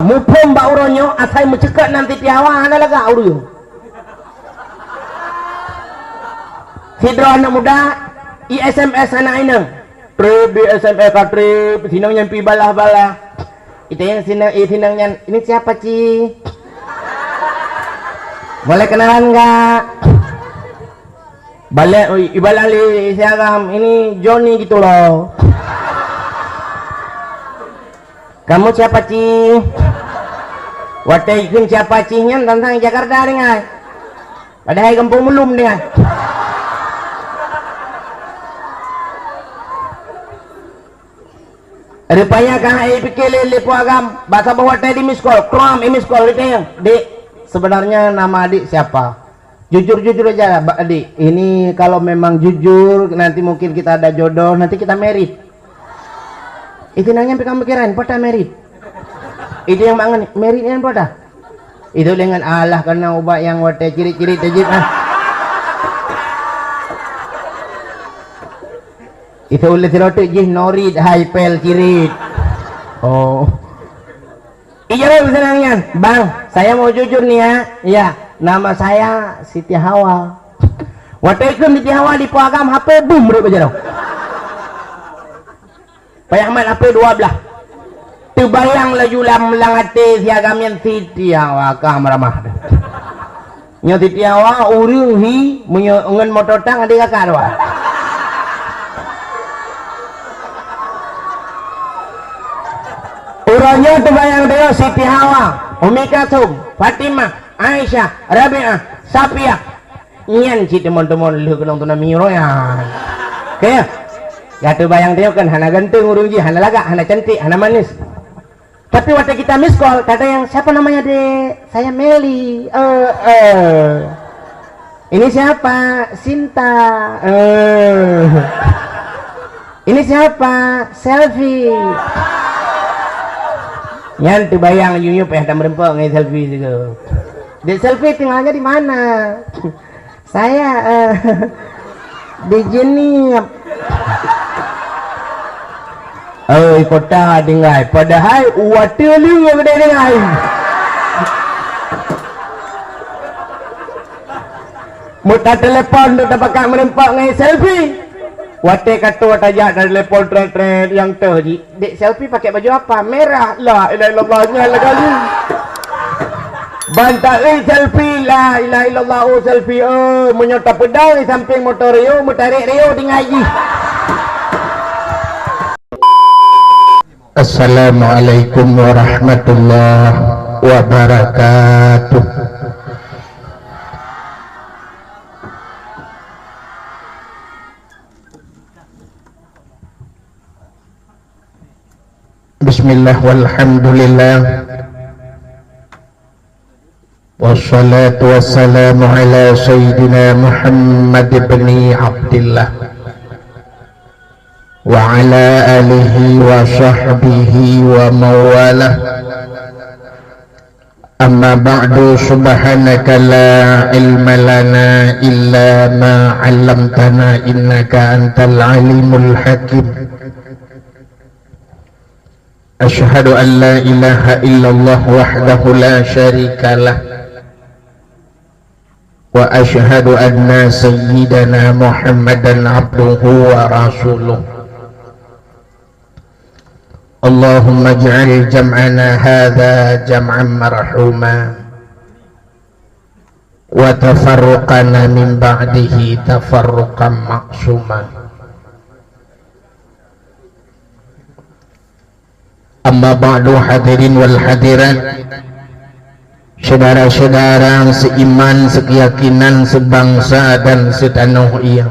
mupom ba uronyo asai mencekat nanti tiawa ana laga uru hidro anak muda ISMS anak inang trip di SMS trip sinang nyampi balah-balah itu yang sinangnya ini siapa Ci boleh kenalan nggak balik ibalali siagam ini Johnny gitu loh kamu siapa Ci watai ikun siapa Ci-nya tentang Jakarta dengan padahal kampung melum dengan rupanya kah pikir lepo agam bahasa bawa tadi miskol kram miskol itu yang Dik sebenarnya nama adik siapa jujur aja adik ini kalau memang jujur nanti mungkin kita ada jodoh nanti kita merit itu nanya kamu kirain pada merit itu yang mangan meritnya pada itu dengan Allah karena ubah yang wate ciri-ciri tajib itu oleh sirotu jih norid haipel cirit oh iya senangnya bang saya mau jujur nih ya iya nama saya Siti Hawa wataikum Siti Hawa di puagam HP boom bro bajarau payaman HP 12 terbayang laju lamlangate siagam yang Siti Hawa kamramah nya Siti Hawa urung hi mengen mototang adik kakak doa urangnya terbayang dia Siti Hawa, Umi Kasum, Fatimah, Aisyah, Rabi'ah, Safiyah. Nyan si teman-teman lu kenong tuna miro ya. Kaya, ya terbayang dia kan hana ganteng urung ji, hana laga, hana cantik, hana manis. Tapi waktu kita miss call, kata yang siapa namanya Dek? Saya Meli. Ini siapa? Sinta. Ini siapa? Selfie. Yang terbayang Yunyup dan merempok ngai selfie juga. Di selfie tinggalnya di mana? Saya di Jenip. Oh, kota dengai. Padahal water lu yang gede dengai. Muta telepon tu dapat merempok ngai selfie. Wate kata tajak dari telepon trend yang tu Dek selfie pakai baju apa? Merah lah ilah illallah kali bantak selfie lah ilah illallah selfie menyota pedang di samping motor Rio mutarik Rio di ngaji. Assalamualaikum warahmatullahi wabarakatuh. Bismillah walhamdulillah wassalatu wassalamu ala sayyidina Muhammad ibn Abdillah wa ala alihi wa sahbihi wa mawalah amma ba'du subhanaka la ilma lana illa ma 'allamtana innaka antal alimul hakim. Asyhadu an la ilaha illallah wahdahu la syarika lah wa asyhadu anna sayyidana Muhammadan abduhu wa rasuluh. Allahumma ij'al jam'ana hadha jam'an marhuma wa tafarruqana min ba'dihi tafarruqan ma'suma. Amma ba'du hadirin wal hadirat, saudara-saudara seiman, sekeyakinan, sebangsa dan setanah ia.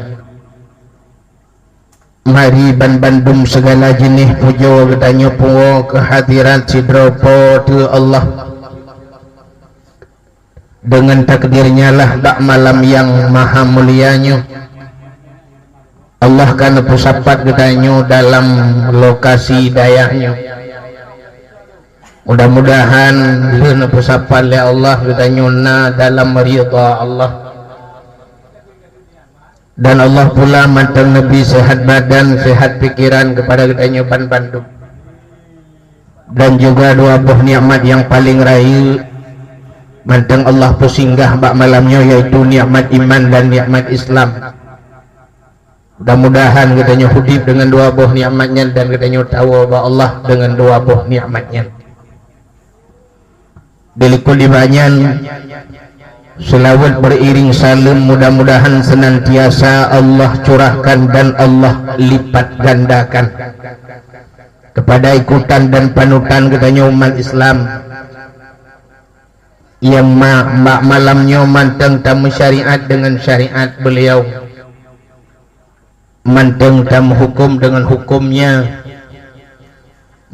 Mari Bandung segala jenis pujo katanya puo kehadiran sidropo tu Allah. Dengan takdirnya lah dak malam yang maha mulianya Allah kan pusapat katanya dalam lokasi dayanya. Mudah-mudahan luna pusapat oleh Allah katanya na dalam ridha Allah. Dan Allah pula mantang Nabi sehat badan, sehat pikiran kepada katanya Bandung. dan juga dua buah nikmat yang paling raya manteng Allah pesinggah bak malamnya, yaitu nikmat iman dan nikmat Islam. Mudah-mudahan katanya hidup dengan dua buah nikmatnya dan katanya tahu bahwa Allah dengan dua buah nikmatnya. Delikul dibanyan selawat beriring salam, mudah-mudahan senantiasa Allah curahkan dan Allah lipat gandakan kepada ikutan dan panutan katanya umat Islam yang malamnya manteng tamu syariat dengan syariat beliau, manteng tamu hukum dengan hukumnya,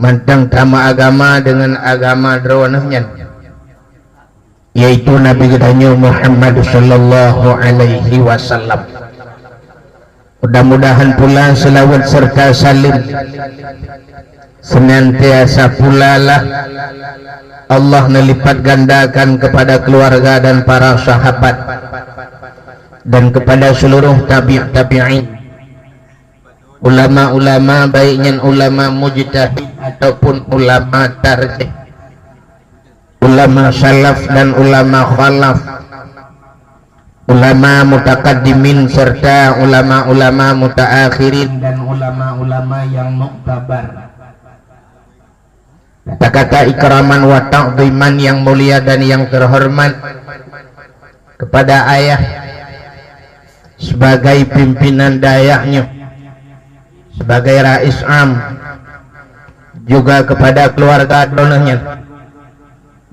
manteng tamu agama dengan agama dronahnya, yaitu Nabi katanya Muhammad sallallahu alaihi wasallam. Mudah-mudahan pula selawat serta salim senantiasa pula lah Allah melipat gandakan kepada keluarga dan para sahabat dan kepada seluruh tabi'in, ulama-ulama baiknya ulama mujtahid ataupun ulama tarjih, ulama salaf dan ulama khalaf, ulama mutakaddimin serta ulama-ulama mutaakhirin dan ulama-ulama yang muktabar. Kata-kata ikraman wa ta'ziman yang mulia dan yang terhormat kepada ayah sebagai pimpinan dayahnya, sebagai rais am, juga kepada keluarga donahnya.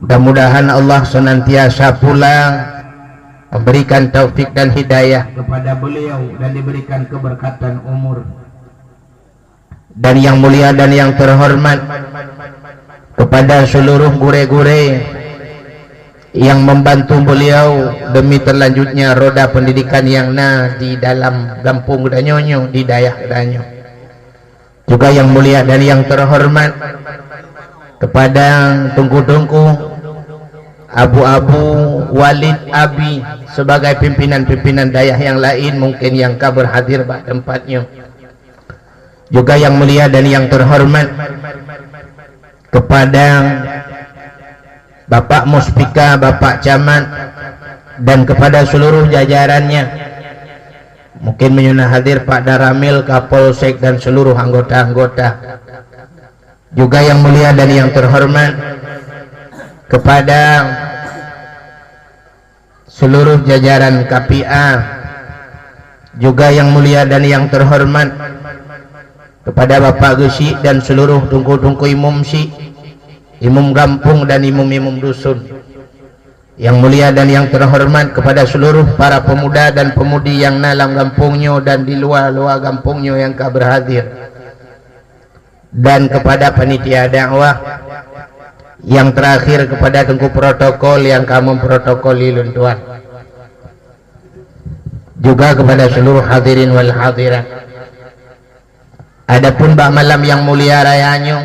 Mudah-mudahan Allah senantiasa pula memberikan taufik dan hidayah kepada beliau dan diberikan keberkatan umur. Dan yang mulia dan yang terhormat kepada seluruh gure-gure yang membantu beliau demi terlanjutnya roda pendidikan yang di dalam kampung Danyonyo, di daerah Danyo. Juga yang mulia dan yang terhormat kepada tungku-tungku abu-abu Walid Abi sebagai pimpinan-pimpinan daerah yang lain mungkin yang kabar hadir pada tempatnya. Juga yang mulia dan yang terhormat kepada Bapak Muspika, Bapak Camat dan kepada seluruh jajarannya, mungkin menyunah hadir Pak Daramil, Kapolsek dan seluruh anggota-anggota. Juga yang mulia dan yang terhormat kepada seluruh jajaran KPA. Juga yang mulia dan yang terhormat kepada Bapak Gesi dan seluruh tungku-tungku imum si, imum kampung dan imum-imum dusun. Yang mulia dan yang terhormat kepada seluruh para pemuda dan pemudi yang dalam kampungnya dan di luar-luar kampungnya yang berhadir. Dan kepada panitia dakwah. Yang terakhir kepada tungku protokol yang kamu protokoli luntuan. Juga kepada seluruh hadirin wal hadirat. Adapun bak malam yang mulia rayanya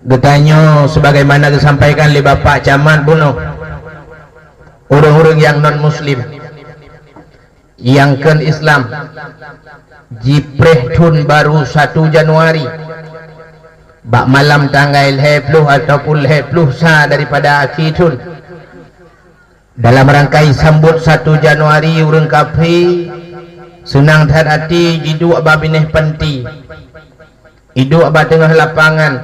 getanya sebagaimana disampaikan oleh Bapak Camat bunuh orang-orang yang non muslim yang ken Islam jipreh tun baru 1 Januari bak malam tanggal 10 ataupun 10 sah daripada akidun dalam rangkai sambut 1 Januari orang kafir senang hati hidup abah binih penti, hidup abah tengah lapangan.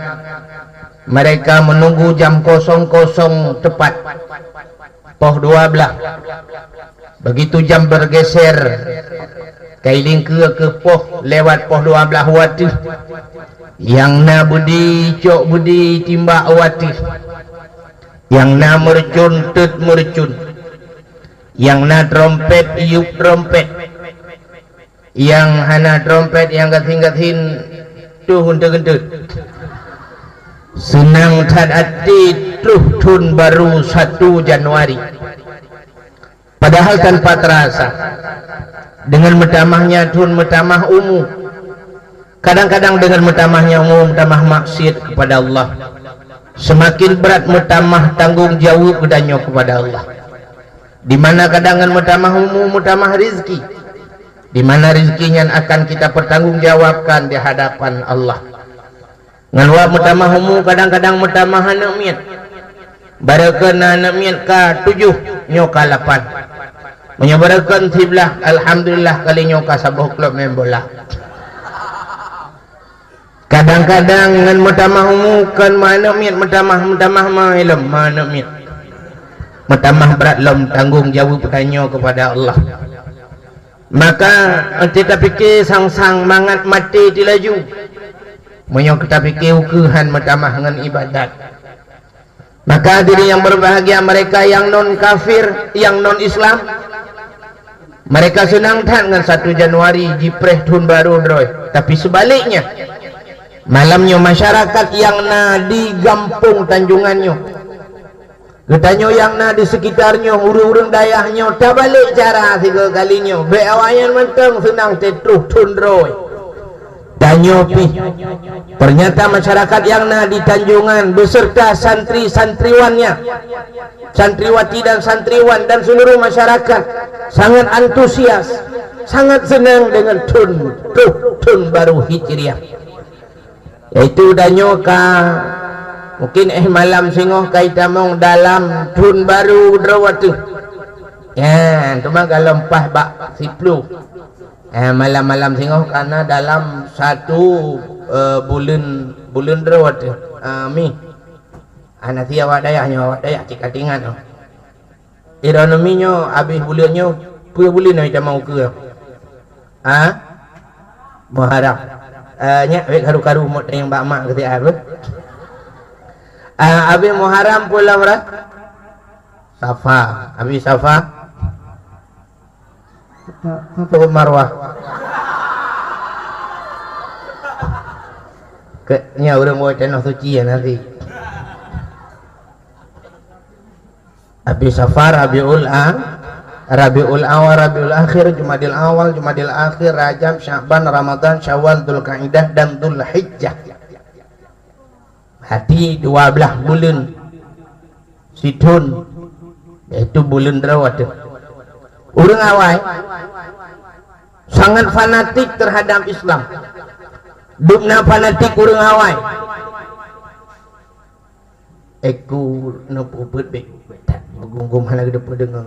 Mereka menunggu jam 00 tepat poh 12. Begitu jam bergeser kailing ke poh lewat poh 12 wati yang na budi cok budi timbak wati yang na mercun tut mercun yang na trompet iup trompet yang hana trompet yang gatin-gatin tuh untuk senang hati tuh tun baru 1 Januari padahal tanpa terasa dengan metamahnya tun metamah umum, kadang-kadang dengan metamahnya umum metamah maksiat kepada Allah, semakin berat metamah tanggung jawab kedanyo kepada Allah, di mana kadang metamah umum metamah rizki, di mana rizkinya akan kita pertanggungjawabkan di hadapan Allah. ngan wa mutamah humu kadang-kadang mutamah anak miat barakan anak miat ka 7 nyo ka 8 menyabarakan siblah alhamdulillah kali nyo ka 10 klub main bola. Kadang-kadang ngan mutamah humu kan mana miat mutamah ma ilm mana miat mutamah berat lom tanggung jawab bertanya kepada Allah. Maka kita fikir sang-sang mangat mati di laju menyo kita fikir ukuhan mutamah dengan ibadat. Maka diri yang berbahagia mereka yang non kafir, yang non Islam, mereka senang tan dengan 1 Januari jipreh tahun baru droy. Tapi sebaliknya malamnya masyarakat yang na di gampung tanjungannya, getanyo yang na di sekitarnya, urung-urung dayahnya, tak balik cara 3 kalinya. Be awayan menteng senang tetruh tundroy. Tanyo pi. Ternyata masyarakat yang na di Tanjungan beserta santri-santriwannya, santriwati dan santriwan dan seluruh masyarakat sangat antusias, sangat senang dengan tun baru Hijriah. Yaitu danyo ka mungkin malam singoh kaita mong dalam tun baru drawatu ya cuma galempah bak siplu malam-malam singoh karena dalam 1 bulan drawatu mi anak tia wadayahnya wadayah cikatingan ironominya habis bulannya bulan kita mau ke Muharram nya karu-karu mau yang bak mak ketika apa abi Muharram pula berat Safa, abi Safa untuk Marwah nya orang mau tanah suci ya nanti abi Safar, Rabiul Awal, Rabiul Akhir, Jumadil Awal, Jumadil Akhir, Rajab, Sya'ban, Ramadan, Syawal, Dzulqa'dah dan Dzulhijjah. Hati 12 bulan Situn, yaitu bulan Drawat. Orang awal sangat fanatik terhadap Islam. Dukna fanatik orang awal. Aku napuput baik. Bergunggum hala ke depan dengar.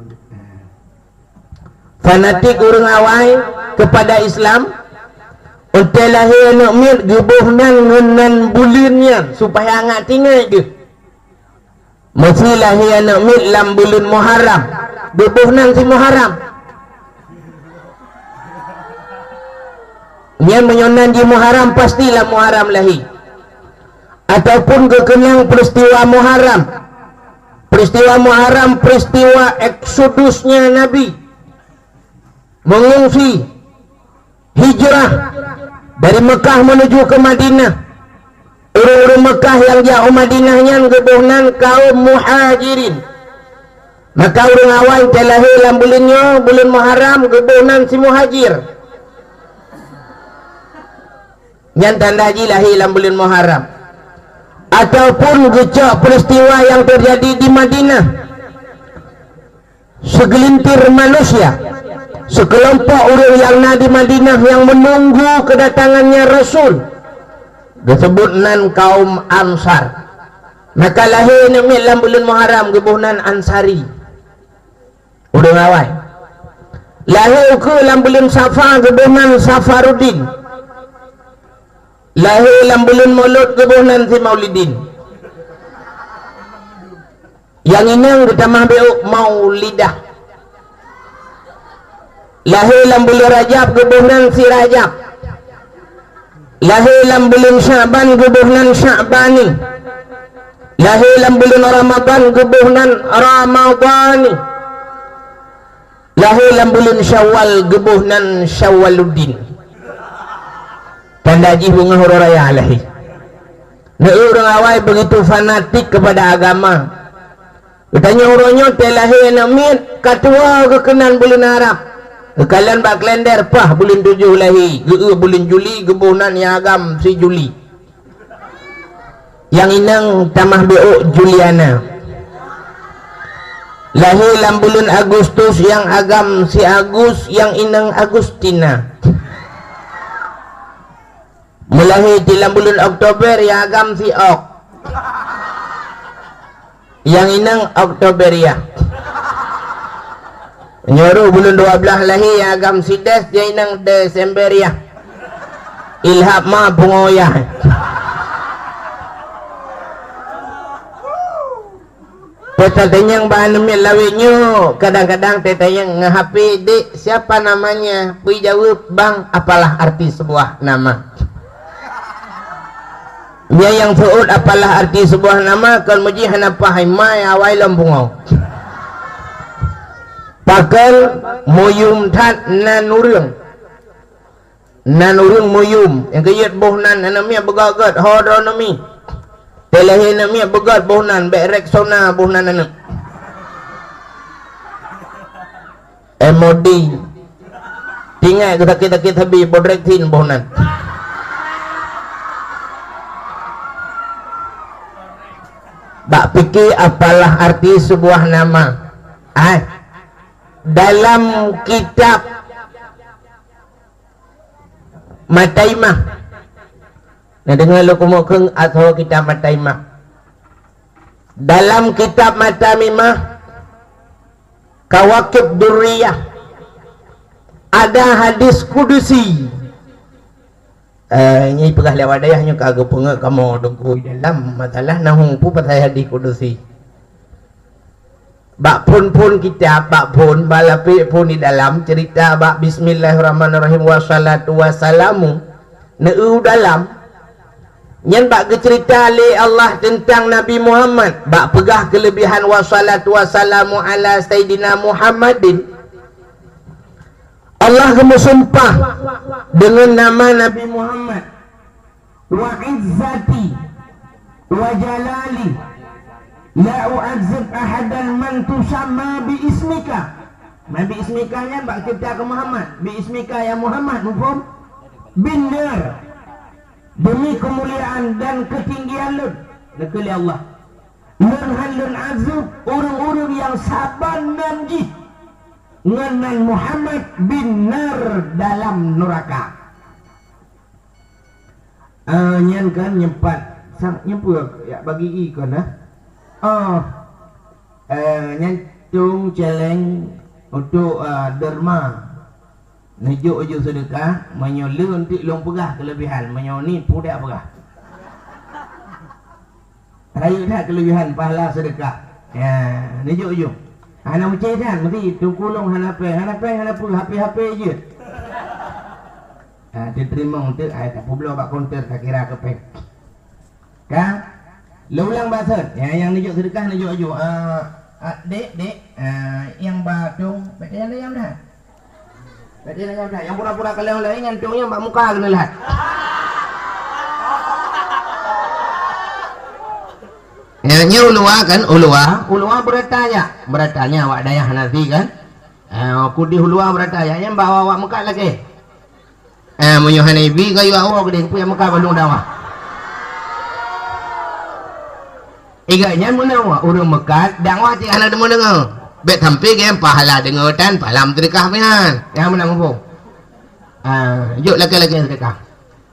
Fanatik orang awal kepada Islam untuk lahir nak mir gebuhnan dengan bulannya supaya angat tinggal dia mesti lahir nak mir dalam bulan Muharram gebuhnan si Muharram yang menyonan di Muharram pastilah Muharram lahir ataupun kekenang peristiwa Muharram peristiwa eksodusnya Nabi mengungsi hijrah dari Mekah menuju ke Madinah. Orang-orang Mekah yang jauh Madinahnya gebuhnan kaum muhajirin. Maka orang awal terlahir dalam bulan Muharram gebuhnan si muhajir. Yang tanda haji lahir dalam bulan Muharram. Ataupun gecak peristiwa yang terjadi di Madinah. Segelintir manusia, sekelompok orang yang ada di Madinah yang menunggu kedatangannya Rasul disebut nan kaum Ansar. Maka lahir Nabi dalam bulan Muharram gebuhnan Ansari orang awal. Lahir ke dalam bulan Safar gebuhnan Safaruddin. Lahir dalam bulan Maulud gebuhnan si Maulidin. Yang ini kita mahbiuk Maulidah. Lahir dalam bulan Rajab gebuhnan si Rajab. Lahir dalam bulan Sya'ban gebuhnan Sya'bani. Lahir dalam bulan Ramadan gebuhnan Ramadani. Lahir dalam bulan Syawal gebuhnan Syawaluddin. Tanda haji bunga huru raya lahir. Nah, orang awal begitu fanatik kepada agama. Katanya orangnya terlahir namit katua kekenan bulan Arab. Kalian bak kalender pah bulan 7 lahir. Bulan Juli gebuhnan yang agam si Juli. Yang inang tamah beuk Juliana. Lahir dalam bulan Agustus yang agam si Agus, yang inang Agustina. Mulai dalam bulan Oktober ya agam si ok. Yang inang Oktober ya. Nyoru bulan 12 lahir ya agam si Des dia inang Desember ya. Ilham ma bungoya. Tetanyang bahan mil lawinyo. Kadang-kadang tetanyang nge-HP dik siapa namanya? Pui jawab bang apalah arti sebuah nama. Dia yang suud apalah arti sebuah nama kalau muji hanapah mai awai lambungau. Pakal muyum tat nanurung. Nanurung muyum yang kayat bohnan anamia begagat hodronami. Telahin namia begat bohnan berek sona bohnan anam. MOD tinggal kita habis bodrek tin bohnan. Bak fikir apalah arti sebuah nama. Dalam kitab Mataimah. Nah dengar lu kumukeng atau kitab Mataimah. Dalam kitab Mataimah Kawakib Durriyah ada hadis kudusi. Ini pegah lewat dayahnya kagak pengak kamu dengku dalam masalah nahung pu pasal hadis kudusi. Bak pun kitab bak pun balapi pun di dalam cerita bak Bismillahirrahmanirrahim wassalatu wassalamu neu dalam nyen bak cerita li Allah tentang Nabi Muhammad bak pegah kelebihan wassalatu wassalamu ala Sayyidina Muhammadin. Allah bersumpah dengan nama Nabi Muhammad wa izzati wa jalali la u'azzib ahadan man tusamma bi ismika. Nabi ismika nya bak kita ke Muhammad bi ismika ya Muhammad mufhum binar. Demi kemuliaan dan ketinggian lu nekeli Allah nurhalun azub orang-orang yang sabar nanji ngenan Muhammad bin nar dalam neraka. Nyen kan nyempat sang nyempur ya bagi ikon nyentung celeng untuk derma Nejuk ujuk sedekah, menyoleh untuk long pegah kelebihan, menyoni pudak pegah. Raya dah kelebihan pahala sedekah. Ya, nejuk ujuk. Hana ucai kan, mesti tungkulong hanape HP je. Diterima untuk tak pula bak konter tak kira kepeng. Kan? Lulang basat. Ya, yang nejuk sedekah nejuk ujuk. Dek, yang batung, betul yang dah. Jadi yang pura-pura kalian lain ngantungnya mbak muka kena lihat. Nya ulua kan ulua beratanya awak dayah nanti kan. Aku di ulua beratanya yang bawa awak muka lagi. Menyuhan ibi kayu awak gede punya muka balung dawa. Iganya menawa urung mekat dakwah cik anak demo dengar. Bet sampai game pahala dengotan palam sedekah pian. Yang mana mampu? Yuk lagi sedekah.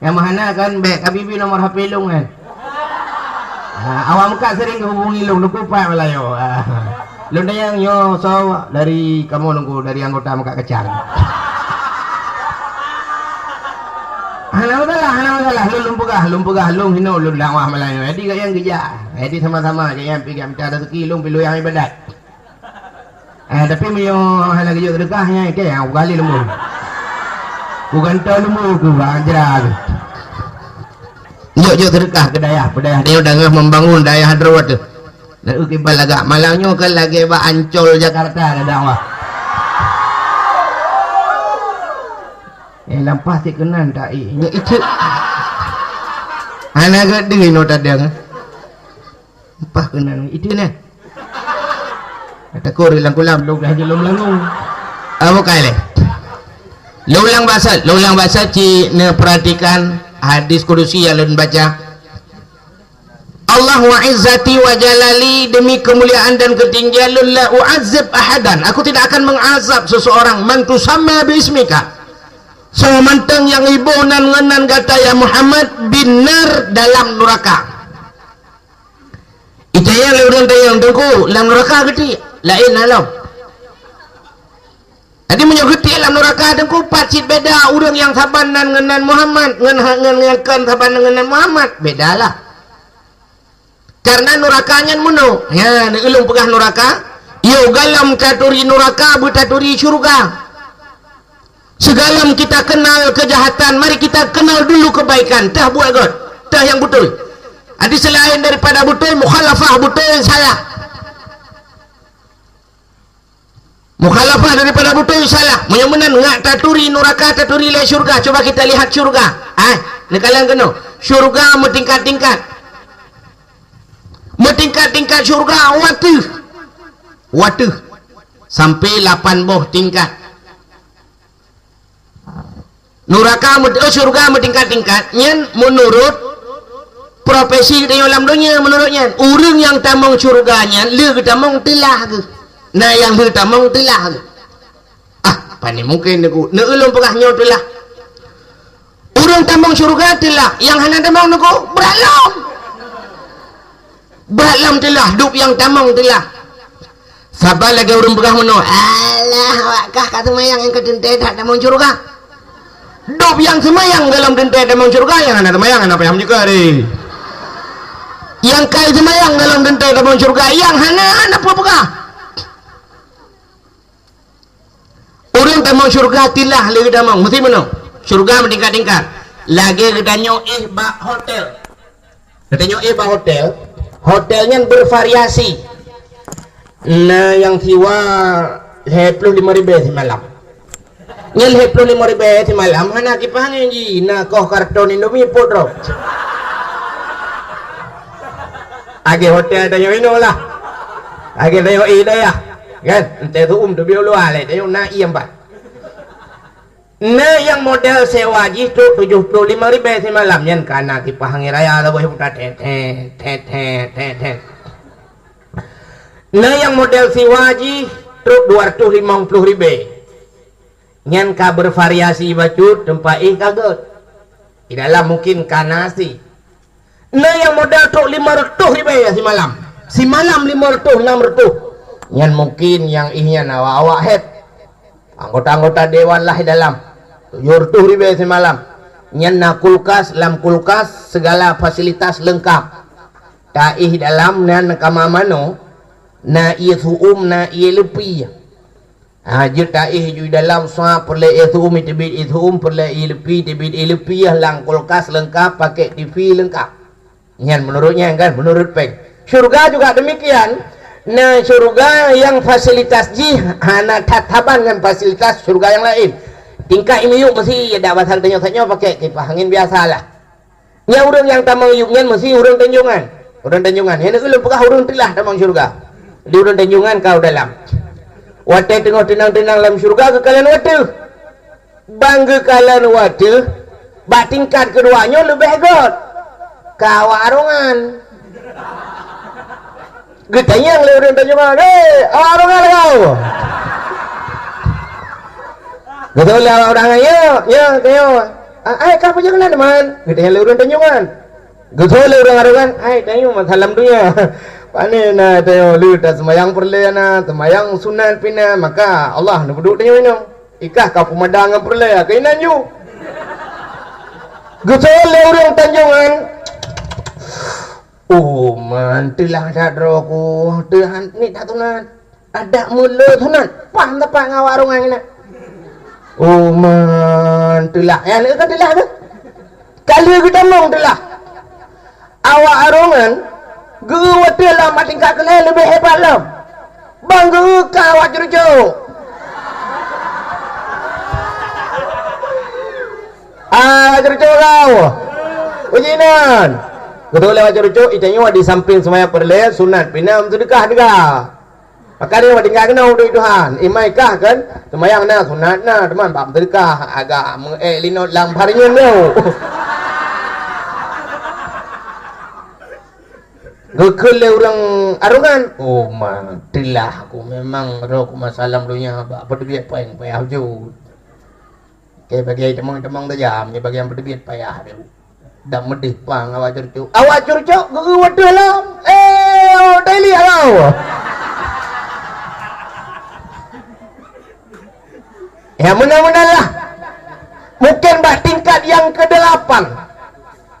Yang mana kan bet kabibi nomor HP long kan. Awak muka sering hubungi long lupa Melayu. Long yang yo so dari kamu nunggu dari anggota muka kecar. Hana masalah lum pegah lung hino lum dakwah Melayu. Jadi yang geja. Jadi sama-sama yang pergi minta rezeki lung pilu yang ibadat. Tapi mayo hala gejo sedekahnya ke yang kali lembu. Bukan tahu lembu ku anjra. Yo sedekah ke dayah dia udah membangun dayah Hadrawat tu. Dan ukibal agak malangnya kan lagi ba Ancol Jakarta ada dakwah. Lampas kenan tak nya itu. Ana gede nota dia kan. Lampas kenan itu ni. Takut hilang kulam lu dah jelum langung. Apa kali? Lulang bahasa ci ne perhatikan hadis kudusi yang lu baca. Allah wa izzati wa jalali demi kemuliaan dan ketinggian la u'azzib ahadan. Aku tidak akan mengazab seseorang man tusamma bi ismika. so manteng yang ibu nan ngenan kata ya Muhammad binar dalam neraka. Ijaya leureun tayang tengku dalam neraka gede lain alam. Jadi menyebut dalam neraka tengku pacit beda urang yang saban nan ngenan Muhammad ngenkan saban ngenan Muhammad bedalah. Karena nurakanya menu ya ilung pegah nuraka yo galam taturi nuraka butaturi surga. Segalam kita kenal kejahatan, mari kita kenal dulu kebaikan. Tah buat god, tah yang betul. Adi selain daripada betul, mukhalafah betul salah. Mukhalafah daripada betul salah. Menyemenan ngak taturi neraka, taturi le syurga. Coba kita lihat syurga. Ni kalian kena. Syurga bertingkat-tingkat. Bertingkat-tingkat syurga watu sampai 80 tingkat. Neraka syurga bertingkat-tingkat nyen menurut profesi di dalam dunia menurutnya orang yang tamang syurganya le tamang telah ke nah yang le tamang telah ke pani mungkin aku ne ulun pegah nyo telah orang tamang syurga telah yang hana tamang aku Balam telah duk yang tamang telah sabar lagi orang pegah meno alah wakah kata mayang yang kedente dak tamang syurga duk yang semayang dalam dente tamang syurga yang hana semayang apa yang juga deh yang kai semayang dalam dente tamang syurga yang hana apa pegah orang tamang syurga tilah lagi tamang mesti meno syurga meningkat-tingkat lagi kita nyo ba hotel kita nyo ba hotel hotelnya bervariasi. Nah yang siwa 25.000 semalam. Yang 25.000 semalam hana kipangin ji na koh karton Indomie podro. Age hotel tayo ino lah. Age tayo ida ya. Kan ente tu tu biolo ale tayo na iyam ba. Nah yang model sewa ji tu 75.000 semalam yan kana kipahangin raya la boleh buka tet. Nah yang model sewa ji truk 250.000 nyan ka bervariasi bacut tempat kaget idalah mungkin kanasi. Nah yang model truk 500.000 semalam 500 600 nyan mungkin yang ihnya nawa head anggota-anggota dewan lah dalam 70.000 semalam nyan na kulkas lam kulkas segala fasilitas lengkap taih dalam nan kamamano na ithum na ilepi haji taih ju dalam sa perle ithum tibit ithum perle ilepi lang kulkas lengkap pakai TV lengkap nyan menurutnya kan menurut peng surga juga demikian. Nah surga yang fasilitas ji hana tataban dengan fasilitas surga yang lain tingkat imiyuk mesti ada basal tanya pakai kipas angin biasa lah nya urang yang tamang yuknya mesti urang tanjungan ini ulun pegah urang telah tamang surga di urang tanjungan kau dalam wadah tengok tenang-tenang dalam surga kekalian wadah bangga kalian wadah bak tingkat keduanya lebih god kau arungan getanya yang lewat tanjungan arungan kau betul lah orang ayo ya kayo kau punya kena teman getanya lewat tanjungan betul orang arungan tayo masalam dunia pane na tayo luta semayang perle na semayang sunat pina maka Allah nak duduk tayo ino ikah kau pemadang perle kainan you betul orang tanjungan mantilah sadroku tuhan ni tak tunat ada mula tunat paham tak ngawarungan ini mantilah ya ni kan telah kan kali kita mong telah awak arungan gua telah matingkat kalian lebih hebat lah bangga kau awak curucuk curucuk kau ujinan betul lewat curucuk itanya di samping semaya perle sunat pinam sedekah maka dia tinggal kena untuk Tuhan imai kah kan semayang na sunat na teman bab sedekah agak linot lam harinya no gekele orang arungan matilah aku memang roh masalah dunia apa dia payah ju Kaya bagi temang-temang tajam, ni bagi yang berdebian payah dia. Dah medih pang awak curcuk. Guru wadah lah. Daily halau. Ya mudah-mudahan lah. Mungkin bak tingkat yang ke-8.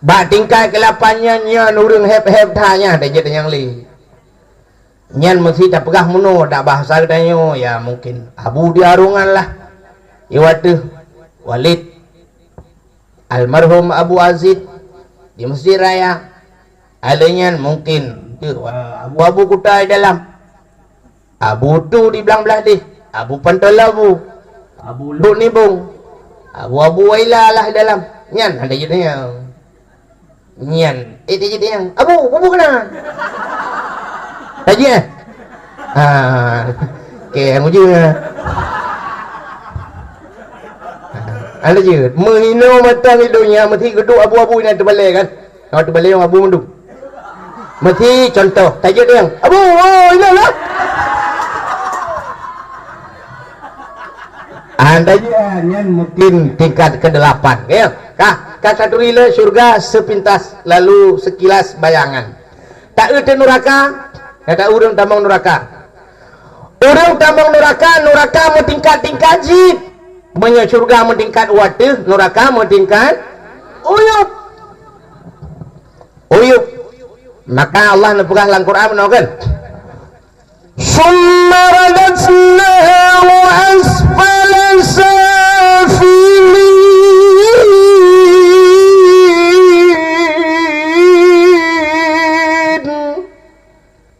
Bak tingkat ke-8-nya nyan urang hep-hep tanya dah jadi yang li. Nyan mesti tak pegah muno dak bahasa katanya ya mungkin abu diarungan lah. Iwatu Walid almarhum Abu Azid di Masjid Raya adanya mungkin abu-abu kutai dalam abu tu di belah-belah deh abu pantal abu duk nibung abu-abu waila lah dalam nyan ada jadinya nyan itu jadinya abu kena tanya kaya nguju ada je menghina mata hidupnya mesti geduk abu-abu ni terbalik kan kalau terbalik yang abu menduk mesti contoh tajuk dia abu ini lah anda je yang mungkin tingkat ke-8 ya kah satu rila syurga sepintas lalu sekilas bayangan tak ada neraka kata urang tambang neraka neraka mau tingkat-tingkat jid punya syurga meningkat wadah, neraka meningkat uyup. Maka Allah nepugah dalam Quran menawarkan summa radadnahu asfala safilin.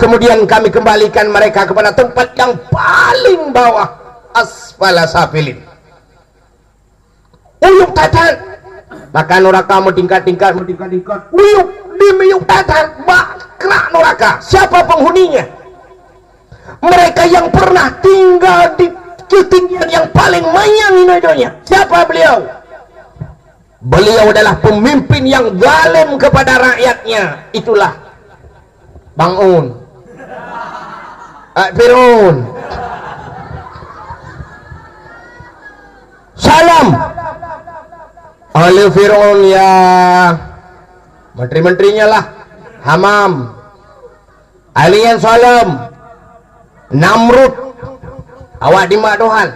Kemudian kami kembalikan mereka kepada tempat yang paling bawah, asfala safilin. Uyuk tatan maka neraka meningkat-tingkat uyuk di meyuk tatan bakrak neraka siapa penghuninya mereka yang pernah tinggal di ketinggian yang paling mayang hidupnya siapa beliau adalah pemimpin yang zalim kepada rakyatnya itulah Bang Un Fir'aun salam oleh Fir'aun ya menteri-menterinya lah Hamam Alian salam Namrud awak di Tuhan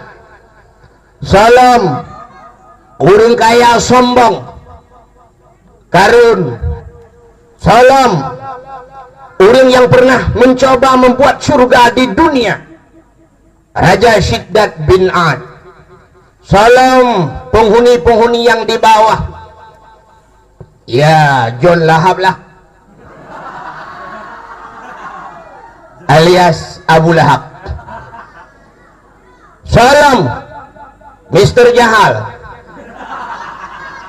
salam urang kaya sombong Karun salam urang yang pernah mencoba membuat surga di dunia Raja Syiddat bin Ad salam penghuni-penghuni yang di bawah ya John Lahab lah alias Abu Lahab salam Mr. Jahal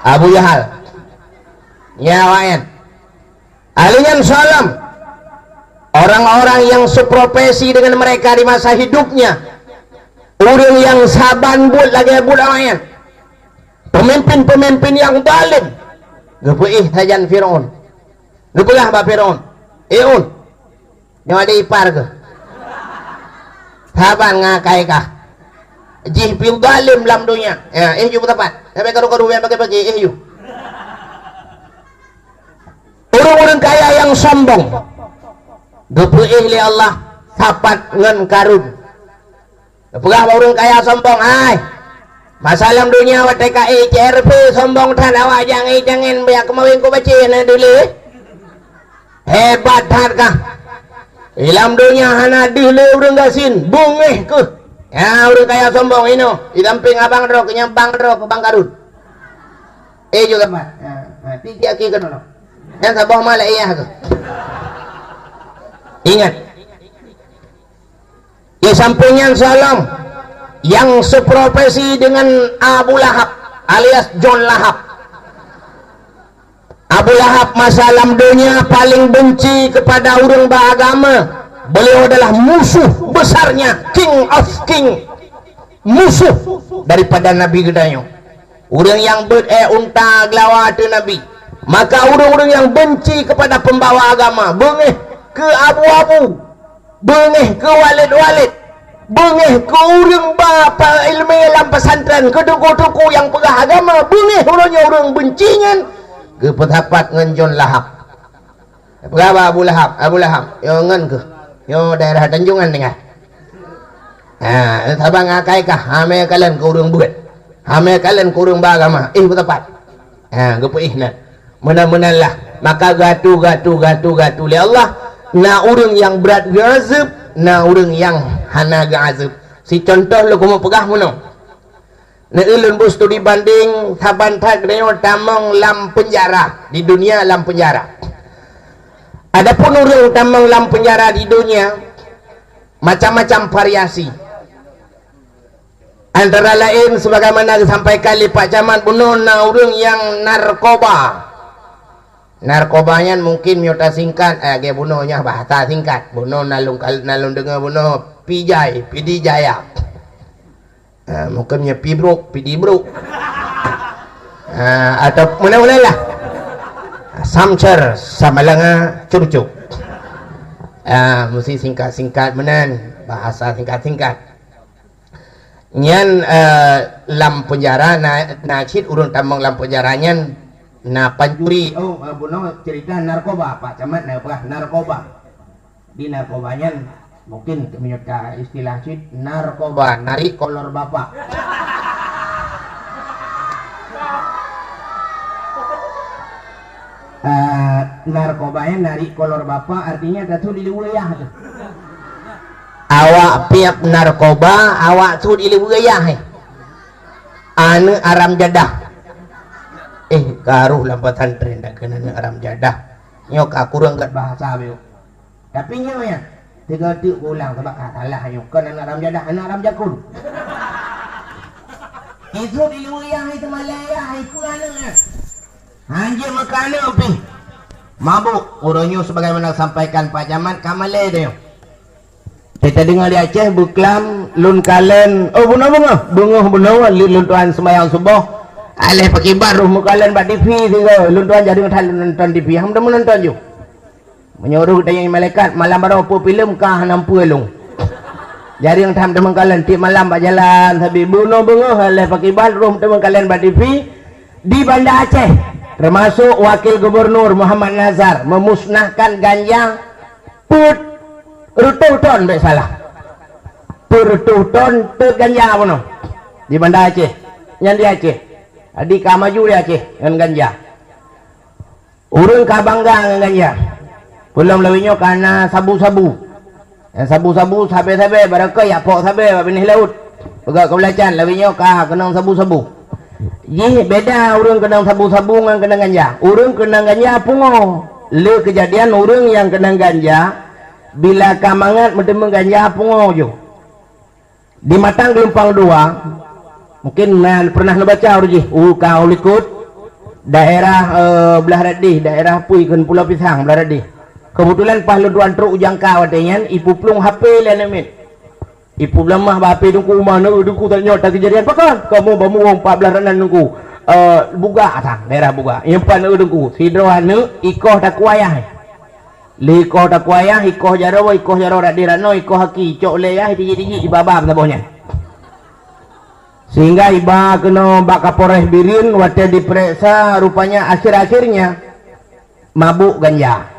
Abu Jahal nyawain alian salam orang-orang yang seprofesi dengan mereka di masa hidupnya orang yang saban buat lagi buat awaknya pemimpin-pemimpin yang zalim gepuih sajan Fir'aun gepulah ba Fir'aun un yang ada ipar ke saban ngakai kah jih pil zalim dalam dunia ya ju tepat sampai karu-karu yang bagi-bagi ju orang-orang kaya yang sombong gepuih li Allah sapat ngan karun pegah orang kaya sombong ay masalah dunia awak TKI CRP sombong tan awak jangan biar kemawin ku baca na dulu hebat harga dalam dunia hana dulu orang gasin bungeh ke ya orang kaya sombong ini di damping abang ro kenyambang ro ke Bang Karun juga pak tiga ki kan no yang sabah malah iya ke ingat di sampingnya salam yang seprofesi dengan Abu Lahab alias John Lahab. Abu Lahab masalah dunia paling benci kepada orang beragama. Beliau adalah musuh besarnya, king of king, musuh daripada Nabi Gedayo. Orang yang unta gelawat Nabi. Maka orang-orang yang benci kepada pembawa agama, bengih ke abu-abu, bengih ke walid-walid, bengih ke orang bapa ilmu dalam pesantren ke tuku-tuku yang pegah agama bengih orangnya orang bencingan ke petapat ngenjon Lahab berapa Abu Lahab yo ngen ke yo daerah Tanjungan dengar sabang akai kah ame kalian ke orang buat ame kalian ke orang beragama petapat ke nah menang-menanglah maka gatu li Allah na orang yang berat gazib na orang yang hana gazib si contoh lu kumu pegah muno na ilun bustu dibanding saban tak neo tamong lam penjara di dunia lam penjara adapun orang tamong lam penjara di dunia macam-macam variasi antara lain sebagaimana disampaikan oleh Pak Camat bunuh na orang yang narkobanya mungkin miota singkat dia bunuhnya bahasa singkat bunuh nalung dengar bunuh pijay pidi jaya mungkinnya pidi bro atau mana lah samcer sama langa curcuk mesti singkat menan bahasa singkat nyan lam penjara na cit urun tamang lam penjaranya na pancuri bunuh cerita narkoba Pak Camat narkoba di narkobanya mungkin menyuka istilah cit narkoba narik kolor bapak narkobanya narik kolor bapak artinya katu di wilayah awak piap narkoba awak tu di wilayah anu aram jadah garuh lampatan tren dak kena aram jadah nyok aku renggat bahasa beo tapi nyo ya tiga tu ulang sebab salah nyok kan aram jadah aram jakun itu di wilayah itu Malaya itu anaknya anjir makana api mabuk uronyo sebagaimana sampaikan Pak Camat kamale dia kita dengar di Aceh buklam lun kalen bunga lun tuan sembahyang subuh alih pakai baru mukalan bak TV tiga lun tuan jadi nonton TV ham dah menonton ju menyuruh tanya malaikat malam baru apa filem kah nampu elung jadi yang tham teman kalian tiap malam bak jalan tapi bunga alih pakai baru teman kalian bak TV di Banda Aceh termasuk wakil gubernur Muhammad Nazar memusnahkan ganja rututon baik salah rututon te ganja apa no di Banda Aceh yang di Aceh di Kamaju di Aceh dengan ganja urun kabangga dengan ganja belum lebihnya karena sabu-sabu yang sabu-sabu sabe-sabe baraka ya pok sabe benih laut pegak kebelacan lebihnya kah kenang sabu-sabu ye beda urun kenang sabu-sabu dengan kenang ganja urun kenang ganja pungo le kejadian urun yang kenang ganja bila kamangat mentemeng ganja pungo jo di Matang Gelompang 2 mungkin pernah baca urji kau likut daerah belah radih daerah Puikan Pulau Pisang belah radih kebetulan pas luduan truk ujang kau atenyan ipu plung HP lenemit ipu lemah HP dungku mana dungku tak nyota kejadian pakan kamu bamu 14 ranan dungku buga tang daerah buga yang pan dungku sidroane ikoh tak kuayah likoh tak kuayah ikoh jaro radirano ikoh haki cok leyah diji ibabam tabohnya sehingga iba kena bak Kapolres Birin waktu diperiksa rupanya akhir-akhirnya mabuk ganja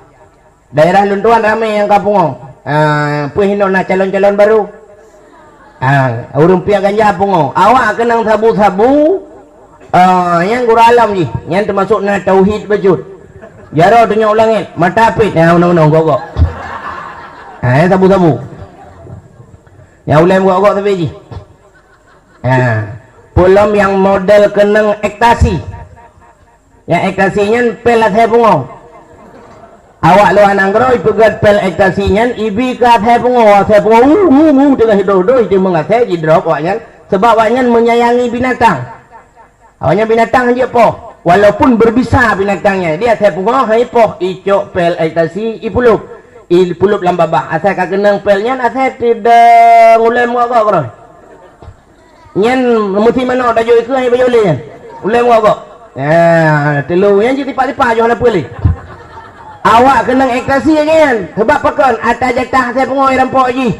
daerah luntuan ramai yang kapung puhino na calon-calon baru urung pia ganja pungo awak kenang sabu-sabu yang guralam ji yang termasuk na tauhid bejut jaro dunia ulangit matapit unang-unang gogok sabu-sabu yang ulang gogok tapi ji pulam yang model keneng ekstasi yang ekstasinya pelat hebungo awak lu ananggro ipugat pel ekstasinya ibi kat hebungo tengah hidodo itu mengasih jidrop awaknya sebab awaknya menyayangi binatang awaknya binatang aja poh walaupun berbisa binatangnya dia hebungo hai poh icok pel ekstasi ipulup lambabah asal kakeneng pelnya asal tidak mulai muagak kro nyen mesti mana dah jual ke ai bajole nyen ulai muagak telu yang jadi tipa-tipa jo hana puli awak kenang ekstasi kan sebab pakan atas jatah saya pengoi rampok ji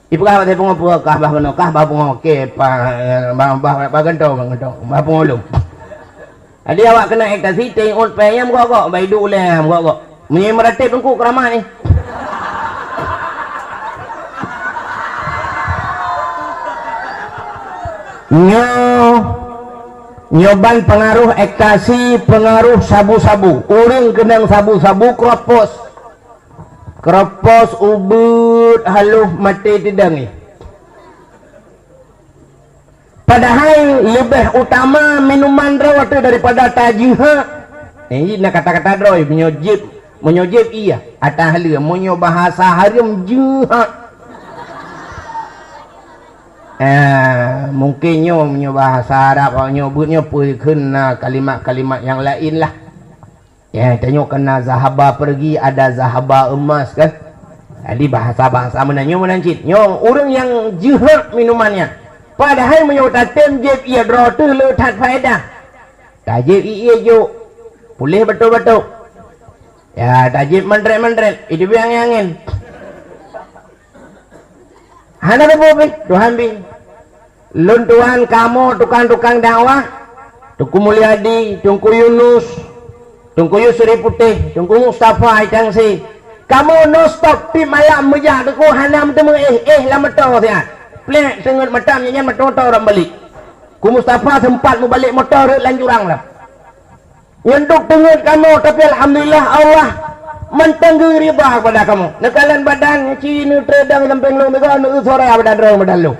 Ipukah saya pengopo kah bah keno kah bah pengoke bah gento bah pengolong. Adi awak kena ekstasi tengok payam kok bai du lem kok. Menye meratip engku keramah ni. Nyoban pengaruh ekstasi, pengaruh sabu-sabu. Urang kenang sabu-sabu kropos ubud haluh mati tidak ni. Padahal lebih utama minuman rawat daripada tajiha. Ini nak kata-kata droi menyojib iya atah hala monyo bahasa harum jihad. Mungkin nyo bahasa Arab nyebutnya pun kalimat-kalimat yang lain lah. Ya, tengok kena zahaba pergi ada zahaba emas kan. Jadi bahasa-bahasa menanyo menancit. Nyo orang yang jihad minumannya. Padahal menyotatem jeb ia drotu letat faedah. Tajib iya jo. Boleh betul-betul. Ya, tajib mendret-mendret. Itu yang angin. Hana bebo Tuhan bi. Lun Tuhan kamu tukang-tukang dakwah. Tuku Mulyadi, Tungku Yunus, Tungku Yusri Putih, Tungku Mustafa itang si. Kamu no stop pi malam mejah tuku hanam temu lah motor siat. Plek sengat matam nyanyi motor orang balik. Ku Mustafa sempat mu balik motor lanjurang lah. Nyenduk tengut kamu tapi alhamdulillah Allah mentenggung riba kepada kamu. Nekalan badan cina tredang lempeng lu mega nu sore badan rong badan lu.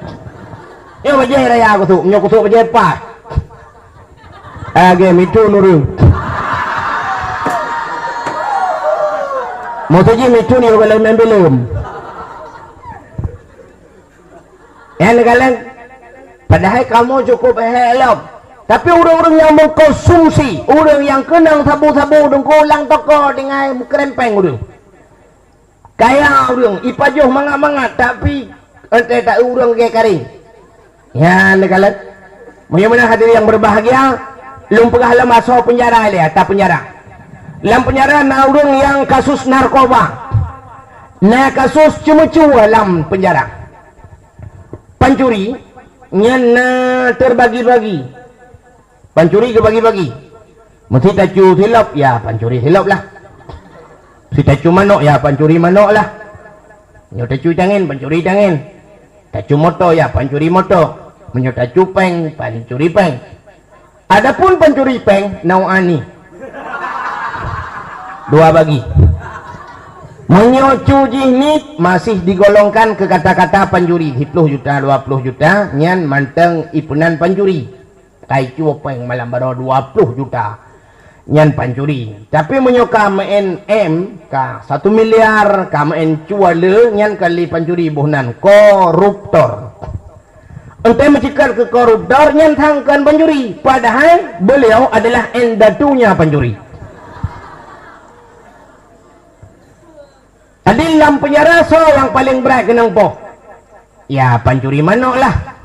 Yo bajai raya aku tu, nyok tu bajai pas. Age mitu nuru. Mau saja mitu ni kalau belum. Yang nekalan padahal kamu cukup help. Tapi orang-orang yang mengkonsumsi, orang yang kenang sabu-sabu dengkulang toko dengan kerempeng orang. Kaya orang, ipajuh mangat-mangat tapi tak orang kayak kering. Ya, nekalan. Bagaimana hadirin yang berbahagia, belum pernah masuk penjara dia, tak penjara. Dalam penjara na orang yang kasus narkoba. Na kasus cemucu dalam penjara. Pancuri, nyana terbagi-bagi. Pancuri ke bagi-bagi. Mesti tacu silap, ya pancuri silap lah. Si tacu manok, ya pancuri manok lah. Nyo tacu tangan, pancuri tangan. Tacu motor, ya pancuri motor. Menyo tacu peng, pancuri peng. Adapun pancuri peng, nauani. Dua bagi. Menyo cuji ni masih digolongkan ke kata-kata pancuri. 10 juta, 20 juta, nyan manteng ipunan pancuri. Kai cuo peng malam baru 20 juta nyan pancuri. Tapi menyoka main ka 1 miliar ka main cua le nyan kali pancuri bohnan koruptor. Ente mencikar ke koruptor nyan tangkan pancuri. Padahal beliau adalah endatunya pancuri. Tadi dalam penjara so yang paling berat kenang po. Ya pancuri manok lah.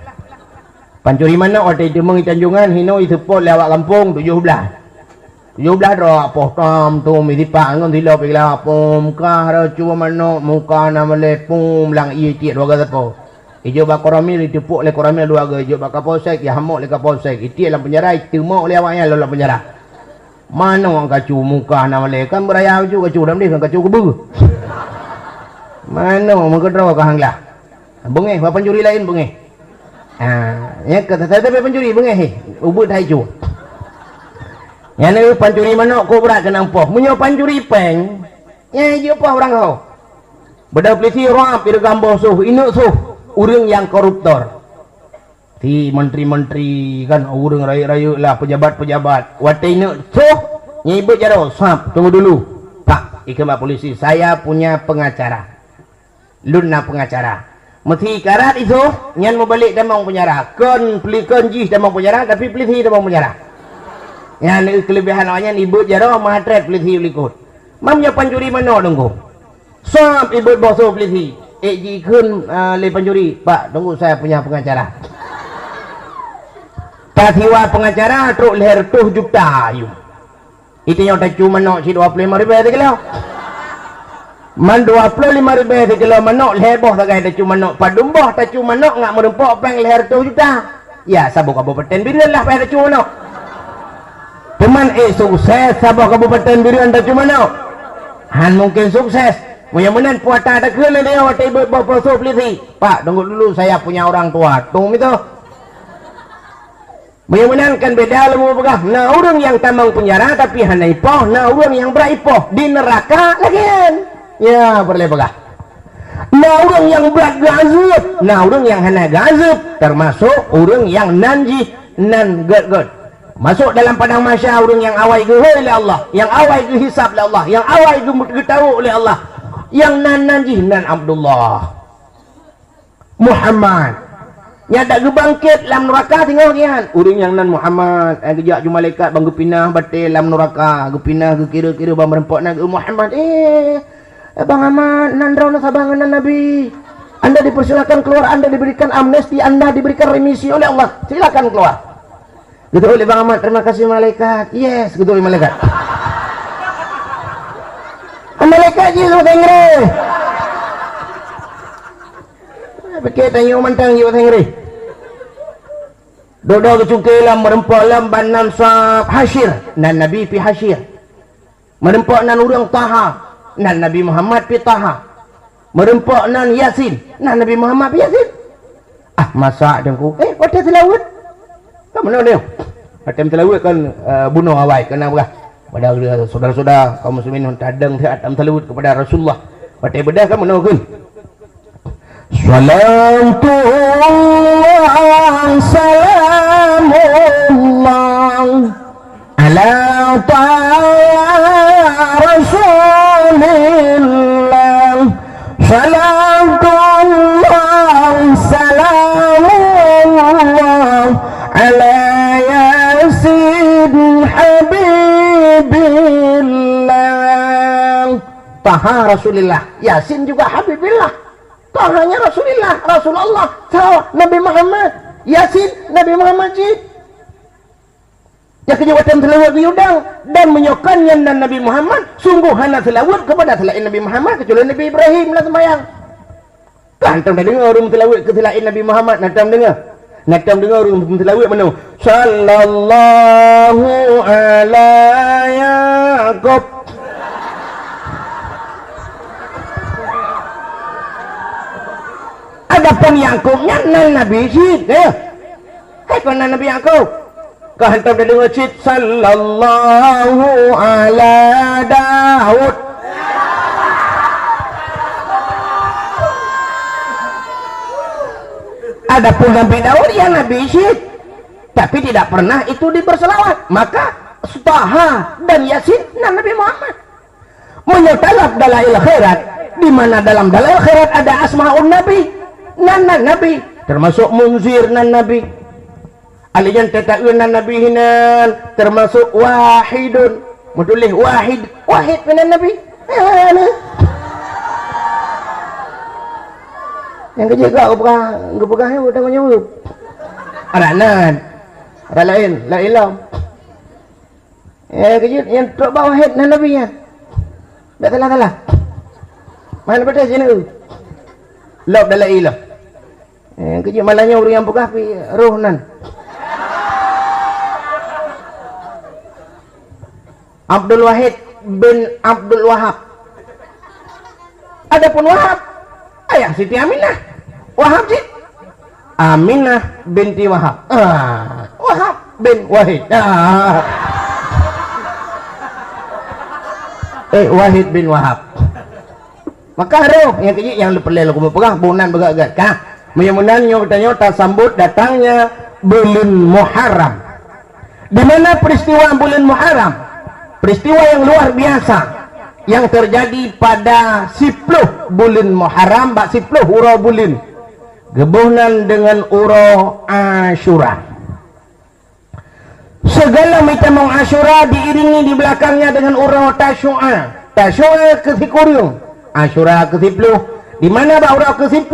Pancuri mana orang itu mengi Tanjungan hino isupot lewat kampung 17 roh potom tu mi dipang ngon dilo pigla pom ka ro cuma mano muka nama le pom lang i ti ro ga po ijo ba koramil ditepuk le koramil dua ga ijo ba kapolsek ya hamok le kapolsek iti dalam penjara itu mau le awaknya dalam penjara mana orang kacu muka nama le kan beraya ju kacu dalam ni kan kacu kebu mana mau kedro ka hanglah bungeh ba pancuri lain bungeh. Ya kata saya tapi pencuri bengeh ubud hai cu. Yang ni pencuri manok ko berat kenang poh. Munyo pencuri peng. Ya je poh orang kau. Beda polisi rap ira gambar suh inuk suh urang yang koruptor. Ti menteri-menteri kan urang raya-raya lah pejabat-pejabat. Wate inuk suh nyibut jaro sap tunggu dulu. Pak ikhmat polisi saya punya pengacara. Luna pengacara. Mesti karat itu nyan mau balik damang penjara kon pelikan jih damang penjara tapi peliti damang penjara nyan kelebihan awaknya ibu jaro matret peliti likut mamnya pancuri mano tunggu sop ibu boso peliti ji kun le pancuri pak tunggu saya punya pengacara tatiwa pengacara truk leher 2 juta yu itu yang tak cuma no si 25 ribu ada kalau Man 25,000 di kilo manok leboh tagai tacu manok padumboh tacu manok ngak merempok peng leher tu juta. Ya sabuk kabupaten Birian lah payah tacu manok. Teman sukses sabuk kabupaten Birian tacu manok. Han mungkin sukses. Mudah-mudahan puata ada kena dia waktu ibu bapa so polisi. Pak, tunggu dulu saya punya orang tua. Tunggu itu. Mudah-mudahan kan beda lemu pegah. Nah orang yang tambang penjara tapi hana ipoh. Nah orang yang beripoh di neraka lagian. Ya boleh pegah. Nah orang yang berat gazub. Nah orang yang hana gazub termasuk orang yang nanji nan good. Masuk dalam padang mahsyar orang yang awai ge oleh Allah, yang awai ge hisab oleh Allah, yang awai ge tahu oleh Allah, yang nanji nan Abdullah Muhammad. Yang tak gebangkit dalam neraka tinggal kian. Orang yang nan Muhammad, kejak jumpa malaikat bang gepinah batil dalam neraka, gepinah ge kira-kira bang merempok nak Muhammad. Bang Ahmad, nandrauna sabangan Nabi. Anda dipersilakan keluar, Anda diberikan amnesti, Anda diberikan remisi oleh Allah. Silakan keluar. Gitu oleh Bang Ahmad, terima kasih malaikat. Yes, gitu oleh malaikat. Malaikat je sama tengre. Pakai tanya mantang je tengre. Dodo kecungke lam merempok lam banam sahab hasyir. Nan Nabi pi hasyir. Merempok nan urang taha. Nan Nabi Muhammad pi taha. Merempok nan Yasin. Nan Nabi Muhammad pi Yasin. Masak dengku. Hotel selawat. Kamu mana dia? Hotel selawat kan bunuh awai kena berah. Pada saudara-saudara kaum muslimin tadang atam selawat kepada Rasulullah. Hotel bedah kamu mana kan? Salatullah salamullah ala ta'ala Rasulillah. Salatullah salamullah ala yasin habibillah. Taha Rasulillah, Yasin juga Habibillah. Tahanya Rasulillah, Rasulullah, Nabi Muhammad, Yasin, Nabi Muhammad Jid. Yang kejawatan selawat diudang dan menyokannya dan Nabi Muhammad sungguh hana selawat kepada selain Nabi Muhammad kecuali Nabi Ibrahim lah sembahyang. Nantam dah dengar orang selawat ke selain Nabi Muhammad, nantam dengar orang selawat mana? Sallallahu ala Yaqub. Adapun Yaqubnya nan Nabi Syed ya. Kan Nabi Yaqub. Kau hantar dia dengar cit sallallahu ala Daud. Adapun Nabi Daud ya Nabi Syed. Tapi tidak pernah itu diberselawat. Maka Taha dan Yasin dan Nabi Muhammad. Menyetalaf dalail khairat. Di mana dalam dalail khairat ada asmaul Nabi. Nan Nabi. Termasuk Munzir nan Nabi. Alijan tetaun nan Nabi hinan termasuk wahidun. Mutulih wahid minan Nabi. Yang kerja kau bukan udah menyebut. Ada nan. Ada lain, la ilam. Kerja yang tok wahid nan Nabi nya. Tak salah. Mana betul sini? Lop dalam ilam. Kerja malahnya orang yang bukan roh nan. Abdul Wahid bin Abdul Wahab. Adapun Wahab ayah Siti Aminah. Wahab sih Aminah binti Wahab. Wahab bin Wahid. Wahid bin Wahab. Maka roh yang kecil yang lepelel aku berperah bunan beragak kah. Mudah-mudahan nyota sambut datangnya bulan Muharram. Di mana peristiwa bulan Muharram? Peristiwa yang luar biasa yang terjadi pada 10 bulan Muharram, bak 10 ura bulan. Gebuhnan dengan ura Asyura. Segala macam Asyura diiringi di belakangnya dengan ura Tasyu'a. Tasyu'a ke-10, Asyura ke-10. Di mana bak ura ke-10?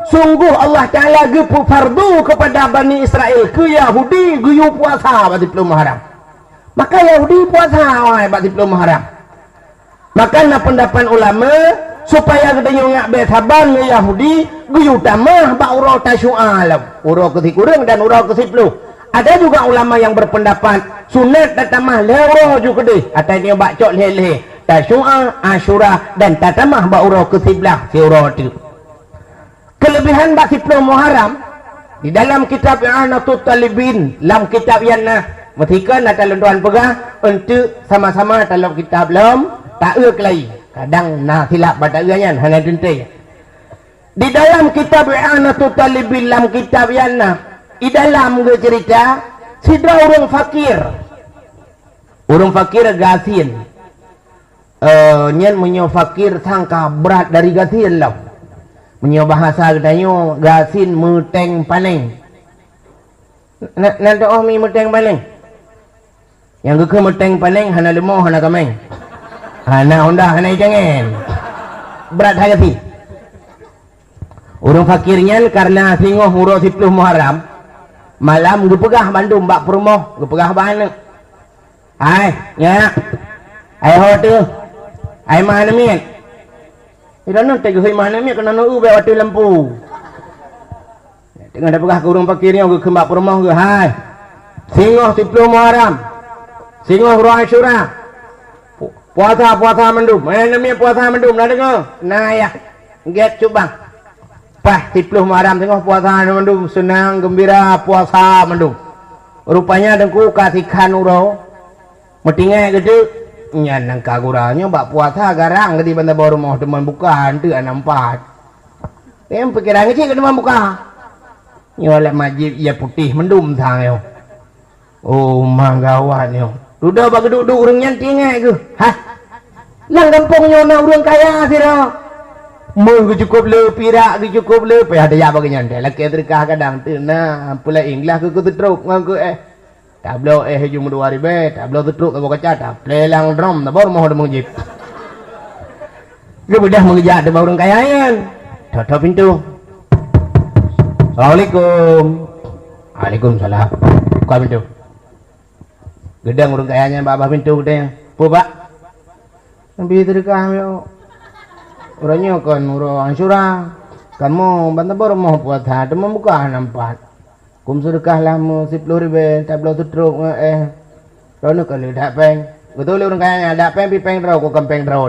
Sungguh Allah Ta'ala gepu fardu kepada Bani Israel ke Yahudi guyu puasa bak 10 Muharram. Maka Yahudi puasa bak 10 Muharram. Maka pendapat ulama supaya kita nyongak betaban ke Yahudi guyutamah ba urau tasyu'alam urau ke-10 dan urau ke-10. Ada juga ulama yang berpendapat sunat tatamah lero juga deh atau dia bacok leleh tasyu'a asyura dan tatamah ba urau ke-11 si urau itu. Kelebihan bak 10 Muharram di dalam kitab I'anatul Talibin dalam kitab yang ketika nak kalau tuan pegah untuk sama-sama dalam kitab lam tak lagi kadang nak silap pada yang hanya dentai di dalam kitab I'anatul Talibin dalam kitab yang di dalam cerita sidra orang fakir gasin nyen menyo fakir sangka berat dari gasin lah menyo bahasa katanya gasin meteng paling nanti mi meteng paling yang ke meteng paling hana lemah hana kameng hana honda hana jangan berat hati orang fakirnya karena singoh huruf 10 Muharram malam gue pegah Bandung bak perumoh gue pegah Bandung hai ya hai hotel hai mana min tidak nanti gue mana min kena nunggu bawa waktu lampu tengah dah pegah ke orang fakirnya gue kembak perumoh gue hai singoh 10 Muharram singoh huruf Asyura puasa Bandung mana min puasa Bandung nak dengar nah ya get coba Pah 10 Muharram tengok puasa Mendung senang gembira puasa Mendung rupanya dengku kasikan urau metingnya gitu nyan nangka guranya bak puasa garang gede benda baru mau teman bukan tu nampak em pikiran sih ke teman buka nyolek majib ia putih mendum sang yo oh manggawat yo udah bagi duduk urang nyanting ke hah lang kampung nyona urang kaya sih ro mau cukup le pirak cukup le pe ada ya baginya laki terkah kadang tu nah pula inglah ke teruk ngaku tablo hujung 2000 tablo teruk ke kaca tab lelang drum na baru mau mengejip dia udah mengejar ada orang kayayan tutup pintu Assalamualaikum Waalaikumsalam buka pintu gedang orang kayanya babah pintu gedang pu pak sampai terkah yo orangnya kan urang Asyura kan mau bantah baru mau puasa tu membuka nampak kum sedekah lah mu 10.000 tablo tutruk rono kali dak peng betul orang kaya dak peng pi peng draw ko kampeng draw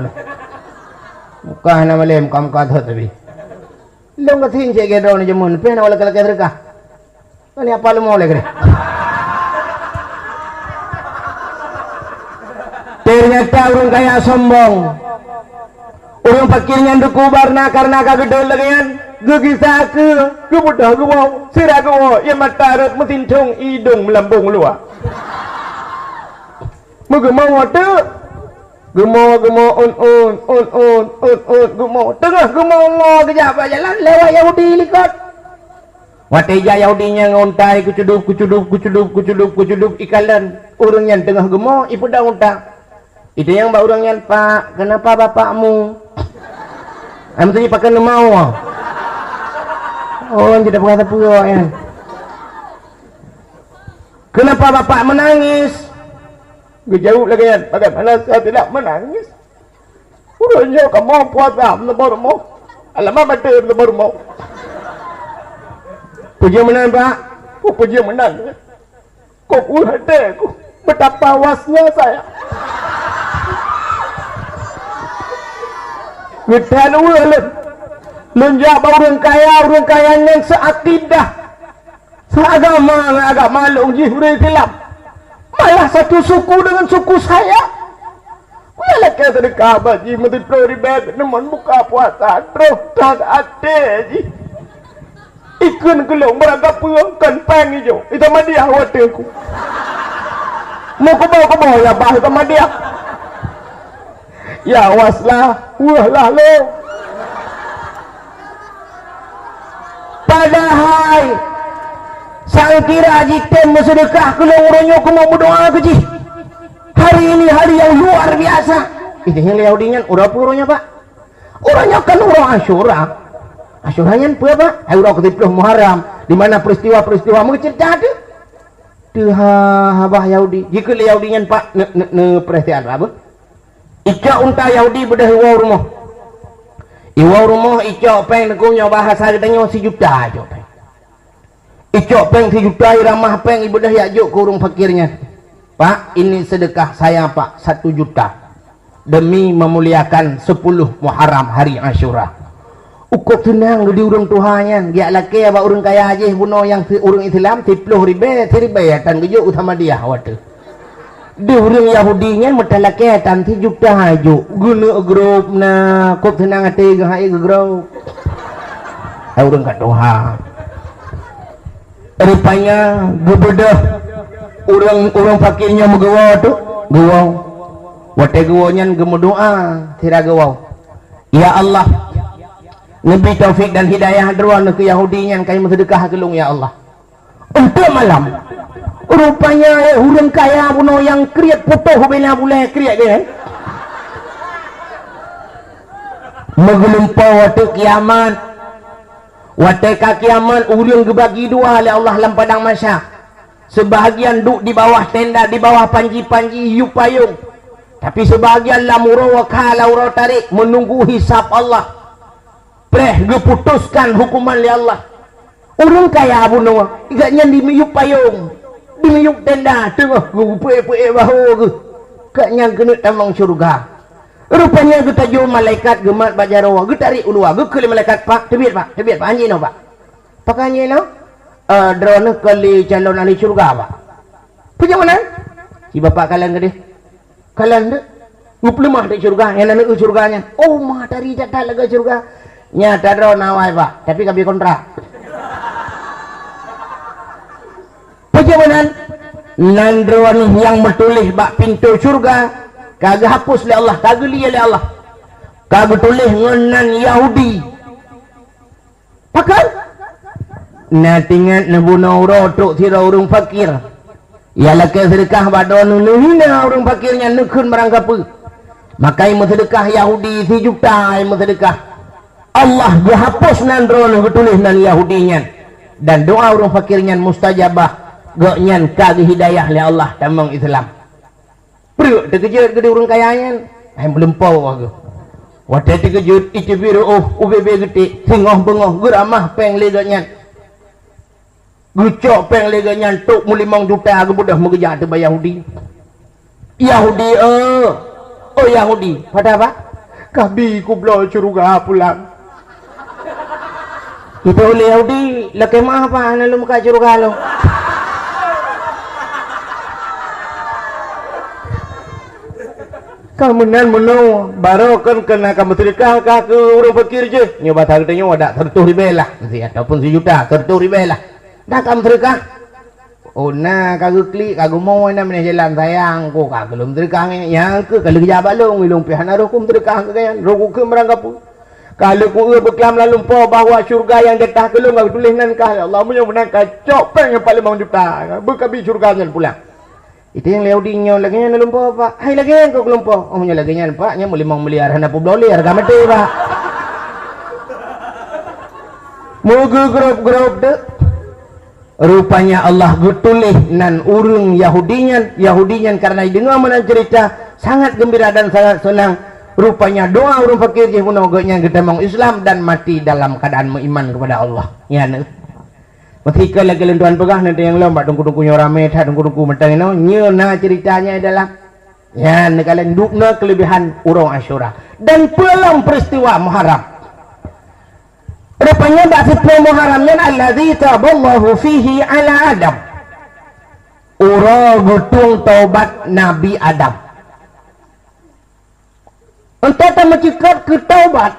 muka nama lem kam ka tho tapi long ka thin che ge draw ni jemun pe na wala kala sedekah ni apa lu mau lagi ternyata orang kaya sombong orang fakirnya ndu kubarna karena kagedol lagian gugisa ke budak ke mau sira ke mau ia matarat mesin cung hidung melambung luar mau tu gemo on gemo tengah gemo ngo kejap jalan lewat Yahudi likot wateja Yahudinya ngontai kucudup ikalan urangnya tengah gemo ipu dah unta itu yang mbak urangnya pak kenapa bapakmu tadi pakai lemau oh tidak berkata pula ya kenapa bapak menangis jauh lagi ya bagaimana saya tidak menangis urangnya kamu puasa baru mau alamak betul baru mau puji menang pak puji menang kok hatiku betapa wasnya saya kita lunjak orang kaya yang seakidah seagama lu jihuri gelap malah satu suku dengan suku saya malah kaya sedekah baji menteri pribadi namun buka puasa terus tak ada ji ikun gelung beragam kan peng hijau itu mah dia wateku mau ke bawah ya bah itu mah dia ya waslah wah lah lo padahal sang kira jitem bersedekah kalau orangnya aku mau berdoa ke ji hari ini hari yang luar biasa itu yang Yahudinya udah purunya pak orangnya kan orang Asyuranya apa pak urang ke-10 Muharram di mana peristiwa-peristiwa mencerita ada habah Yahudi jika Yahudinya pak ne peristiwa apa Ika unta Yahudi bedah rumah Iwa rumah icok peng nekunyo bahasa katanya si juta icok peng. Icok peng si juta ramah peng ibu dah yajuk ke urung fakirnya. Pak, ini sedekah saya pak 1 juta demi memuliakan 10 Muharram hari Asyura. Ukop tenang di urung Tuhannya. Giak laki abak urung kaya aja buno yang urung Islam 10 ribu tan gejuk utama dia waktu. Di urung Yahudinya mata laki tan 3 juta ajuk. Guna grup na kop tenang hati gahai grup. Urung kat Tuhan. Rupanya gebedah urang fakirnya megawa tu gawau wate gawanya gemudoa tira gawau. Ya Allah, nabi taufik dan hidayah derwan ke Yahudinya kaya sedekah kelung ya Allah. Untuk malam rupanya urang kaya buno yang kriat putuh bina boleh kriat dia megelumpau wate kiamat. Wate kiamat urang gebagi dua oleh Allah dalam padang mahsyar. Sebahagian duduk di bawah tenda, di bawah panji-panji hiup payung. Tapi sebahagian lamuro wakala urau tarik menunggu hisab Allah. Preh geputuskan hukuman li Allah. Urang kaya abu nawa, igaknya di hiup payung, di hiup tenda, tengah gupe-pe bahu ke. Kaknya kena tamang syurga. Rupanya kita jauh malaikat gemat bajarawa, getarik ulua, gekeli malaikat pak, tebiat pak, anjing no pak. Pak anjing no? Drone kali calon ahli syurga pak. Punya mana? Si bapak kalian gede. Kalian dek, nguplemah di syurga, yang nak syurganya. Oh mah dari jatah lega syurga. Nyata drone nawai pak, tapi kami kontrak. Punya mana? Nan drone yang bertulis bak pintu syurga. Kagak hapus oleh Allah, kagak lihat oleh Allah, kagak tulis ngenan Yahudi pakai natingan nebuna urotuk tira urung fakir ialah kesedekah badon nuhina urung fakirnya nekun merangkapu makai sedekah Yahudi 3 juta sedekah Allah dihapus nan drone bertulis nan Yahudinya dan doa urung fakirnya mustajabah goknya kagak hidayah oleh Allah tamang Islam. Perut terkejut gede urang kayanya yang belempau aku wadah terkejut itu biru UBB gede singoh bengoh geramah peng leganya gucok peng leganya tuk mulimang juta aku budah mengejar tu Yahudi Yahudi pada apa kami kublo curuga pulang itu oleh Yahudi laki mah apa lu muka curuga lo kemudian menu baru kan kena kamu sedekah ke orang fakir je nyoba harganya ada 30 ribu lah ataupun 1 juta 30 ribu lah dah kamu sedekah oh nah kagak klik kagak mau nak mana jalan sayang kok kagak belum sedekah yang ke kalau jabat long ilung pihan rokum sedekah ke kan roku ke merangkap kalau ku berkelam lalu po bahawa syurga yang detah ke long kagak tulis nan kah Allah punya menang kacok peng yang paling mau juta berkabi syurganya pulang. Itu yang Yahudinya lagi nya lumpuh pak. Hai lagi yang kau lumpuh. Oh nya lagi nya pak nya mau miliar hana $10 harga mati pak. Mau grup dek. Rupanya Allah getulih nan urung Yahudinya karena dengar mana cerita sangat gembira dan sangat senang. Rupanya doa urung fakir je pun ogoknya kita mau Islam dan mati dalam keadaan beriman kepada Allah. Ya ne. Ketika lagi lentuan pegah nanti yang lomba dungku-dungkunya rame dah dungku-dungku mentang ini nyena ceritanya adalah ya kalian dukna kelebihan urang Asyura dan pelang peristiwa Muharram rupanya bak 10 Muharramnya alladzi taballahu fihi ala Adam urang gutung taubat Nabi Adam untuk mencikap ke taubat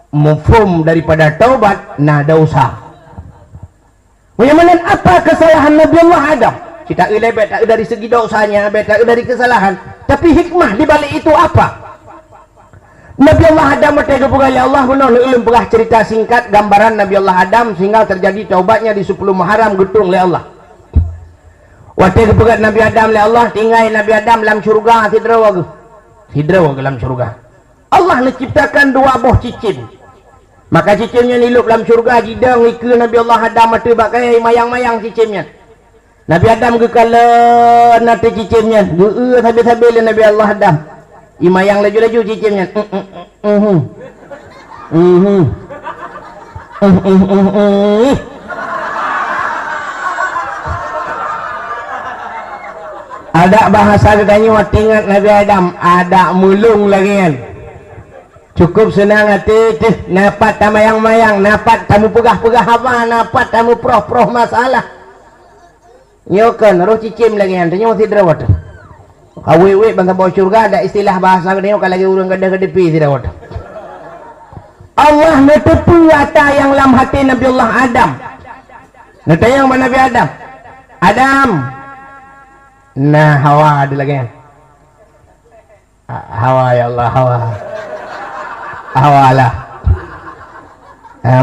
mufhum daripada taubat nah dosa. Bagaimana apa kesalahan Nabi Allah Adam? Kita tak dari segi dosanya, tak dari kesalahan. Tapi hikmah di balik itu apa? Nabi Allah Adam bertega pula ya Allah benar ilmu pegah cerita singkat gambaran Nabi Allah Adam sehingga terjadi taubatnya di 10 Muharram getung oleh Allah. Waktu kepegat Nabi Adam oleh Allah tinggal Nabi Adam dalam syurga hidrawa dalam syurga. Allah menciptakan 2 buah cicin. Maka cicimnya nilup dalam syurga jidang ikut Nabi Allah Adam mata bakai mayang-mayang cicimnya. Nabi Adam kekalan nanti cicimnya. Habis-habis Nabi Allah Adam. Imayang laju-laju cicimnya. Ada bahasa katanya ingat Nabi Adam, ada mulung lagi kan. Cukup senang hati napat tamayang-mayang, napat tamu pegah-pegah apa, napat tamu proh-proh masalah. Nyokan roh cicim lagi kan, tanya masih derawat. Kawi-wi bangsa bawa surga ada istilah bahasa katanya kalau lagi urang gede-gede pi derawat. Allah menepu wata yang dalam hati Nabi Allah Adam. Natayang mana Nabi Adam? Adam. Nah, Hawa ada lagi kan? Hawa ya Allah, Hawa. Hawa lah.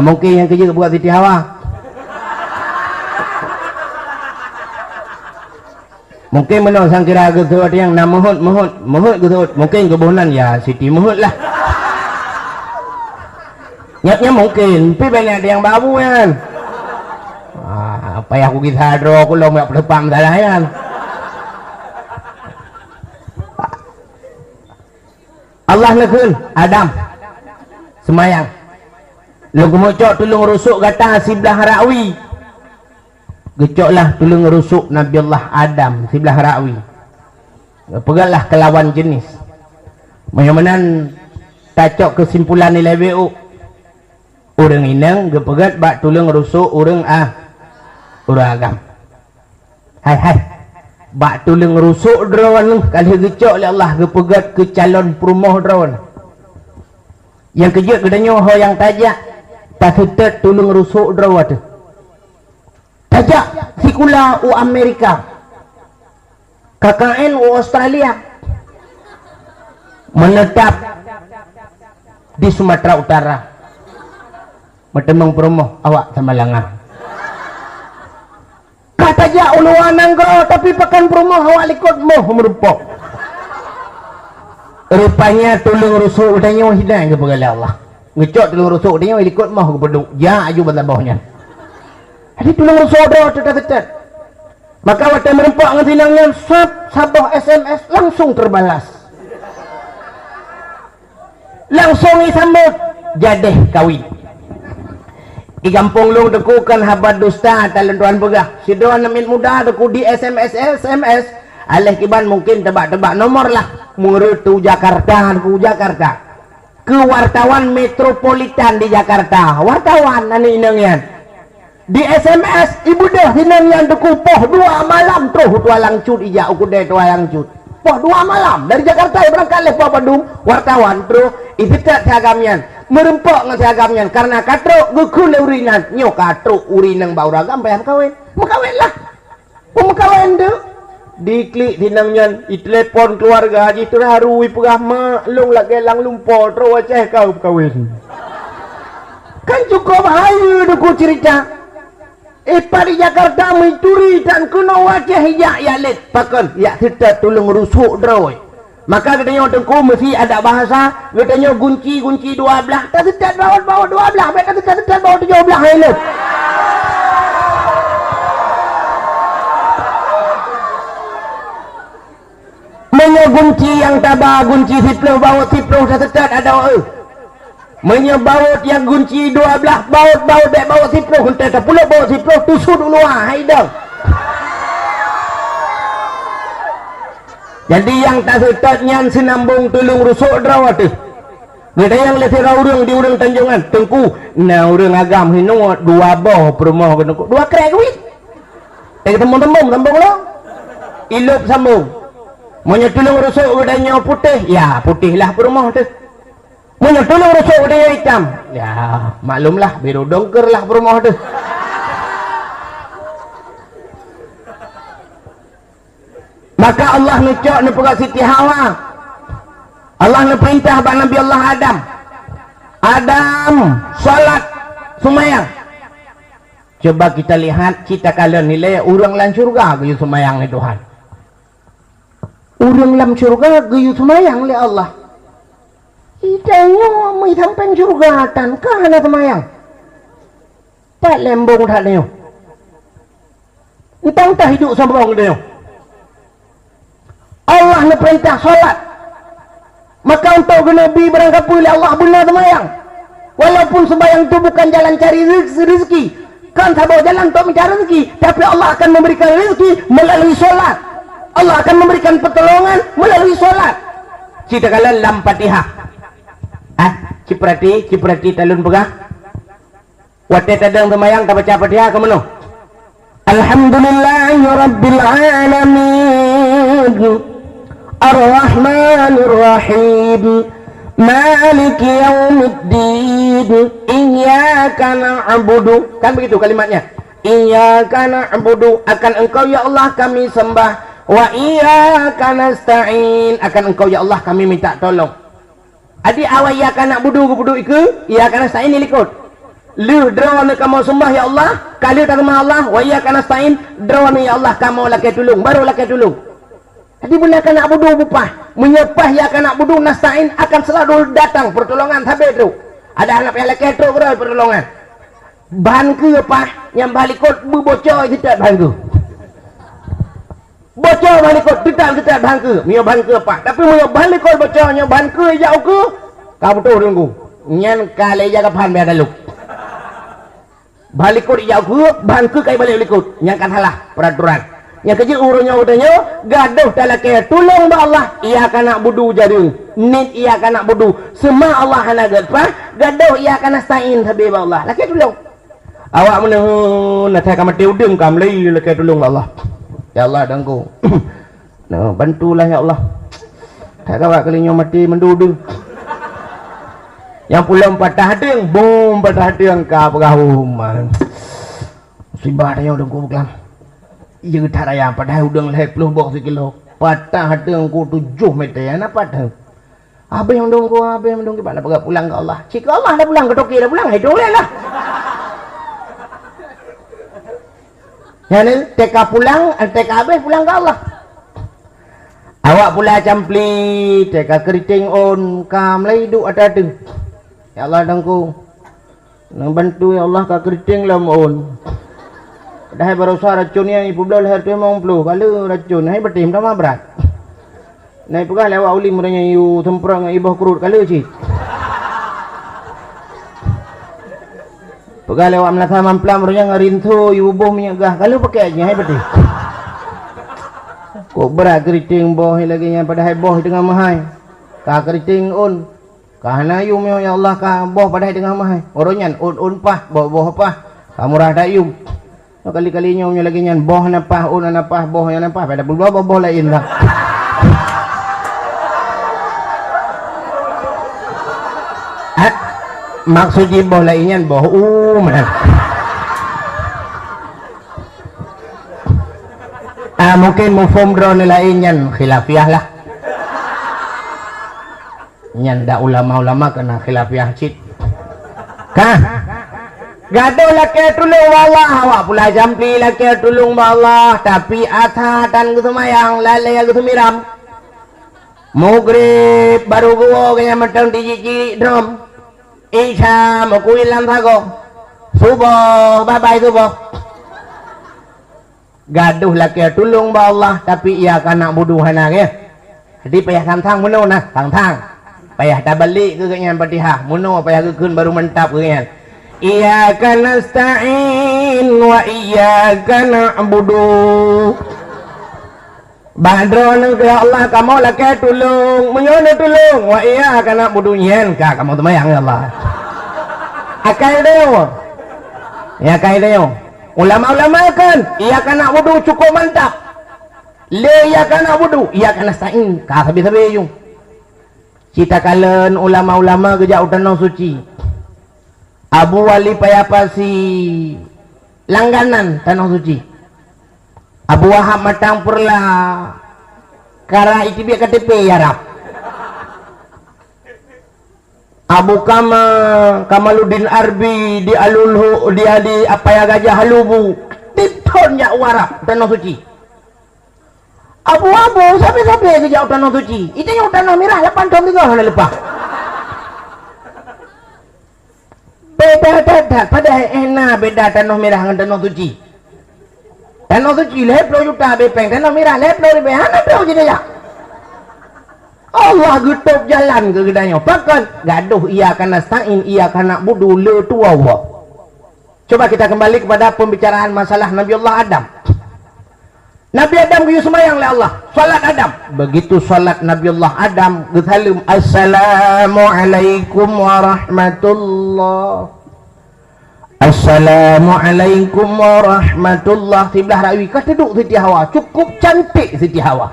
Mungkin yang kerja buat Siti Hawa. Mungkin menurut sang kira getut yang nak mohon getut. Mungkin kebonan ya Siti mohon lah. Nyatnya mungkin, tapi banyak ada yang babu kan. Apa yang aku kisah dro, aku lo nggak berdepan salah kan. Allah nekun Adam semayang lu kemocok tulung rusuk kata sebelah Rawi gecoklah tulung rusuk Nabi Allah Adam sebelah Rawi peganglah kelawan jenis macam-macam tacok kesimpulan nilai BU orang inang gepegat bak tulung rusuk orang agam hai bak tulung rusuk drone kali gecok oleh Allah gepegat ke calon perumoh drone yang kejut gedanya ho yang tajak tak tulung rusuk drone tajak sikula u Amerika KKN u Australia menetap di Sumatera Utara metemang perumoh awak sama langah saja uluan nanggo tapi pakan perumahan awak likut moh merupok rupanya tulung rusuk udahnya hidang ke pegala Allah ngecok tulung rusuk udahnya likut moh ke peduk ya aju bantah bawahnya jadi tulung rusuk udah tetap maka waktu merempok ngetinangnya sabah SMS langsung terbalas langsung disambut jadeh kawin di kampung lu deku kan habat dusta talent tuan pegah si doan namin muda deku di SMS alih kiban mungkin tebak-tebak nomor lah mengerutu Jakarta ke wartawan metropolitan di Jakarta wartawan nani inangyan di SMS ibu dah hinangyan deku poh 2 malam tuh tualang cut ija uku deh tualang cut poh 2 malam dari Jakarta berangkat lepas Bandung wartawan bro ipitat agamnya merempok ngasiagamnya karena katro gukun urinan nyo katro urinang bauragam bayam kawin makawin lah makawin tu diklik dinamnya telepon keluarga haji terharu pegah maklung lagi lang lumpur terus aceh kau kawin kan cukup hayu duku cerita di Jakarta mencuri dan kena wajah hijak yalit pakon ya kita tolong rusuk droy maka katanya tengku mesti ada bahasa katanya gunci 12 tak setat bawa 12 mereka setat bawa 17 helok menya gunci yang tabah gunci 10 bawa 10 tak setat ada menya baut yang gunci 12 baut bawa 10 huntai 10 bawa 10 tusuk dulu hai dah. Jadi yang tak setatnya sinambung tulung rusuk drawat tu. Ada yang lesi urang di urang Tanjungan tengku. Nah urang agam hino 2 boh perumah tengku. 2 krek wit. Tembung sambung lo. Ilup sambung. Monya tulung rusuk udahnya putih. Ya putihlah perumah tu. Monya tulung rusuk udahnya hitam. Ya maklumlah biru dongker lah perumah tu. Maka Allah ngecok nepegak Siti Hawa. Allah neperintah bak Nabi Allah Adam salat sumayang. Coba kita lihat kita kalian nilai urang lan surga geus sumayang ni Tuhan. Urang lam surga geus sumayang li Allah. Idanyo mai sampai surga tan kana sumayang. Tak lembong tak neo. Entang tak hidup sambung dia. Allah nak perintah solat maka untuk Nabi berangkat oleh Allah benar semayang Walaupun sembahyang itu bukan jalan cari rezeki, kan sebuah jalan untuk mencari rezeki, tapi Allah akan memberikan rezeki melalui solat. Allah akan memberikan pertolongan melalui solat. Cita kala lam Fatihah. Ciprati talun pegah. Wate tadang sembahyang tak baca Fatihah ke mana? Alhamdulillahi rabbil alamin. Ar-Rahmanir Rahim. Maliki yaumiddin. Iyyaka na'budu. Kan begitu kalimatnya. Iyyaka na'budu, akan engkau ya Allah kami sembah. Wa iyyaka nasta'in, akan engkau ya Allah kami minta tolong. Adi awak iyyaka na'budu iku, iyyaka nasta'in likut. Lu drawana kamu sembah ya Allah, kali tak sembah Allah, wa iyyaka nasta'in, drawana ya Allah kamu lakai tolong, baru lakai tolong. Jadi benar kan nak budu bupah menyepah ya kan nak budu nasta'in akan selalu datang pertolongan habis tu. Ada anak yang lelaki tu berapa pertolongan. Bahan ke apa yang balikot bocor kita bahan ke. Bocor balikot kita bahan ke. Mio bahan ke apa? Tapi mio balikot bocornya bahan ke jauh ke. Kau betul tunggu. Nyan kale jaga bahan biar dalu. Balikot jauh ke bahan ke kai balikot. Nyan kan salah peraturan. Yang kecil urutnya gaduh talakaya tolong ba Allah ia kana budu jadi nit ia kana budu semua Allah hana gadpa gaduh ia kana stain habib Allah laki tolong awak menung nak kam tiudeng kam lai laki tolong Allah ya Allah dangku nah bantulah ya Allah tak awak kalinya mati mendudu yang pulang patah deng bom patah deng ka pegahum musibah dia dengku bukan. Ia tak raya padahal udang leh 10 bok sekilo patah hadang ku 7 meter ana patah apa yang dong ku apa yang dong ki bala pagak pulang ke Allah cik Allah dah pulang ke Toki dah pulang hidup lah yani teka pulang teka habis pulang ke Allah awak pula campli teka keriting on kam lai duk ada tu ya Allah dangku nang bantu ya Allah ka keriting lam on dah berusaha racun yang ibu belah leher tu memang perlu kalau racun hai betim dah berat naik pegah lewat uli muranya yu temperang ibah kurut kalau cik pegah lewat melaka mamplam muranya ngarintu yu boh minyak gah kalau pakai aja hai betim kok berat keriting boh lagi yang pada hai boh dengan mahai ka keriting on kahana yu ya Allah ka boh pada hai dengan mahai oronyan on pah boh pah kamu rah dayum kali-kalinya umnya lagi nyan boh napah un napah boh yang napah pada berdua boh lain lah maksudnya boh lainnya boh mungkin mufhum drone lainnya khilafiyah lah nyan dak ulama-ulama kena khilafiyah cik kah gaduh laki tulung Allah awak pula jampi laki tulung Allah tapi atha dan kesemayang lalai aku semiram Maghrib baru gua kaya matang tiji drum Isya makuilan thago subuh bye subuh gaduh laki tulung Allah tapi ia kana buduhan ya jadi payah tang muno nah tang payah dah balik ke kaya Fatihah muno payah ke kun baru mentap kaya Iyyaka nasta'in wa iyyaka na'budu. Badron ya Allah kamu laki tulung menyona tulung wa iyyaka na'budu nyen ka kamu temayang ya Allah. Akai deo. Ya kai deo. Ulama-ulama kan iyyaka na'budu cukup mantap. Le iyyaka na'budu iyyaka nasta'in ka habis-habis yung. Cita kalen ulama-ulama kerja utanau suci. Abu Wali Payapasi langganan tanah suci Abu Wahab matang purla kara itu biar KTP yarap Abu Kamaluddin Arbi di Alulhu dia di apa ya Gajah Halubu titonnya warap tanah suci Abu sampai ke jauh tanah suci itu yang tanah merah 8 tahun 3 lepas beda pada enak beda tanah merah dengan tanah suci leplo juta bepeng tanah merah leplo lebih hana plau jadi ya Allah gutup jalan ke gedanya. Pakan gaduh ia kana nasta'in, ia kana budu le tua wa. Coba kita kembali kepada pembicaraan masalah Nabi Allah Adam. Nabi Adam kuyu sembahyang oleh Allah. Salat Adam. Begitu salat Nabi Allah Adam, getalim assalamualaikum warahmatullah. Assalamualaikum warahmatullah. Sebelah rawi kata duduk Siti Hawa. Cukup cantik Siti Hawa.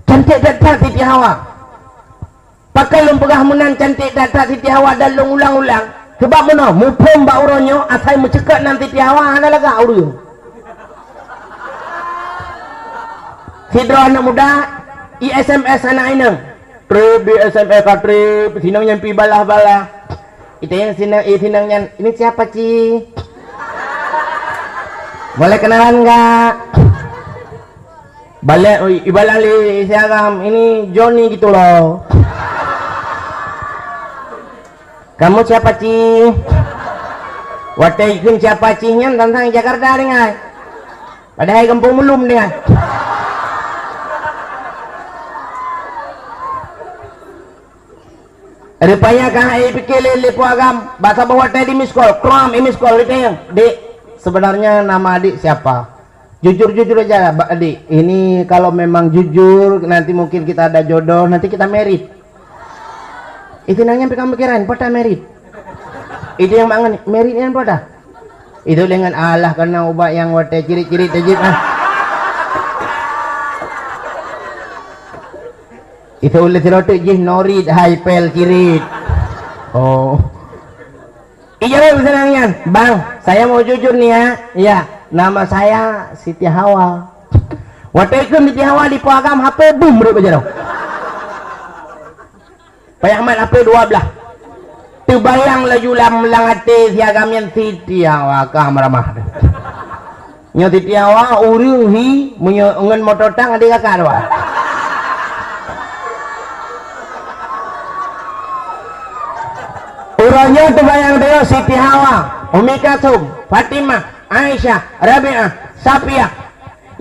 Cantik datang Siti Hawa. Pakai lempegah menang cantik datang Siti Hawa dan ulang-ulang. Sebab mana? Mupum bak uronyo asal mencekak nan Siti Hawa ana laga urang. Sidro anak muda ISMS anak inang. Trip di SMS trip sinang nyampi balah-balah. Itu yang sinangnya ini siapa Ci? Boleh kenalan enggak? Balik ibalali siagam ini Johnny gitu loh. Kamu siapa Ci? Watai ikun siapa Ci nya tentang Jakarta dengai. Padahal kampung belum dengai. Rupanya kah pikir lele puagam bahasa bawah tadi miss call itu yang Dik, sebenarnya nama adik siapa? Jujur aja adik, ini kalau memang jujur nanti mungkin kita ada jodoh, nanti kita merit. Itu nanya kamu pikiran pada merit. Itu yang mangan meritnya pada. Itu dengan Allah karena ubah yang wate ciri-ciri tajib Itu ulit rotu jih norid haipel kirit. Oh. Iya senangnya, Bang. Saya mau jujur nih ya. Iya, nama saya Siti Hawa. Waktu itu Siti Hawa di Puagam HP boom berapa jauh. Payaman HP 12. Terbayang laju melangate siagam yang Siti Hawa kamramah. Nyo Siti Hawa urung hi mengen motor tang ada kakak dua. Urangnya terbayang dia Siti Hawa, Umi Kasum, Fatimah, Aisyah, Rabi'ah, Safiah.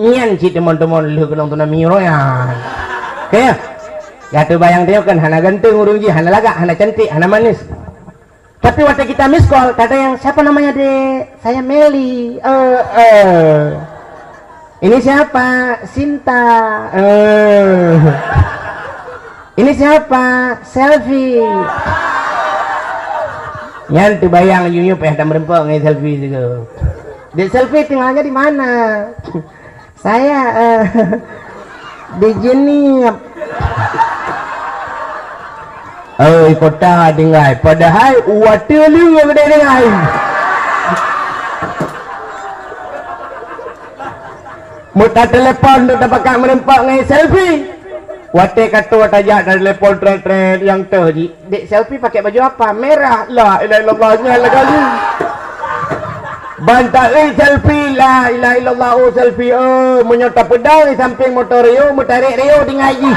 Nyan si teman-teman lu kenong tuna miro ya. Kaya, ya terbayang dia kan hana ganteng urung ji, hana laga, hana cantik, hana manis. Tapi waktu kita miss call, kata yang siapa namanya Dek? Saya Meli. Ini siapa? Sinta. Ini siapa? Selfie. Yang terbayang yunyup dan merempok ngai selfie juga. Di selfie tinggalnya di mana? Saya di Jenip. Kota dengai. Padahal water lu yang gede dengai. Muta telepon tu dapat merempok ngai selfie. Wate kata watajak dari telepon trend yang tu Dek selfie pakai baju apa? Merah. La ilaha illallahnya lagi. Bantak selfie la ilaha illallah selfie menyota pedang di samping motor Rio, mutarik Rio di ngaji.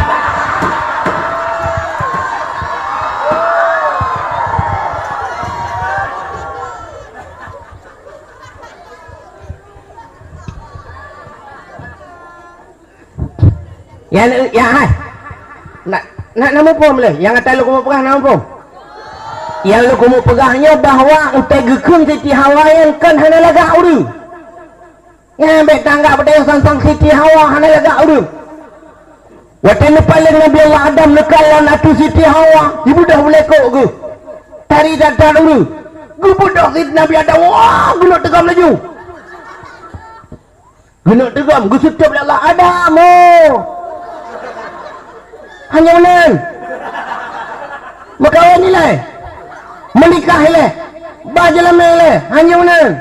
Ya hai. Nak nama pom le, yang kata lu kamu pegang nama pom. Yang lu kamu pegangnya bahwa utai gekun Siti Hawa yang kan hana laga uru. Yang ambek tangga pada yang sang Siti Hawa hana laga uru. Waktu ni paling Nabi Allah Adam lekalan atu Siti Hawa, ibu dah boleh kok ke. Tari datang uru. Gubudak Siti Nabi Adam, wah gunuk tegam laju. Gunuk tegam, gusutup Allah Adam. Hanya ulang makawin nilai menikah nilai bajalan nilai hanya ulang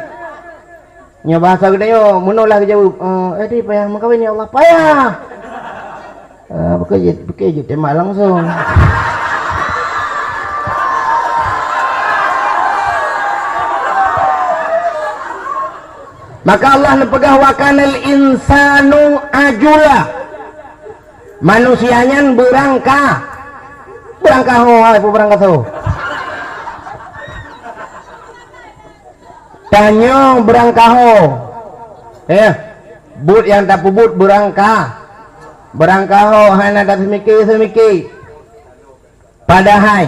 nya bahasa gede yo menolak jauh di payah makawin ya Allah payah bekerja tembak langsung maka Allah nepegah wa kanal insanu ajula manusianya berangkah tu tanyo berangkah but yang tak pubut berangkah berangkau hana dah semiki padahal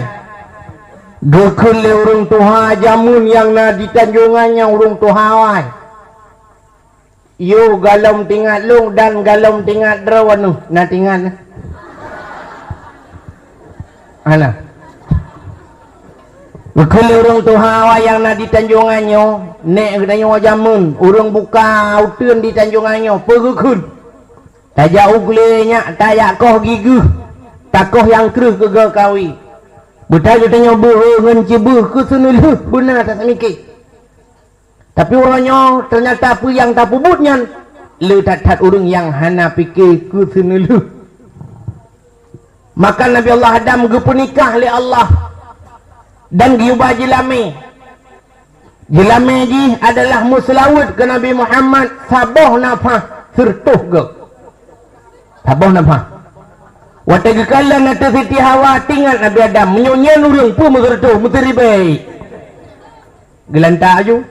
gekun le urung tuha jamun yang na di tanjungannya urung tuhawai yo galom tingkat long dan galom tingkat drawanu na tingkat ana gekun le urung tuhawai yang na di tanjungannya nek gedanyo jamun urung buka utun di tanjungannya pegekun tajak uglenya tayak koh giguh takoh yang kerus gegel kawi buta jutanya buh ngencibuh ke sunuluh benar tak semikir tapi orangnya ternyata apa yang tak pubutnya lu tak urung yang hana pikir ke sunuluh maka Nabi Allah Adam gepunikah oleh Allah dan giubah jilame ji adalah muslawut ke Nabi Muhammad saboh nafah sertuh ge saboh nafah wata gekala nata Siti Hawa tinggal Nabi Adam menyonyan urung pun mengertuh menteri baik gelantak ju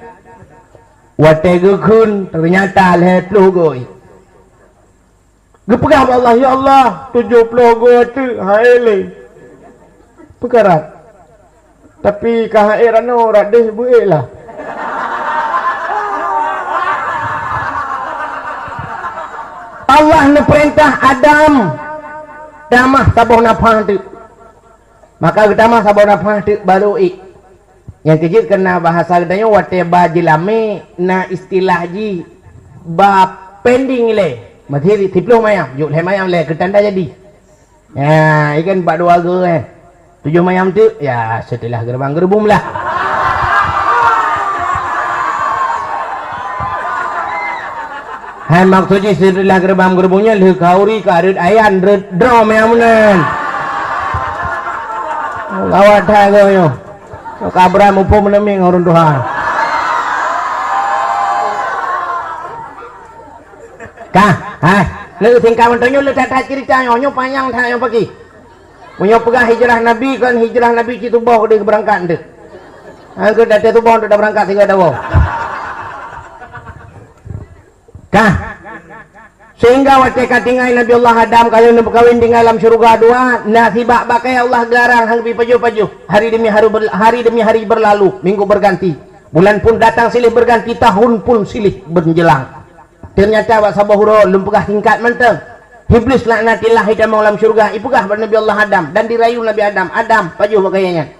wata gekun ternyata lihat logoi gepegah Allah ya Allah 70 goi tu haile pekarat tapi kahairan orang deh buik lah Allah ne perintah Adam damah saboh nafah tu maka damah saboh nafah tu baru yang kejut kena bahasa katanya wate bajilame na istilah ji ba pending le materi tiplo mayam juk le mayam le ketanda jadi ya ikan bak dua ge 7 mayam tu ya setelah gerbang gerbum lah hai maksudnya setelah gerbang-gerbungnya le kauri karit ayan draw meamunan lawat hagoyo kabra mupo meneming orang Tuhan kah hai le tingkah mentonyo le tata cerita nyo panjang thanyo pagi punya pegah hijrah Nabi kan hijrah Nabi ci tubuh dia berangkat tu aku datang tubuh dah berangkat tiga dawo kah sehingga waktu katingai Nabi Allah Adam kalau nak berkahwin tinggal dalam syurga dua nasibak bakai Allah garang hang paju-paju hari demi hari berlalu minggu berganti bulan pun datang silih berganti tahun pun silih berjelang ternyata wak sabahuro lumpegah tingkat menteng iblis laknatillah hitam dalam syurga ipugah Nabi Allah Adam dan dirayu Nabi Adam paju bakainya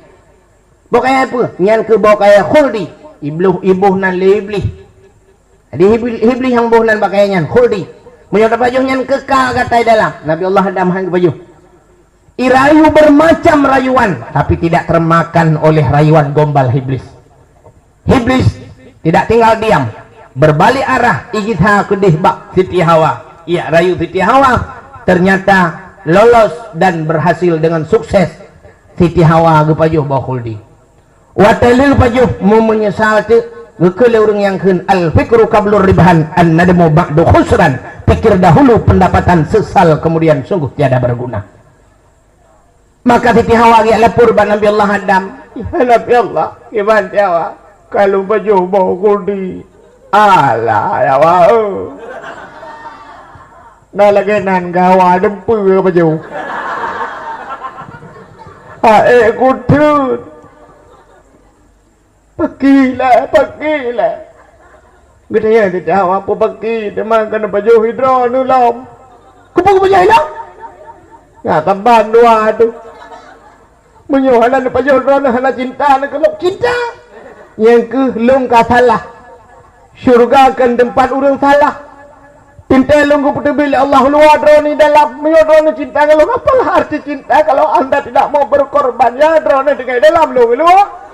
bakaya apa nyan ke bakaya khuldi ibuh nan le iblis di iblis yang bohnan bakainya khuldi menyota bajuhnya kekal katai dalam Nabi Allah Adam hang baju irayu bermacam rayuan tapi tidak termakan oleh rayuan gombal iblis tidak tinggal diam berbalik arah igitha kedih bak Siti Hawa ia rayu Siti Hawa ternyata lolos dan berhasil dengan sukses Siti Hawa gepajuh bawa khuldi watalil pajuh mu menyesal tu gekele urang yang keun al fikru qablur ribhan an nadamu ba'du khusran pikir dahulu pendapatan sesal kemudian sungguh tiada berguna maka Siti Hawa dia lapor ba Nabi Allah Adam ya Nabi Allah gimana Hawa kalau baju bawa khuldi alah ya wa nah lagi nan gawa dempu baju kutut Pakilah. Gedaya dia jawab apa pagi, dia makan baju hidro nulam. Kupang baju hidro? Ya tambahan dua tu. Menyuhanan baju hidro hana cinta nak kelok cinta. Yang ke lung ka salah. Syurga kan tempat orang salah. Cinta lung ku putih Allah luar drone dalam menyuhanan cinta kalau apalah arti cinta kalau anda tidak mau berkorban ya drone dengan dalam lung luar.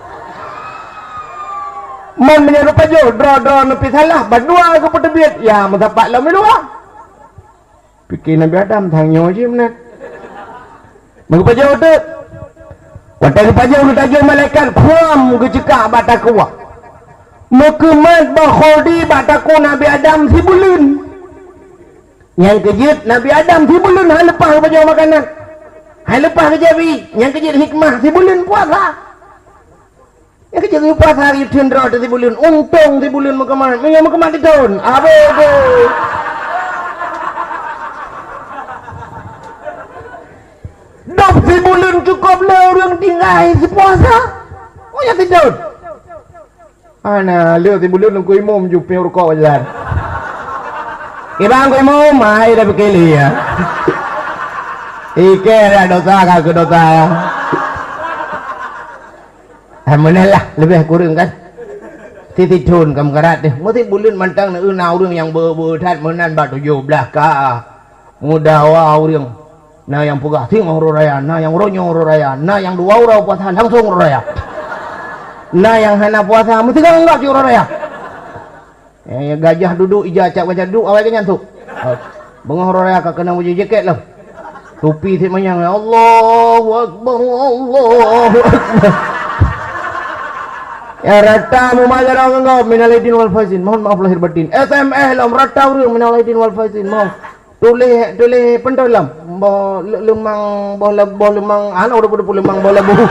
Man menyerup aja draw nepi salah bandua aku petebit ya mutapak lah melua pikir Nabi Adam thanyo je menat mengupaja udah wadah kepaja udah taja malaikat kuam kecekak bataku mukemat bakhodi bataku Nabi Adam si bulun yang kejut Nabi Adam si bulun hal lepas kepaja makanan hal lepas kejabi yang kejut hikmah si bulun puasa yang kerja lupa hari tendera di bulan untung di bulan mukaman di tahun apa itu ada orang tinggal sepuasa. Oh ya tidur. Ana lihat ibu lihat nunggu imam jupi rokok jalan. Ibang ko imam mai dah bekeli ya. Ike ada dosa kagak dosa. Lah lebih kurang kan. Titi thun kam karat deh. Mesti bulan mantang na nau orang yang berbuat menan batu jo belaka. Muda wa orang. Na yang pugah ting orang raya, na yang ronyo orang raya, na yang dua orang puasa langsung orang raya. Nah yang hana puasa mesti kan enggak orang raya. Gajah duduk ija acak gajah duduk awal kenyan tu. Bengah orang raya kena wujud jaket lah. Topi si manyang Allahu Akbar Allahu Akbar. Ya rata mu majar engkau minal aidin wal faizin. Mohon maaf lahir batin. SMS lam rata urang minal aidin wal faizin. Mohon tulis pentolam. Lemang lemang ana udah lemang bola buhu.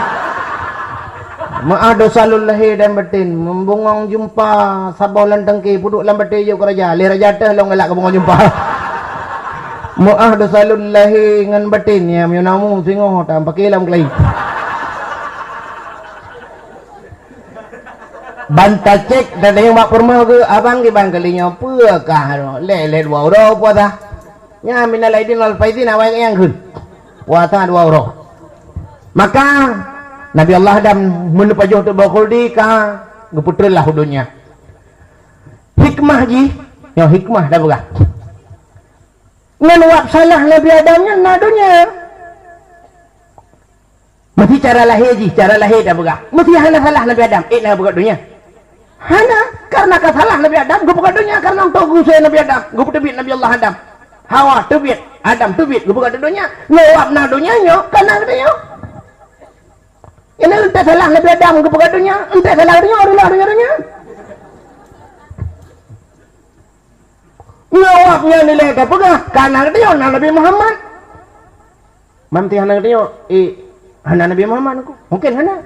Maaf dosa lahir dan batin membungong jumpa sabolan tengki puduk lambat je keraja le raja teh long galak kebungong jumpa. Maaf dosa lahir ngan batin ya menamu singoh tam pakai lam kelai. Banta cek dan yang mak permah ke abang ke bang kalinya apa le dua euro puasa. Nya minal aidin wal faizin awak yang kun. Puasa 2 euro. Maka Nabi Allah Adam menupajuh tu bakuldi ka geputrlah hudunya. Hikmah ji, yo hikmah dah buka. Ngan wak salah Nabi Adamnya nadunya. Mesti cara lahir ji, cara lahir dah buka. Mesti hana salah Nabi Adam, nak buka dunia. Hana karena kasalah Nabi Adam, gue buka dunia karena untuk gue Nabi Adam, gue tebit Nabi Allah Adam. Hawa tebit, Adam tebit, gue buka dunia. Ngewap nadunya nyo, karena dia. Ini entah salah Nabi Adam ke pegadunya, entah salah dunia orang-orangnya. Nyawabnya nilai ke pegah, karena dia Nabi Muhammad. Mamti hana dia, hana Nabi Muhammad aku, mungkin hana.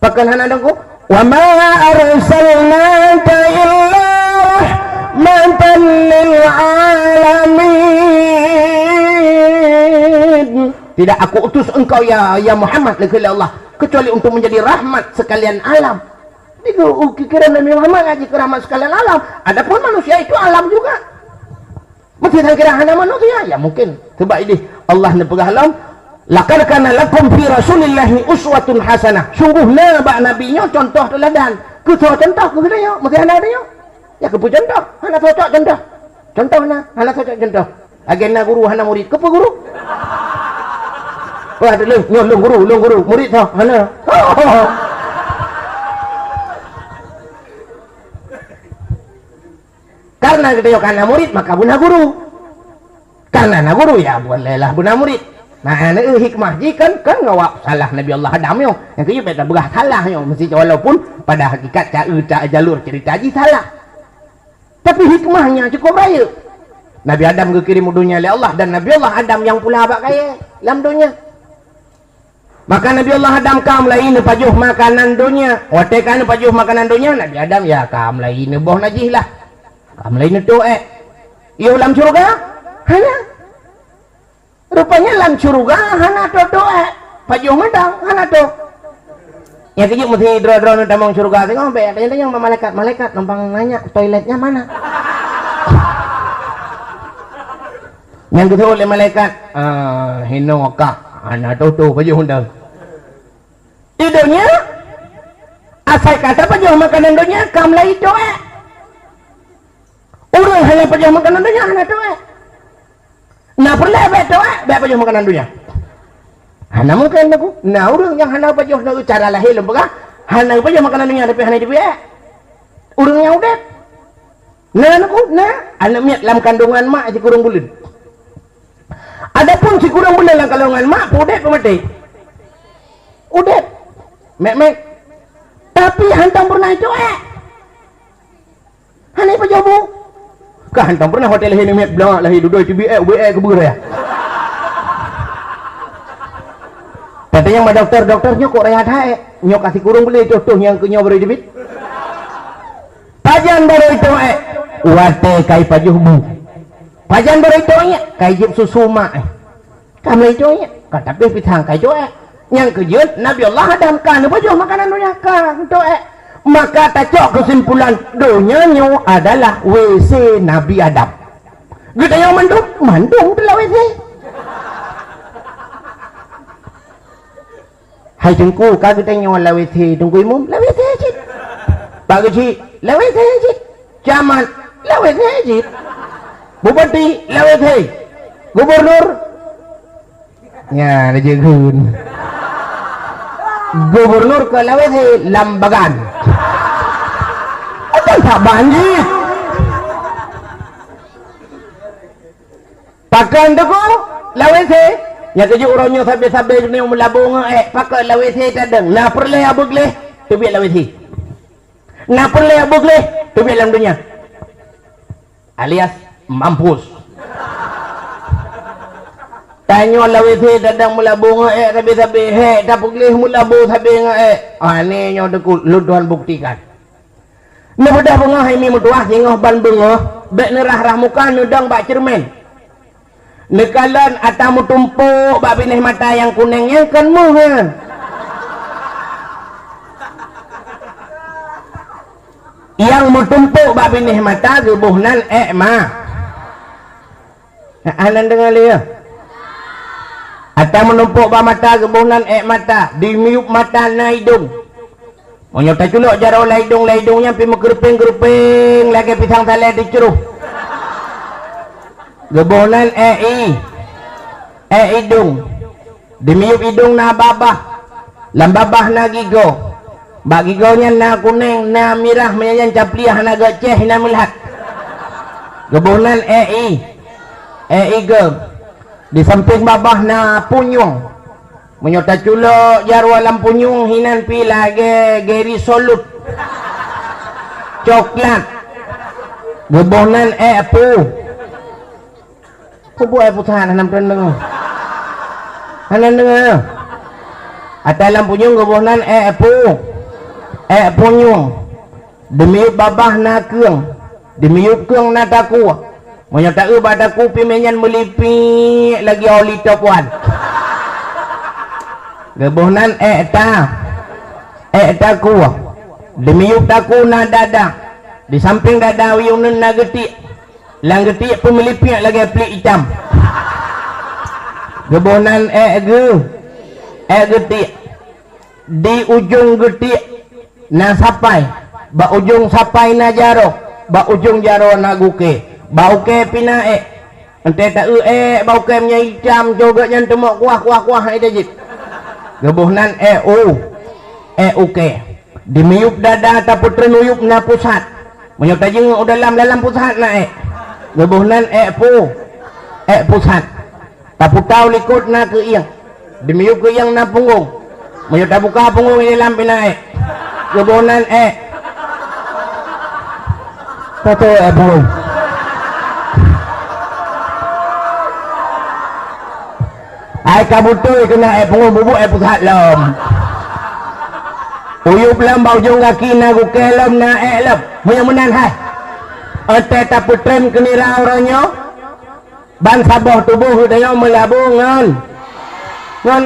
Pakai hana aku. Wa ma arsalnaka illa rahmatan lil alamin. Tidak aku utus engkau ya Muhammad oleh Allah kecuali untuk menjadi rahmat sekalian alam. Itu kira Nabi Muhammad ngaji ke rahmat sekalian alam. Adapun manusia itu alam juga. Mungkin kira hanya manusia ya mungkin. Sebab ini Allah nepegah alam. Laqad kana lakum fi Rasulillahi uswatun hasanah. Sungguhnya bak nabinya contoh teladan. Ketua contoh ke dia, mesti hana dia. Ya kepu contoh, hana cocok contoh. Contoh hana cocok contoh. Agenda guru hana murid. Kepu guru? Wah, lu guru, murid tau, mana? Karena kita karena murid maka buna guru. Karena na guru ya bolehlah buna murid. Nah, ini hikmah ji kan ngawak salah Nabi Allah Adam yo. Yang kaya beta begah salah yo, mesti walaupun pada hakikat jalur cerita ji salah. Tapi hikmahnya cukup raya. Nabi Adam kekirim dunia oleh Allah dan Nabi Allah Adam yang pula abak kaya dalam dunia. Maka Nabi Allah Adam kam lain pajuh makanan dunia. Watekan pajuh makanan dunia Nabi Adam ya kam lain boh najih lah. Kam lain tu Iyo lam surga? Hana. Rupanya lam surga hana tu pajuh madang hana tu. Ya kiji mesti dro-dro nu tamang surga tengok be ada yang malaikat numpang nanya toiletnya mana. Yang kedua oleh malaikat hino ka ana tu pajuh undang. Idenya asal kata pajuh makanan dunia kam lai doa. Orang hanya pajuh makanan dunia hana doa. Nah perlu be doa be pajuh makanan dunia. Hana mungkin aku. Nah orang yang hana pajuh nak cara lahir lembagah hana pajuh makanan dunia tapi hana dibe. Orang yang udah. Nah aku anak miat dalam kandungan mak si kurang bulan. Adapun si kurang bulan dalam kandungan mak udah pemati. Udah. Mek. Tapi hantam pernah itu Hani pa jabo. Ka hantam pernah hotel ini mek blang lahi duduk ti BE kebur ya. Katanya sama dokternya kok rehat hae. Nyok kasih kurung beli contoh yang kenyo beri debit. Pajan baru itu wate kai pajuhmu. Pajan baru itu kai jip susuma. Kamu itu kata pe pitang kai joe. yang kejut Nabi Allah Adam kan baju makanan dunia kan maka tacok kesimpulan donyanya adalah WC Nabi Adam. Kita yang mandung telah WC. Hai tungku kagak tanya lah WC tungku imum lah WC cik. Pak kecil lah WC cik. Camat lah WC cik. Bupati lah WC. Gubernur nya najeun. Gubernur ke lah WC Lambagan. Tak banjir pakan tu ko lawese ya keju uronyo sabe-sabe ni melabung pakai lawese tadeng na perle abugle tu bi lawese na perle abugle tu bi dalam dunia alias mampus tanyo lawese tadeng melabung sabe-sabe tak bugle melabung sabe ni nyo dekul luduan buktikan. Nebedah bunga hai mi mutuah jengah ban bunga bek nerah rah muka nudang bak cermin nekalan atamu tumpuk bak binih mata yang kuning yang kan mu yang mutumpuk bak binih mata gebuhnan ma anan dengar dia atamu numpuk bak mata gebuhnan mata dimiup mata na hidung. Monyo tak culuk jaro laidung-laidungnya pi megerping-gerping lagi pisang saleh diceruh. Gebonan hidung. Dimiup hidung na babah. Lam babah na gigo. Bak gigonya na kuning, na mirah menyanyan capliah na gaceh na melihat. Gebonan ge. Di samping babah na punyung. Menyota culuk jarwa lampunyung hinan pi lagi geri solut coklat gebohnan pu kubu putahan hanam pendeng hanan dengar ata lampunyung gebohnan punyung demi babah na keung demi keung na taku menyota badaku pi menyan melipi lagi oli topuan gebohnan taku demiup taku na dada di samping dada wiunan na getik lang getik pemelipiak lagi pelik hitam gebohnan getik di ujung getik na sapai ba ujung sapai na jaro ba ujung jaro na guke bauke pina ente tak bauke nya hitam juga yang temuk kuah idajit gebohnan uke dimiup dada tapi trenuyup na pusat menyup tajing dalam pusat na gebohnan pusat tapi tahu likut na ke iyang dimiup ke iyang na punggung menyup tak buka punggung dalam pina gebohnan tato punggung ai kabutuy kena punggung bubuk pusat lom uyup lam bau jung kaki na gukelom na lom mudah-mudahan hai ate taputren kenira oranyo ban saboh tubuh dayo melabungan ngon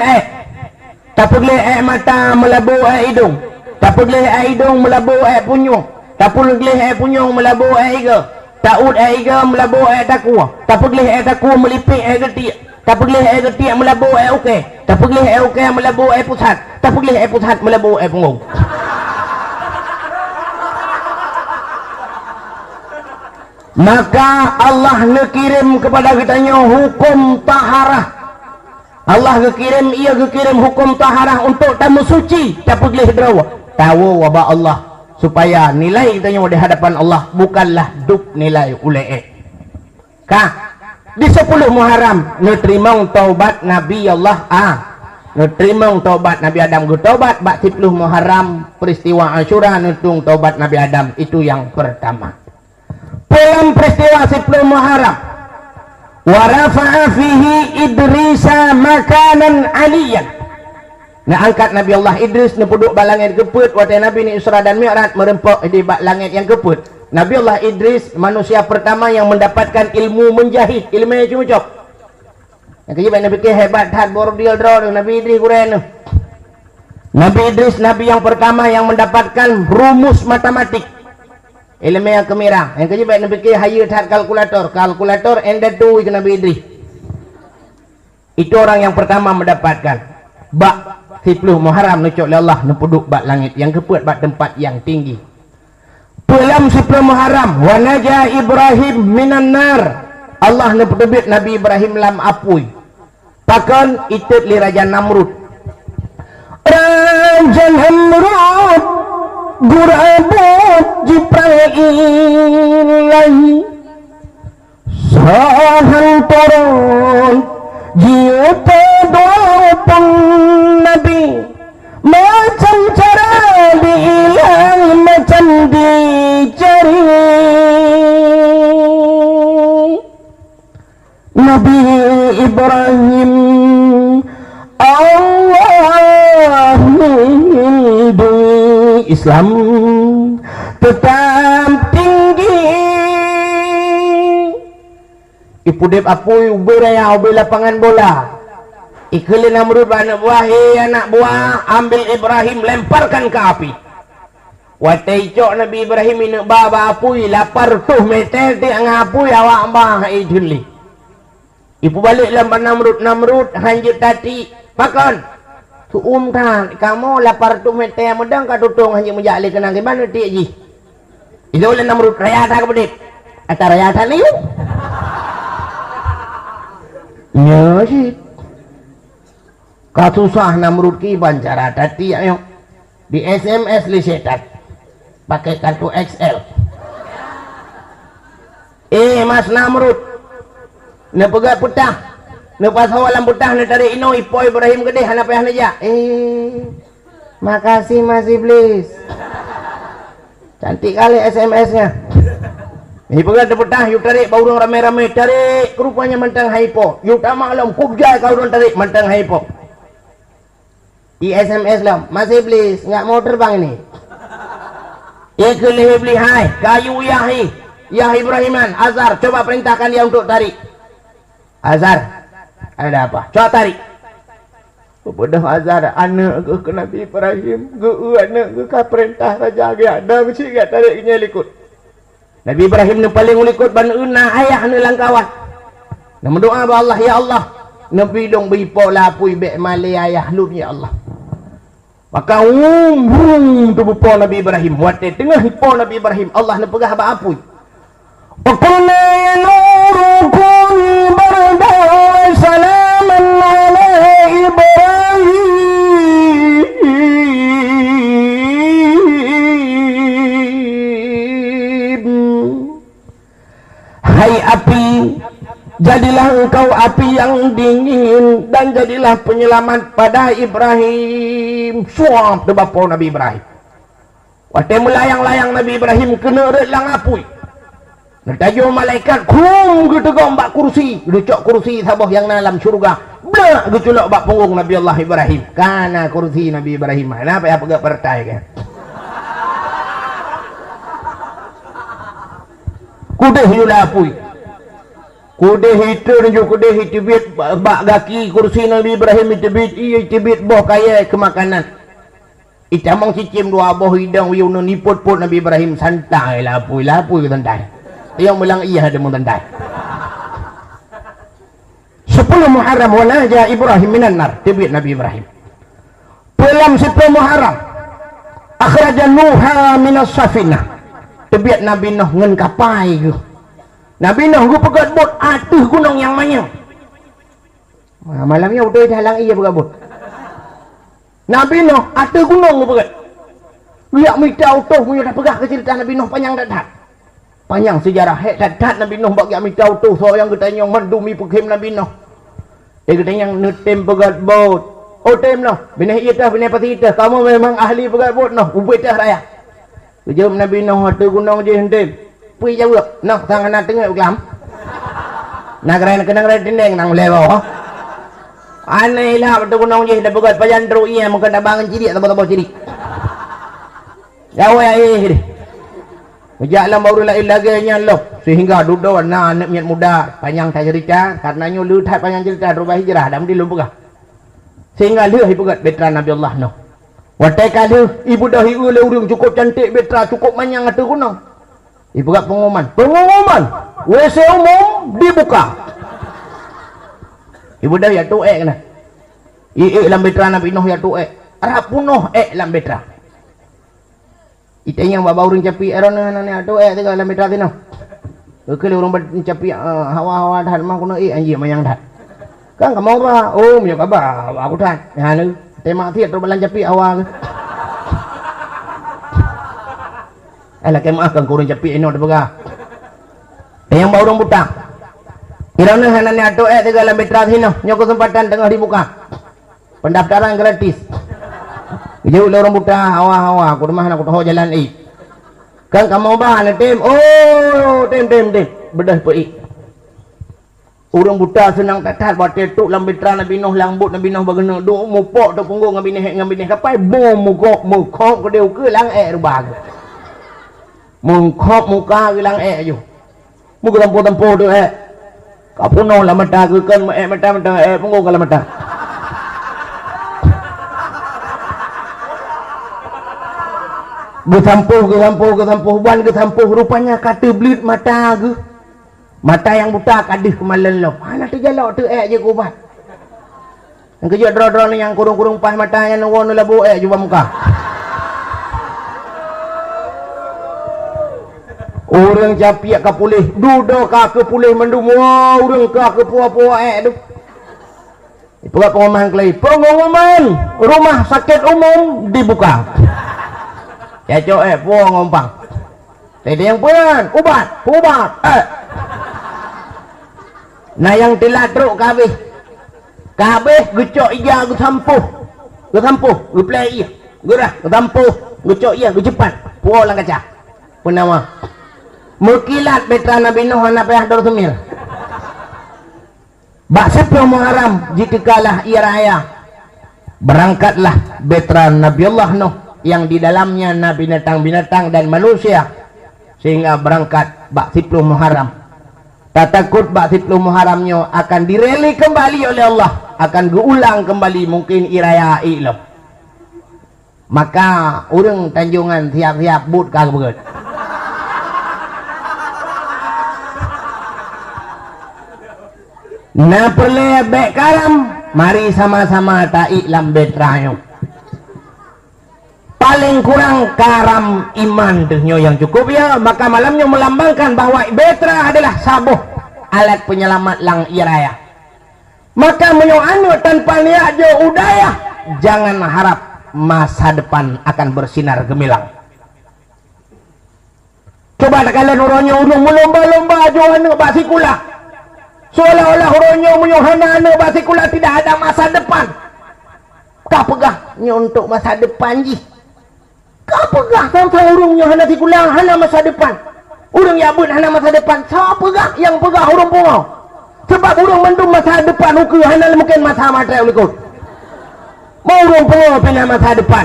tapugle mata melabu hidung tapugle hidung melabu punyung tapugle punyung melabu iga taud iga melabu taku tapugle taku melipik getik tapugle getik melabu uke tapugle uke melabu pusat tapugle pusat melabu punggung maka Allah ngekirim kepada kitanya hukum taharah Allah ngekirim hukum taharah untuk tamu suci tapugle drawa tahu wabah Allah supaya nilai kitanya di hadapan Allah bukanlah duk nilai ulei di 10 Muharram nutrimong taubat Nabi Allah nutrimong taubat Nabi Adam taubat bak 10 Muharram peristiwa Asyura nutung taubat Nabi Adam itu yang pertama dalam peristiwa 10 Muharram wa rafa'a fihi Idrisa makanan aliyan na angkat Nabi Allah Idris na puduk balangit keput waktu Nabi ni Isra dan Mi'raj merempok di bak langit yang keput Nabi Allah Idris manusia pertama yang mendapatkan ilmu menjahit ilmu yang cuma cok yang kejibat Nabi ke hebat hat bordil draw Nabi Idris kuren Nabi Idris Nabi yang pertama yang mendapatkan rumus matematik, ilmiah kemira. Yang kedua Nabi ke hire tat kalkulator and that too ke Nabi Idris. Itu orang yang pertama mendapatkan bak 10 Muharram nucuk Allah nepuduk bak langit yang kepuat bak tempat yang tinggi. Dalam 10 Muharram wa naja Ibrahim minan nar. Allah nepuduk Nabi Ibrahim lam apui. Pakan itu li Raja Namrud. Raja Namrud gurabut Jibril sahan turun jiuta dopang Nabi macam cara dihilang macam dicari. Nabi Ibrahim Allah melindungi Islam tetap tinggi. Ipudep apui uberaya ubi lapangan bola. Ikeli Namrud anak buah, anak buah, ambil Ibrahim lemparkan ke api. Watai cok Nabi Ibrahim ini baba apui lapar tuh meter di ngapui awak bah iduli. Ibu balik lambat Namrud hanjut tadi makan. Tu tan kamu lapar tuh meter medang ka tutung hanya menjali kena gimana ti ji. Itu oleh Namrud raya tak bedit. Atau raya tak liu. Ya sih. Kasusah Namrud ki bancara tadi ayo di SMS li setat pakai kartu XL. Mas Namrud ne pegat putah ne pas hawalam putah ne tarik ino ipo Ibrahim gede hana payah aja. Makasih Mas Iblis. Cantik kali SMS-nya. Ini pegat putah yuk tarik baurang rame-rame tarik rupanya mentang haipo. Yuk tak maklum kubjai kau don tarik mentang haipo. Di SMS lah, Mas Iblis nggak mau terbang ini. Ikut Iblis, hai kayu Yah Ibrahiman Azhar, coba perintahkan dia untuk tarik. Azhar, ada apa? Coba tarik. Kepada Azhar, anak ke Nabi Ibrahim, anak ke perintah raja ada mesti gak tariknya likut. Nabi Ibrahim ni paling ulikut ban una ayah ni langkawan. Nama doa ba Allah, ya Allah, Nabi dong bipo lapui be mali ayah lu ya Allah. Maka tu bupo Nabi Ibrahim wate tengah hipo Nabi Ibrahim Allah na pegah ba apui. Qulna ya nuru kuni barda salaman ala Ibrahim. Hai api, jadilah engkau api yang dingin dan jadilah penyelamat pada Ibrahim. Suap tu bapa Nabi Ibrahim. Waktu melayang-layang Nabi Ibrahim kena relang apui. Netajo malaikat kum gitu gombak kursi, lucok kursi sabah yang dalam surga. Blah geculok bak punggung Nabi Allah Ibrahim. Kana kursi Nabi Ibrahim. Kenapa ya pegak pertai kan? Kudeh yulah apui. Kudeh itu dan juga kudeh itibit bak gaki kursi Nabi Ibrahim itibit boh kaya kemakanan. Itamang cicim dua boh hidang wiunu niput-put Nabi Ibrahim santai lapui ke santai. Yang bilang iya ada menandai. 10 Muharram wa naja Ibrahim minan nar, tibit Nabi Ibrahim. Dalam 10 Muharram akhraja Nuha minas safinah. Tibit Nabi Nuh ngen kapai ke. Nabi Nuh gu pegat bot atuh gunung yang manyang. Malamnya udah halang iya pegat bot. Nabi Nuh atuh gunung gu pegat. Lihat mita utuh punya dah pegah ke cerita Nabi Nuh panjang dadat. Panjang sejarah dadat Nabi Nuh bagi mita utuh so yang kita yang mendumi pekim Nabi Nuh. Dia kata yang netem pegat bot. Oh tem noh. Binah iya binah pati itah. Kamu memang ahli pegat bot noh. Ubit dah raya. Kejam Nabi Nuh atuh gunung je hentem. Pui jauh nak tangan nak tengok kelam. Nak kena kena dinding nang lewo. Aneh lah betul gunung je dah begat pajan teruk iya mungkin dah bangun cirik atau bawah cirik. Jauh ya deh. Jalan baru lagi nyalok sehingga duduk anak miat muda panjang tak cerita karenanya lu tak panjang cerita rubah hijrah dah mesti lu pegah. Sehingga lu begat veteran Nabi Allah Nuh. Watai kadu ibu dah hiu le urang cukup cantik betra cukup manyang atu kuno. Ibu buat pengumuman WC umum dibuka. Ibu dah ya tuek kena lam betra na pinoh ya tuek arap punoh lam betra iteng yang bawa urang capi eron na tuek tiga lam betra tino kele urang capi hawa-hawa dah mah kuno anjing mayang dah kan kamu apa ya kaba aku dah ya nu tema thiệt rồi balan capi awal ala kemah kan kurang capi ino debaga yang bawa urang buta irana hanane ato tiga lam betra tino nyo kesempatan tengah dibuka pendaftaran gratis jauh orang buta hawa-hawa aku rumah aku tahu jalan kan kamu bahan tim tim bedah pei orang buta senang tatat buat tetuk lambetra nabi noh lambut nabi noh bagena do mupok do punggung ngabineh kapai bom mukok ke deu ke lang rubag mukok muka ke lang ju muka tempo tu kapuno lamata ke kan mata punggung ke lamata gesampuh buan gesampuh rupanya kata belit mata ke mata yang buta kadih kemalan lo mana tu jalok tu je kubat yang kejut dro-dro ni yang kurung-kurung pas mata yang warna labu cuba muka orang capiak ke pulih duduk ke pulih mendum orang ke puah-puah tu buat pengumuman rumah sakit umum dibuka ya puang ngompang jadi yang puan ubat nah yang tiladruk kabeh gecok iya gesampuh geplay iya gerah gesampuh gecok iya gecepat puang lang kaca penawa mukilat betra nabi nuh anak payah dor semil bak 10 Muharram jitikalah ia raya berangkatlah betra Nabi Allah Nuh yang di dalamnya nabi binatang-binatang dan manusia sehingga berangkat bak 10 Muharram tak takut bak 10 Muharramnya akan direli kembali oleh Allah akan diulang kembali mungkin iraya ilah maka urang Tanjungan siap-siap but kagak begitu na perle bek karam mari sama-sama taik lambetrayo paling kurang karam iman tuhnya yang cukup ya maka malamnya melambangkan bahwa betra adalah sabuh alat penyelamat lang iraya maka menyoanu tanpa niat jo udaya jangan harap masa depan akan bersinar gemilang coba kalian orangnya urung melomba-lomba johan basikula seolah-olah orangnya menyohana basikula tidak ada masa depan kau pegahnya untuk masa depan ji kau pegah tentang urungnya hana sikulang hana masa depan urung yabut hana masa depan siapa pegah yang pegah urung pungo sebab urung mendung masa depan uke hana mungkin masa matre ulikut mau urung pungo pina masa depan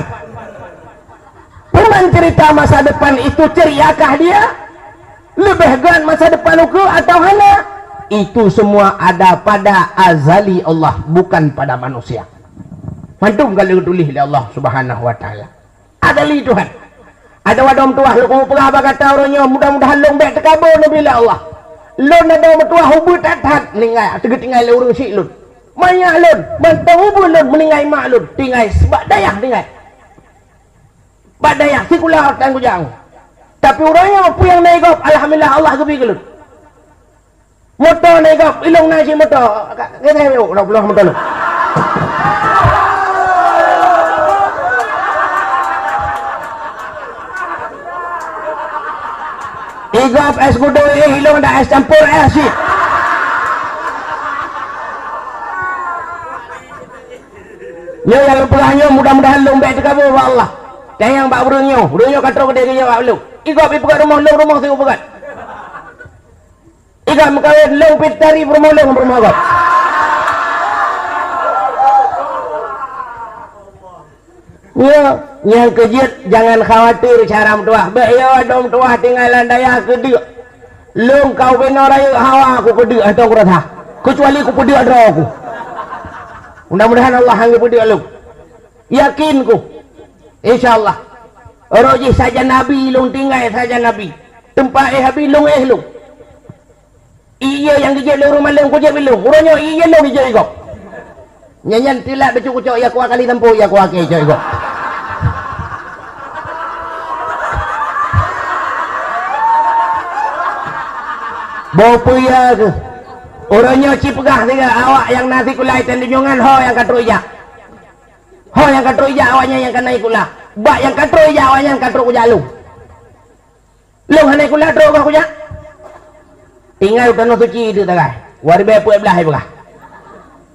pernah cerita masa depan itu ceriakah dia lebih gan masa depan uke atau hana itu semua ada pada azali Allah bukan pada manusia mantum kalau tulis oleh Allah subhanahu wa ta'ala ada li Tuhan ada wadom tuah lu kamu pegah kata orangnya mudah-mudahan long bek tekabur bila Allah lon ada tuah hubut tatat ningai tinggal urung si lun banyak lun bantau hubut lun meningai mak lun tinggal sebab dayah tinggal bak dayah sikulah tangguh jang tapi orangnya apa yang naik alhamdulillah Allah kebi lun motor naik ilong nasi motor kita yuk Allah motor lu igap es kudu hilong dah es campur es sih nyo yang pegahnya mudah-mudahan lu mbak tekabur Allah dan yang bak urungnya katro gede ke jawab lu igap ibu kat rumah sih upekat igap mekawin lu pitari rumah gap yang kejut jangan khawatir cara tuah bahaya dom tuah tinggalan daya kedua lung kau benar raya hawa aku kedua atau aku rasa kecuali aku pedih ada aku mudah-mudahan Allah hanya pedih lu yakin ku insyaallah roji saja nabi long tinggal saja nabi tempat habis long long iya yang gejek long rumah long kujek long uronyo iya long gejek igok nyanyan tilak becuk-ucuk ya kuat kali tempuh ya kuat ke igok bopo ya ke uronyo cipegah tiga awak yang nasi kulai tendungan ho yang katru ijak ho yang katru ijak awaknya yang kena ikulah bak yang katru ijak awaknya yang katru kujak lu hanai kulah tro kau kujak tinggal tanah suci itu tagai 2011 belah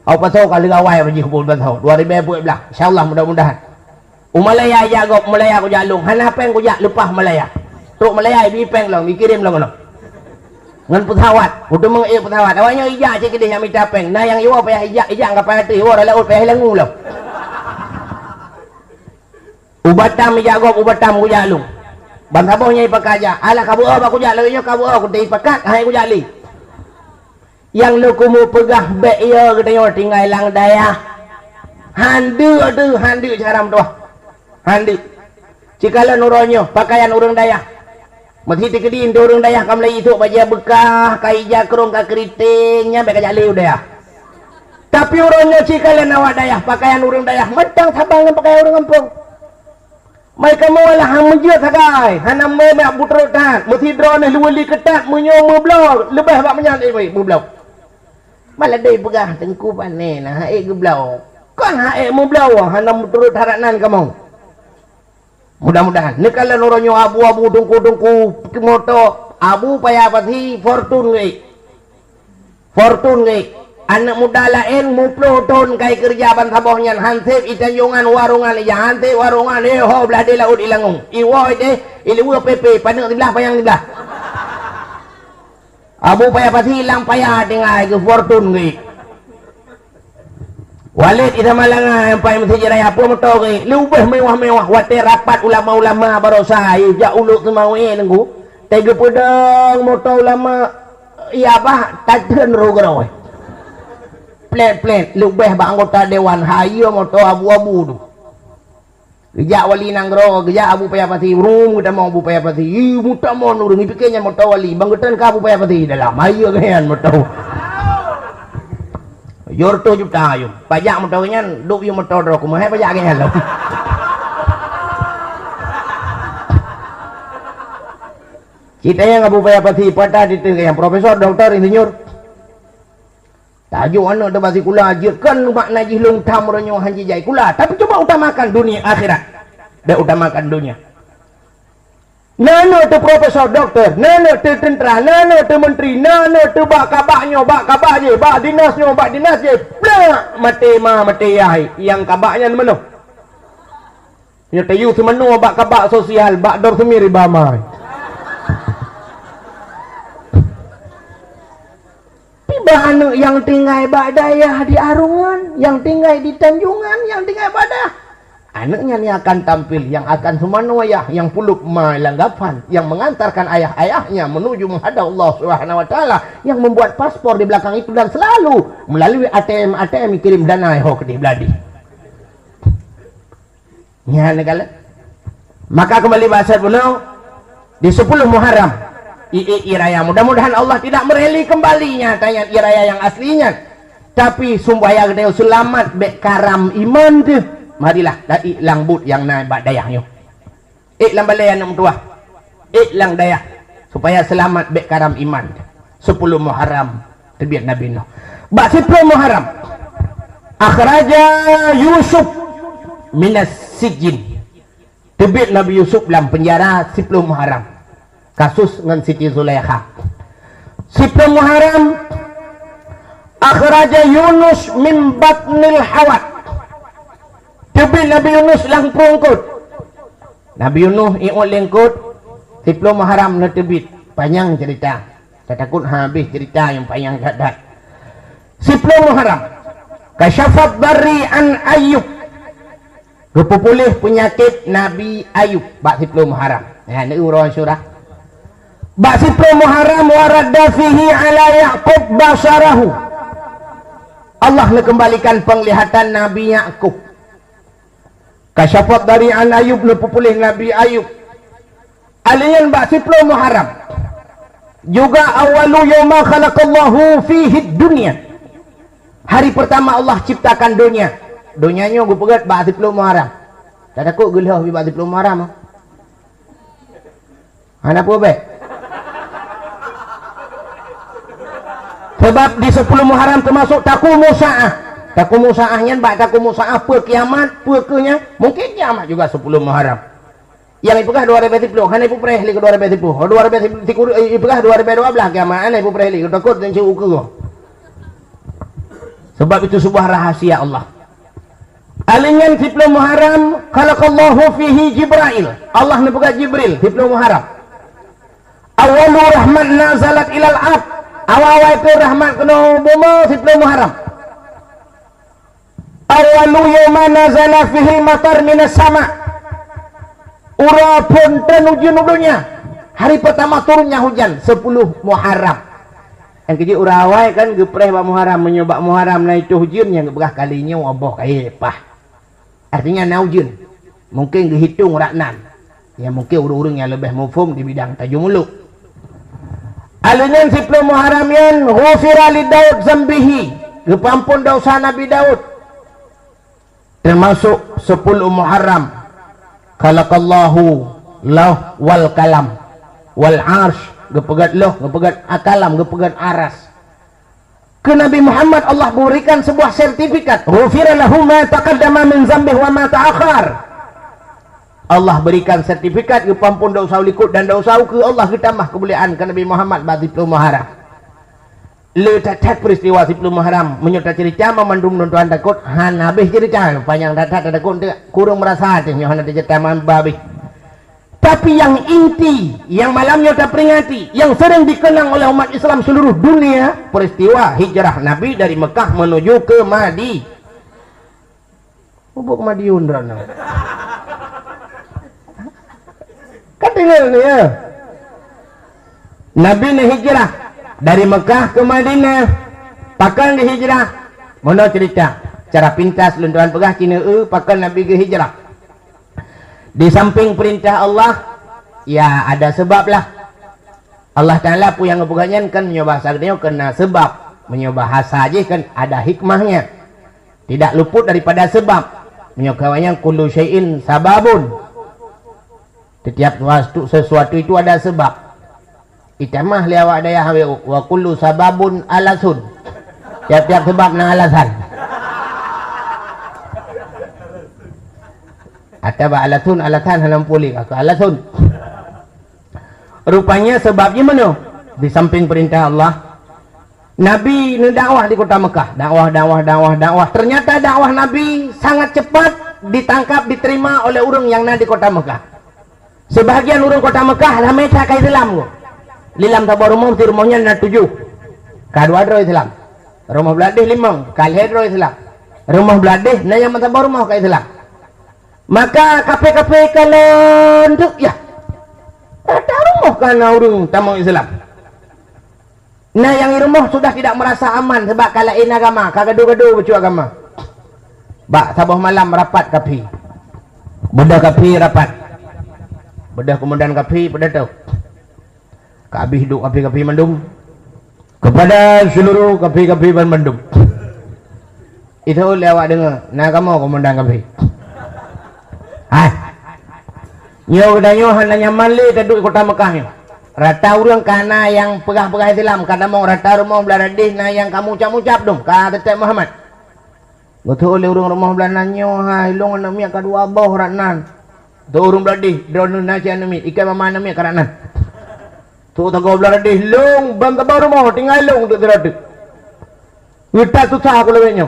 au pasau kali gawai bagi kubul pasau 2011 insyaallah mudah-mudahan umalaya jagok malaya kujak lu hana peng kujak lupa malaya truk malaya bi peng long dikirim long long ngan pesawat udah mengik pesawat awaknya ijak cik dia yang minta peng nah yang iwa payah ijak enggak payah tu iwa laut payah lengu lo ubatam jagok ubatam kujak lu ban sabohnya ipakaja ala kabu ba kujak lu nyo kabu ku dei pakat hai kujak li yang lu kumu pegah be ya katanya tinggal lang daya handu caram tu handu cikala nuronyo pakaian urang daya mesti tikedi indo urang daya kam lai itu baja bekah kai jakrong ka keritingnya be kajak li udah tapi urangnya cikala nawak daya pakaian urang daya medang sabang pakaian urang kampung mereka malah hamujud sagai hanam me butrotan mesti drone luwali ketat munyo meblau lebih bak menyan meblau malah dei pegah tengku pane nah geblau kan meblau hanam turut haranan kamu mudah-mudahan nekala noronyo abu-abu dungku-dungku moto abu payah pati fortune anak muda lain muploton kai kerja ban sabohnya hansip itanjungan warungan ya hansip warungan ho belah de laut ilangung iwo de ilu pp pandang sebelah payang sebelah abu payah pati hilang payah dengai ke fortune ngi Walid ida malanga yang pai mesti raya apa motor ke lubeh mewah-mewah wate rapat ulama-ulama barosa ja uluk semawe nenggu tege pedang motor ulama iya bah taden rogroy plet lubeh ba anggota dewan hayo motor abu-abu tu gejak wali nanggro gejak abu payapati rum kita mau abu payapati muta mau nurung pikirnya motor wali banggetan ka abu payapati dalam hayo kan motor Yorto juta ayun pajak motornya duk yung motor dro kumahe pajak ke hello kita yang abu payapati pada di yang profesor doktor insinyur tajuk anak dah basi kula ajirkan mak najih long tam ronyo hanji jai kula tapi coba utamakan dunia akhirat dah utamakan dunia nano tu profesor doktor nano tu tentera nano tu menteri nano tu bak kabaknya bak kabak dinasnya bak dinas je blah mati yai yang kabaknya mana ya tayu semenu bak kabak sosial bak dor semiri bamai tiba anu yang tinggal bak daya di Arungan yang tinggal di Tanjungan yang tinggal badah anaknya ni akan tampil yang akan semanu ayah yang puluk melanggapan yang mengantarkan ayah-ayahnya menuju menghadap Allah Subhanahu wa taala yang membuat paspor di belakang itu dan selalu melalui ATM kirim dana ho ke di beladi nya negala maka kembali bahasa beliau di 10 Muharram iraya mudah-mudahan Allah tidak mereli kembalinya tanya iraya yang aslinya tapi sumbaya gede selamat be karam iman tu marilah dari langbut yang naik bak dayahnya lang balai anak tua lang dayah supaya selamat bek karam iman 10 Muharram terbiat Nabi Nuh bak 10 Muharram akhraja Yusuf minas sijin terbiat Nabi Yusuf dalam penjara 10 Muharram kasus dengan Siti Zulaikha 10 Muharram akhraja Yunus min batnil hawat tapi Nabi Yunus lang prungkut Nabi Yunus iul lengkut 10 Muharram na tebit panjang cerita saya takut habis cerita yang panjang gadat 10 Muharram kasyafat dari an Ayub kepupulih penyakit Nabi Ayub bak 10 Muharram ya ini urang surah bak 10 Muharram waradda fihi ala Yaqub basarahu Allah kembalikan penglihatan Nabi Yaqub kasyafat dari an Ayub nu pupulih Nabi Ayub alian bak 10 Muharram juga awalu yawma khalaqallahu fihi dunya, hari pertama Allah ciptakan dunia. Dunianya gue pegat bak 10 Muharram. Tak takut gelah bi bak 10 Muharram. Ana apa baik? Sebab di 10 Muharram termasuk takumu sa'ah. Takumu sa'ahnya bak takumu sa'ah pe kiamat, pe kenya mungkin kiamat juga 10 Muharram. Yang ipegah 2010 kan ipu prehli ke 2010 2010 ipegah 2012 kiamat ipu prehli takut dan ukur. Sebab itu sebuah rahasia Allah. Alingan 10 Muharram khalaqallahu fihi Jibril, Allah nepegah Jibril 10 Muharram. Awalu rahmat nazalat ilal ab, awal itu rahmat kena buma 10 Muharram. Awalu yawma nazala fihi matar minas sama, ura pun hujan udunya, hari pertama turunnya hujan 10 Muharram. Yang kecil urawai kan gepreh bak Muharram, menyobak Muharram na itu hujan yang gebah kalinya wabah kayak pah. Artinya na hujan. Mungkin dihitung raknan. Ya mungkin urang-urang yang lebih mufhum di bidang tajumuluk. Alinan 10 Muharram yan ghufira li Daud zambihi, gepampun dosa Nabi Daud. Termasuk 10 Muharram khalaqallahu lauh wal kalam wal arsh, gepegat lauh, gepegat akalam, gepegat aras. Ke Nabi Muhammad Allah berikan sebuah sertifikat, ghufira lahu ma taqaddama min dzambihi wa ma ta'akhkhar. Allah berikan sertifikat kepampun dosa likut dan dosa ke Allah ditambah kemuliaan ke Nabi Muhammad bagi 10 Muharram. Letak peristiwa 10 Muharram menyerta cerita memandung tuan takut han habis cerita panjang datat takut kurang merasa hatinya han cerita babih. Tapi yang inti yang malamnya tak peringati yang sering dikenang oleh umat Islam seluruh dunia, peristiwa hijrah Nabi dari Mekah menuju ke Madi. Ubuk Madiun rana. Kan dengar ni ya. Nabi ni hijrah dari Mekah ke Madinah, pakan di hijrah. Mana cerita cara pintas luntuan pegah Cina pakan Nabi ke hijrah. Di samping perintah Allah, ya ada sebab lah. Allah Ta'ala pun yang ngebukannya kan menyobah sagdeo kena sebab, menyobah hasa aja kan ada hikmahnya. Tidak luput daripada sebab. Menyokawanya kullu syai'in sababun. Setiap sesuatu itu ada sebab. Itamah liawak daya wa kullu sababun alasun. Tiap-tiap sebab na alasan. Atau alasun alasan halam pulih atau alasun. Rupanya sebabnya mana? Di samping perintah Allah, Nabi dakwah di kota Mekah, dakwah. Ternyata dakwah Nabi sangat cepat ditangkap, diterima oleh orang yang ada di kota Mekah. Sebahagian orang kota Mekah ramai cakai Islam. Lilam tabar rumah, si rumahnya na 7. Kadua dro Islam. Rumah beladih 5, kalih dro Islam. Rumah beladih na yang tabar rumah ke Islam. Maka kafe-kafe kalau untuk ya ada rumah karena orang tamu Islam. Nah yang di rumah sudah tidak merasa aman sebab kalain agama, kagadu-gadu becu agama. Bak sabah malam rapat kapi. Bedah kapi rapat. Bedah kemudian kapi bedah tu. Kapi hidup kapi mendung. Kepada seluruh kapi mendung. Itu lewat dengar. Nah kamu komandan kapi. Nyo danyo hana nyaman le taduk kota Mekah ni. Rata orang kana yang pegah-pegah Islam, kada mau rata rumah beladih na yang kamu ucap-ucap dong, ka Tetek Muhammad. Betul oleh orang rumah belananyo hai long na mi kadua bawh ranan. Tu orang beladih drone na cia nami ikan mama nami karanan. Tu tago beladih long bang ka rumah tinggal long tu terade. Kita susah aku lebihnya.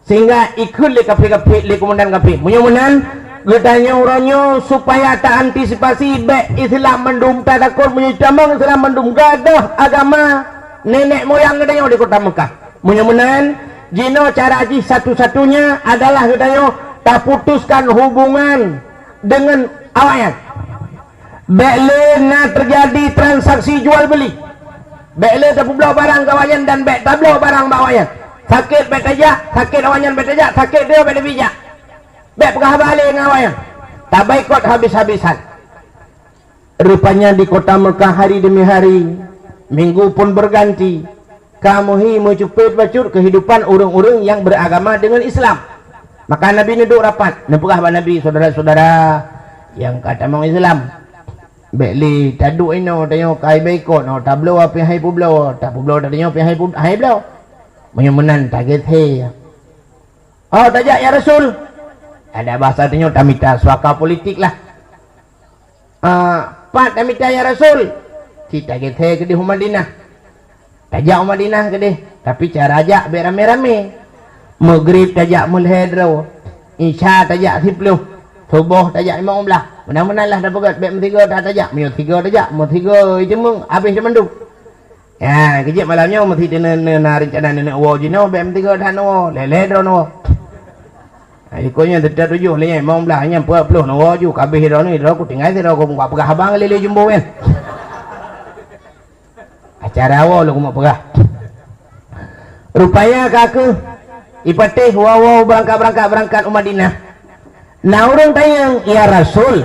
Sehingga ikut le kafe le komandan kafe. Mudah-mudahan getanya orangnya supaya tak antisipasi baik Islam mendum tak takut menyucamang Islam mendum gadah agama nenek moyang getanya di kota Mekah. Mudah-mudahan jino cara aji satu-satunya adalah getanya tak putuskan hubungan dengan awaknya. Baiklah nak terjadi transaksi jual beli. Baiklah tak belah barang kawayan dan baik tak belah barang bawayan. Sakit baik aja, sakit awanyan baik aja, sakit dia baik bijak. Bek pegah balik ngawanya. Tak baikot habis-habisan. Rupanya di kota Mekah hari demi hari, minggu pun berganti. Kamu mencupit bacur kehidupan orang-orang yang beragama dengan Islam. Maka Nabi duduk rapat. Nepegah Nabi, saudara-saudara yang kata mau Islam. Bekli taduk ino tanyo kai baikot no tablo api hai publo tak publo tanyo api hai blo. Menyumenan target he. Oh tajak ya Rasul. Ada bahasa tanyo tamita suaka politik lah. Pat tamita ya Rasul. Si target he ke di Madinah. Tajak Madinah ke di. Tapi cara ajak berame-rame. Maghrib tajak mulhedro. Isya tajak 10. Subuh tajak 15. Menang-menang lah dah pegat. Bek metiga dah tajak. Miut 3 tajak. Miut 3 jemung. Habis dia menduk. Ya, kejap malamnya mesti dia nak rencana nak war jino. Bek metiga dah nak war. Leleh dah nak war. Ikutnya tetap 7. Leleh 15. Hanya 40 nak war juga. Habis dia ni. Dia aku tinggal dia. Aku buka pegah abang leleh jumbo kan. Acara war lu aku mau pegah. Rupanya kakak. Ipatih wow berangkat Madinah. Nah orang tanya, ya Rasul,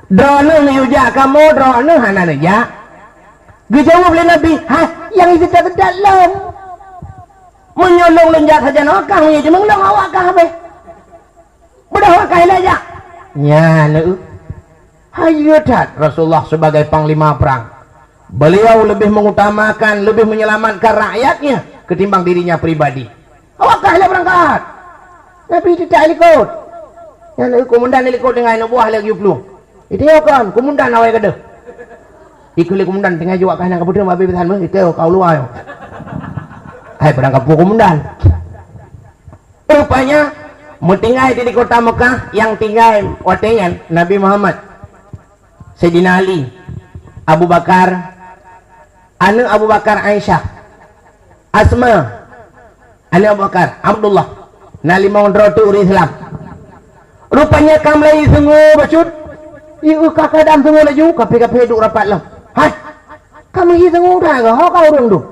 drone yujak kamu, drone hana nejak. Dijawab oleh Nabi, yang itu tak dalam. Menyolong lenjak saja nakah, ya cuma ngelong awak kah be. Bedah awak kah lejak. Ya lu. Hayudat Rasulullah sebagai panglima perang. Beliau lebih mengutamakan, lebih menyelamatkan rakyatnya ketimbang dirinya pribadi. Awak kah berangkat. Nabi tidak ikut. Yang komandan ikut dengan anak buah lagi 20. Itu ya kan, komandan awak kata. Ikut komandan tengah juga kan nak keputusan babi bertahan itu kau luar. Hai berangkat komandan. Rupanya tinggal di kota Mekah yang tinggal watengan Nabi Muhammad, Sayyidina Ali, Abu Bakar, anak Abu Bakar Aisyah, Asma, anak Abu Bakar Abdullah. Nah 5 orang tu orang Islam. Rupanya kamlai sungguh bacut. Iu kakak dam sungguh laju. Kape-kape duk rapat lah. Hai. Kamu ini sungguh dah ke? Kau orang tu.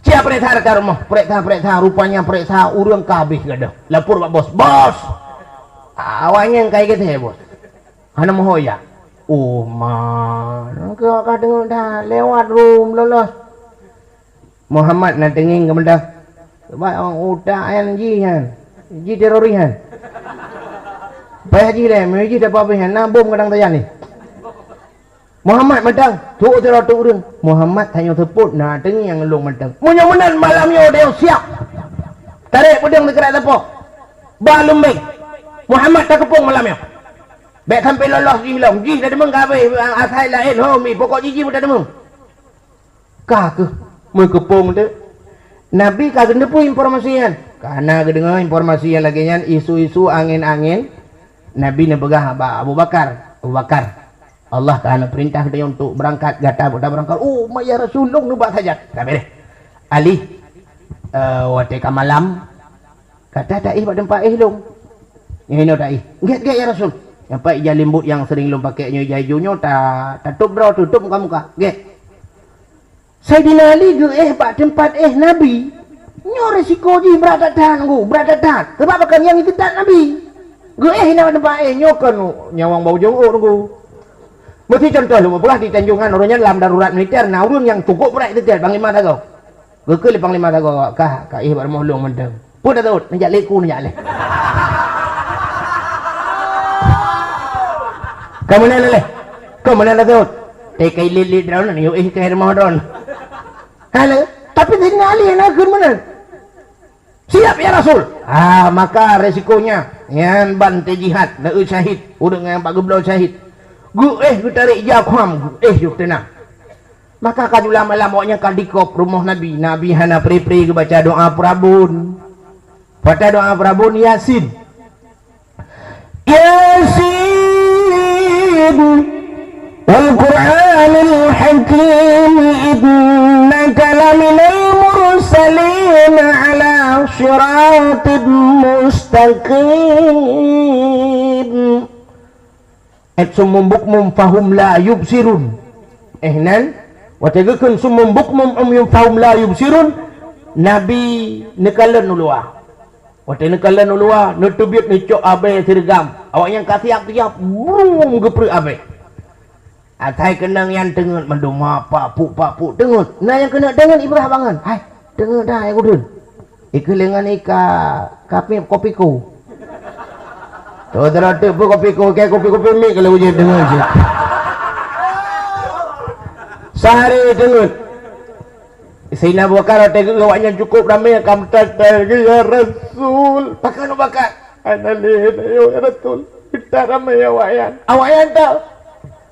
Siapa periksa ke rumah? Periksa. Rupanya periksa orang kabis gada. Lapor pak bos. Bos. Awaknya yang kayak gitu ya bos. Hana mahoya. Oh man. Kau akan dengar dah. Lewat room lolos. Muhammad nak tenging ke benda. Sebab orang utak kan ji kan. Ji teroris kan. Payah ji dah. Mereka ji dah apa-apa kan. Nah bom kadang tayan ni. Muhammad medang. Tuk teror tuk orang. Muhammad tanya teput. Nah tengi yang ngelung medang. Munya-munya malamnya dia siap. Tarik pedang dekat tepuk. Balum baik. Muhammad tak kepung malamnya. Baik sampai lolos ji hilang. Ji dah demeng kabeh. Asal lain. Pokok ji pun dah demeng. Kah ke? Mereka kepung tu. Nabi kagak pun informasian. Karena kedengar informasi yang lagi nyan isu-isu angin-angin. Nabi nak pegah Abu Bakar. Allah Taala perintah dia untuk berangkat. Gata budak berangkat. Oh, ya Rasulullah nubak saja. Tak boleh. Ali wateka malam. Kata tak pada tempat long. Ini tak Get ya Rasul. Yang pak jalimbut yang sering lom pakai nyo jajunya tak tutup muka-muka. Get. Sayyidina Ali pak tempat Nabi nyo resiko ji beradatan. Sebab kan yang itu tak Nabi nak tempat nyo kan nyawang bau jauh nunggu. Mesti contoh lu pernah di Tanjungan orangnya dalam darurat militer nah urun yang tukuk berat itu dia panglima dago. Ke panglima dago kah bar mohlong mendem. Pun dah tahu najak leku najak le. Kamu mana tahu? Tekai lilit drone ni ke rumah drone. Halo, tapi Sayyidina Ali yang nak mana? Siap ya Rasul. Maka resikonya yang bantai jihad, nak syahid, udah dengan Pak Geblau syahid. Gu tarik jakham, juk tenang. Maka kajulah malam awaknya kaldikop rumah Nabi. Nabi hana pri-pri ke baca doa Prabun. Baca doa Prabun Yasin. Wal Qur'anil Hakim innaka laminal mursalin ala siratin mustaqim. Summum bukmum fahum la yubsirun. Nan watagakeun summum bukmum fahum la yubsirun. Nabi nekalan ulua. Waktu ni kalian luar, ni tubik ni cok abe sergam. Awak yang kasih tiap bung geprek abe. Atai kenang yang dengut menduma pak puk dengut. Nah yang kena dengut ibrah bangan. Hai, dengut dah aku dun. Iku lengan ika kapi kopiku. Tu teratu pun kopiku, kayak kopi mik kalau ujung dengut je. Sehari dengut. Sayyidina Abu Bakar tengok awaknya cukup ramai akan bertanya ya Rasul. Pakai nak bakar. Analih ya Rasul. Kita ramai awakyan tak.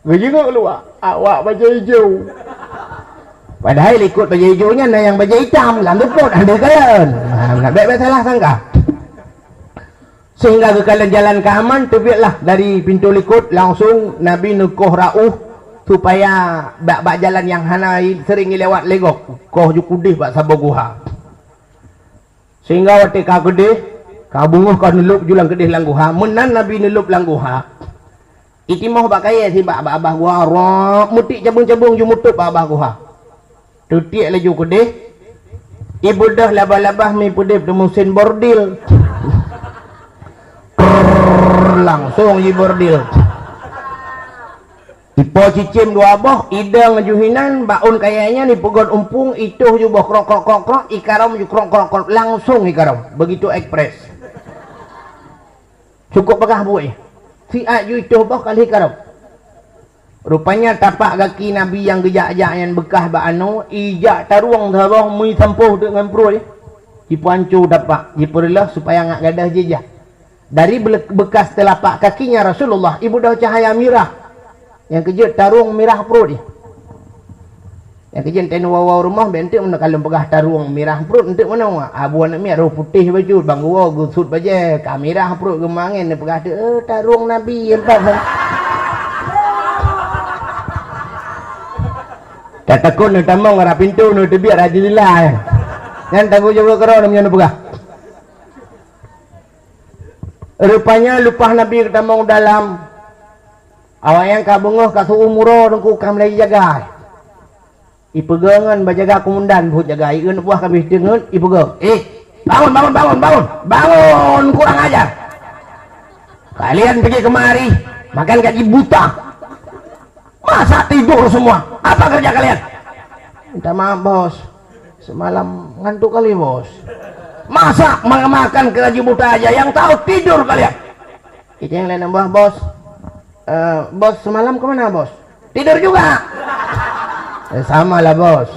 Berjenguk keluar. Awak baju hijau. Padahal ikut baju hijaunya ada yang baju hitam. Lalu pun ada kalian. Nak baik-baik salah sangka. Sehingga ke kalian jalan ke aman. Terbiatlah dari pintu likut. Langsung Nabi nukuh ra'uh. Supaya bak jalan yang hana sering lewat legok. Koh jukudih bak sabah guha. Sehingga waktu kau kedih. Kau bunguh kau nelup julang kedih lang guha. Menan Nabi nelup lang guha. Iti mau bak kaya si bak abah guha. Rok mutik cabung-cabung ju mutup bak abah guha. Tutik laju kedih. Ibu dah labah-labah mi pudih mesin bordil. Langsung je bordil. Ipo cicim dua boh, idang juhinan, baun kayaknya ni pegon umpung, itu ju boh krok, ikaram ju krok, langsung ikaram, begitu ekspres. Cukup pegah buih. Si aju itu boh kali ikaram. Rupanya tapak kaki Nabi yang gejak-gejak yang bekah ba anu, ijak taruang dah mi sampuh dengan perut. Ipo ancu tapak, ipo lelah supaya ngak gadah jejak. Dari bekas telapak kakinya Rasulullah, ibu dah cahaya mirah. Yang kejut tarung mirah perut dia. Yang kejut tenu wawa rumah bentuk mana kalau pegah tarung mirah perut untuk mana abu anak mi aru putih baju bang gua gusut baje ka mirah perut gemangin dia pegah tu tarung Nabi entah. Katakun ni tamang arah pintu ni tu biar rajinlah. Kan tahu juga kerana punya pegah. Rupanya lupa Nabi ketamang dalam. Awak yang kabunguh kasu umuro dengku kam lagi jaga. Ipegangan bajaga kumundan buat jaga. Ikan buah kami dengar ipegang. Bangun kurang ajar. Kalian pergi kemari makan gaji buta. Masa tidur semua? Apa kerja kalian? Minta maaf bos. Semalam ngantuk kali bos. Masa makan gaji buta aja yang tahu tidur kalian? Itu yang lain nambah bos. Bos semalam kemana bos? Tidur juga. Sama lah bos.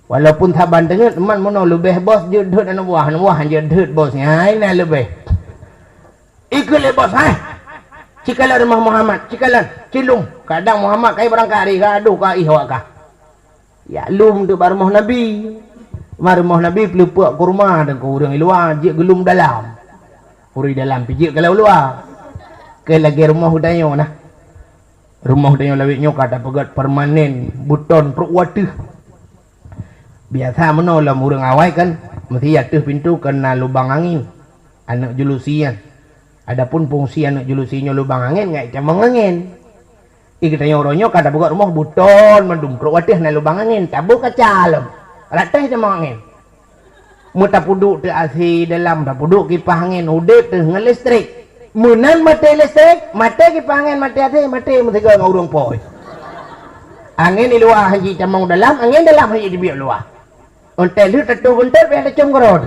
Walaupun taban dengar teman mono lebih bos jedut anu buah jedut bosnya ini lebih. Ikut bos hai. Cikalan rumah Muhammad, cikalan, cilung. Kadang Muhammad kai berangkat hari gaduh ka ihwak ka. Ya lum tu rumah Nabi. Rumah Nabi pelupuk kurma dan ku urang luar je gelum dalam. Uri dalam pijik kalau luar. Ke lagi rumah hudayo nah. Rumah hudayo lawiknya kata pegat permanen buton perut water. Biasa mana lah murang awai kan mesti jatuh pintu kena lubang angin. Anak julusian. Adapun fungsi anak julusinya lubang angin ngai camang angin. Ikatanya orangnya kata pegat rumah buton mendum perut water na lubang angin tabu kacalem. Ratah camang angin. Muta puduk tu asi dalam dah puduk kipas angin udip tu dengan listrik. Munan mati listrik, mati kipas angin, mati hati, mati mestiga dengan urung poi. Angin di luar haji camang dalam, angin dalam haji di biar luar. Untel tu tetu bunter biar lecung kerod.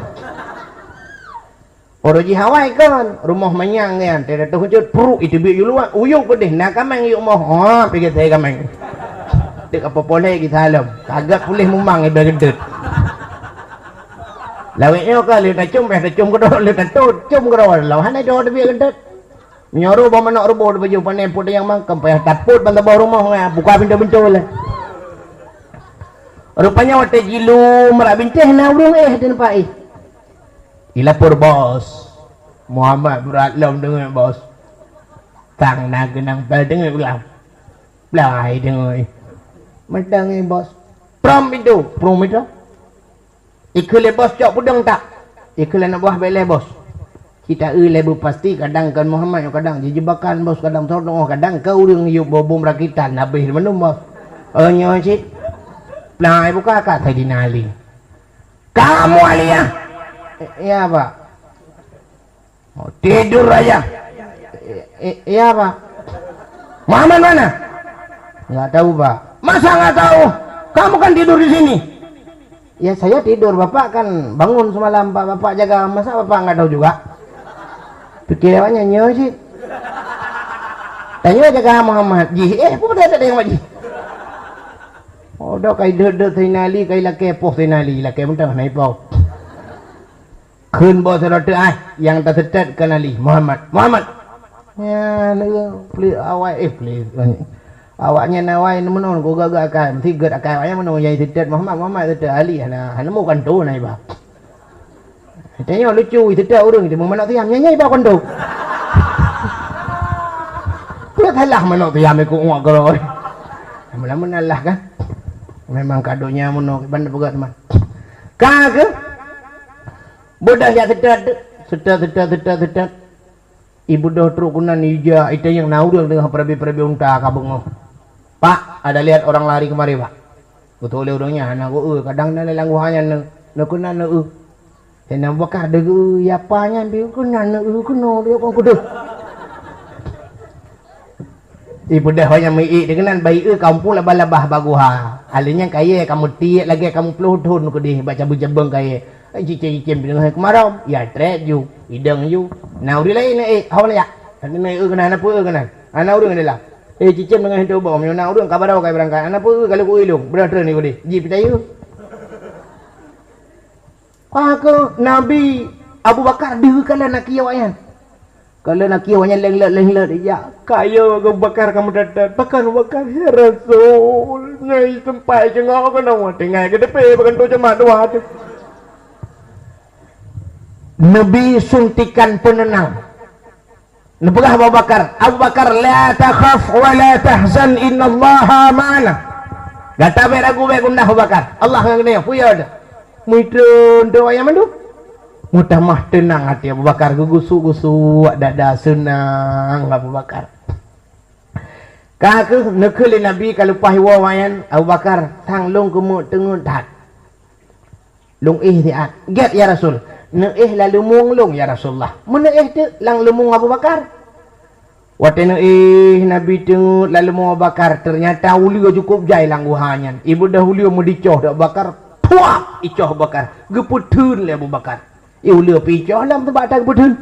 Orang ji Hawaii kan, rumah manyang kan, tidak tahu hujud perut itu biar luar, uyuk pedih, nak kamang yuk mau, pergi saya kamang. Dek apa boleh kita alam, kagak boleh memang ibarat gedut. Lawiknya kan lihat cum kerod, lihat cum kerod, lawan ada orang biar gedut. Nyoru bawa nak rubuh baju panen putih yang mangkam, payah taput bantah bawah rumah, buka pintu lah. Rupanya waktu jilu merak bintih na urung dan pai. Ilapur bos. Muhammad berat lam dengan bos. Tang nak kenang pel dengan ulang. Belai dengan. Madang bos. Prom itu. Ikut bos cok pudang tak? Ikut nak buah belai bos. Kita lebu pasti kadang kan Muhammad kadang jebakan bos kadang tolong kadang kau urang yuk bobom rakitan habis menum bos. Nyo cik. Pelai buka kat tadi nali. Kamu alia. Iya Pak. Oh, tidur aja. Iya Pak. Muhammad mana? Nggak tahu Pak. Masa nggak tahu? Kamu kan tidur di sini. Ya saya tidur, Bapak kan bangun semalam Pak. Bapak jaga, masa Bapak nggak tahu juga? Pikir awaknya nyo sih. Tanya jaga Muhammad. Ji, apa ada yang Pak Ji? Oh, dah kai dede tinali kai lake poh tinali lake mentang naik pau. Kun bos rota yang tak setet kenali Muhammad. Muhammad. Ya, please awak please. Awaknya nawai menon ko gaga akan tiga akan ayam menon yang setet Muhammad setet ali hana mu kan tu naik ba. Tanya lucu setet urang itu mana tiam nyanyi ba kan tu. Dia salah mana tiam aku ngok kalau. Lama-lama Allah kan. Memang kadonya menok bandar pegat teman. Kagak. Bodah ya sedat. Ibu dah terukunan ija itu yang naudang dengan perabi-perabi unta kabung. Pak, ada lihat orang lari kemari, Pak. Betul le orangnya anak gua kadang na lelang hanya na kunan na Hena bakah de ya panya bi kunan na kuno dia kong kudu. Ibu dah banyak mai dengan bayi kampung labah-labah baguha. Alinya kaya kamu tiak lagi kamu pelutun ke di baca bujabang kaya. Cicim dengan kemarau. Ya trek ju, idang ju. Nah uri lain hawan ya. Tadi nai kena apa kena. Anak urang adalah. Cicim dengan itu bawa menyona urang kabarau kaya berangkat. Anak pun kalau ku ilung berada ni ku di. Ji pitayu. Kau Nabi Abu Bakar dia kalau nak kiawayan. Kalau nak kiawanya leng-leng dia kaya Abu Bakar kamu datang bahkan Bakar ya Rasul nyai sampai jengau kena tinggal ke depan bahkan tu cuma dua tu Nabi suntikan penenang Nebegah Abu Bakar la takhaf wa la tahzan innallaha ma'ana gata beragu begundah Abu Bakar Allah ngene puya muidun doa yang mandu mudah mah tenang hati Abu Bakar gugusu dada senang Abu Bakar kakek nekeli Nabi kalau pahiwa wayan Abu Bakar tang long kemu tengun dat long ihtiat get ya Rasul neih lalu munglung ya Rasulullah meneih tu lang lumung Abu Bakar wate neih Nabi tengut lalu Abu Bakar ternyata ulio cukup jai lang guhanyan ibu dah ulio mau dicoh Abu Bakar puak icoh Abu Bakar geputun le Abu Bakar ulio picoh lam tempat tak geputun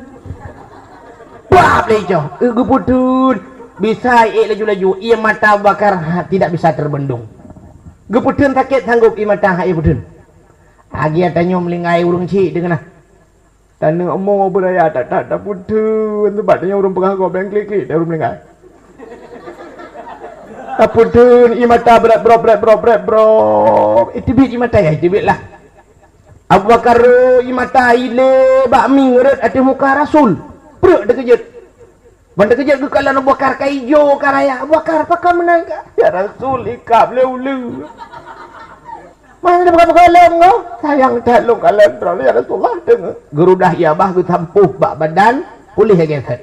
puak le icoh geputun bisa laju-laju ia mata Abu Bakar tidak bisa terbendung geputun sakit sanggup ia mata geputun agi tanya melingai urung cik dengan tanya omong beraya tak putun tempatnya urung pegang kau bengklik dah urung melingai tak putun ia mata berat bro itu biji mata ya itu lah Abu Bakar imata ile bakmi ngeret ada muka Rasul. Perut dah kejut. Benda kejut ke kalan Abu Bakar kaijo karaya. Abu Bakar pakam menang ya Rasul ikap leu. Mana dia buka kalan ngau? Sayang talung kalan terus ya Rasulullah dengar. Gerudah ya bah ku tampuh bak badan pulih geset.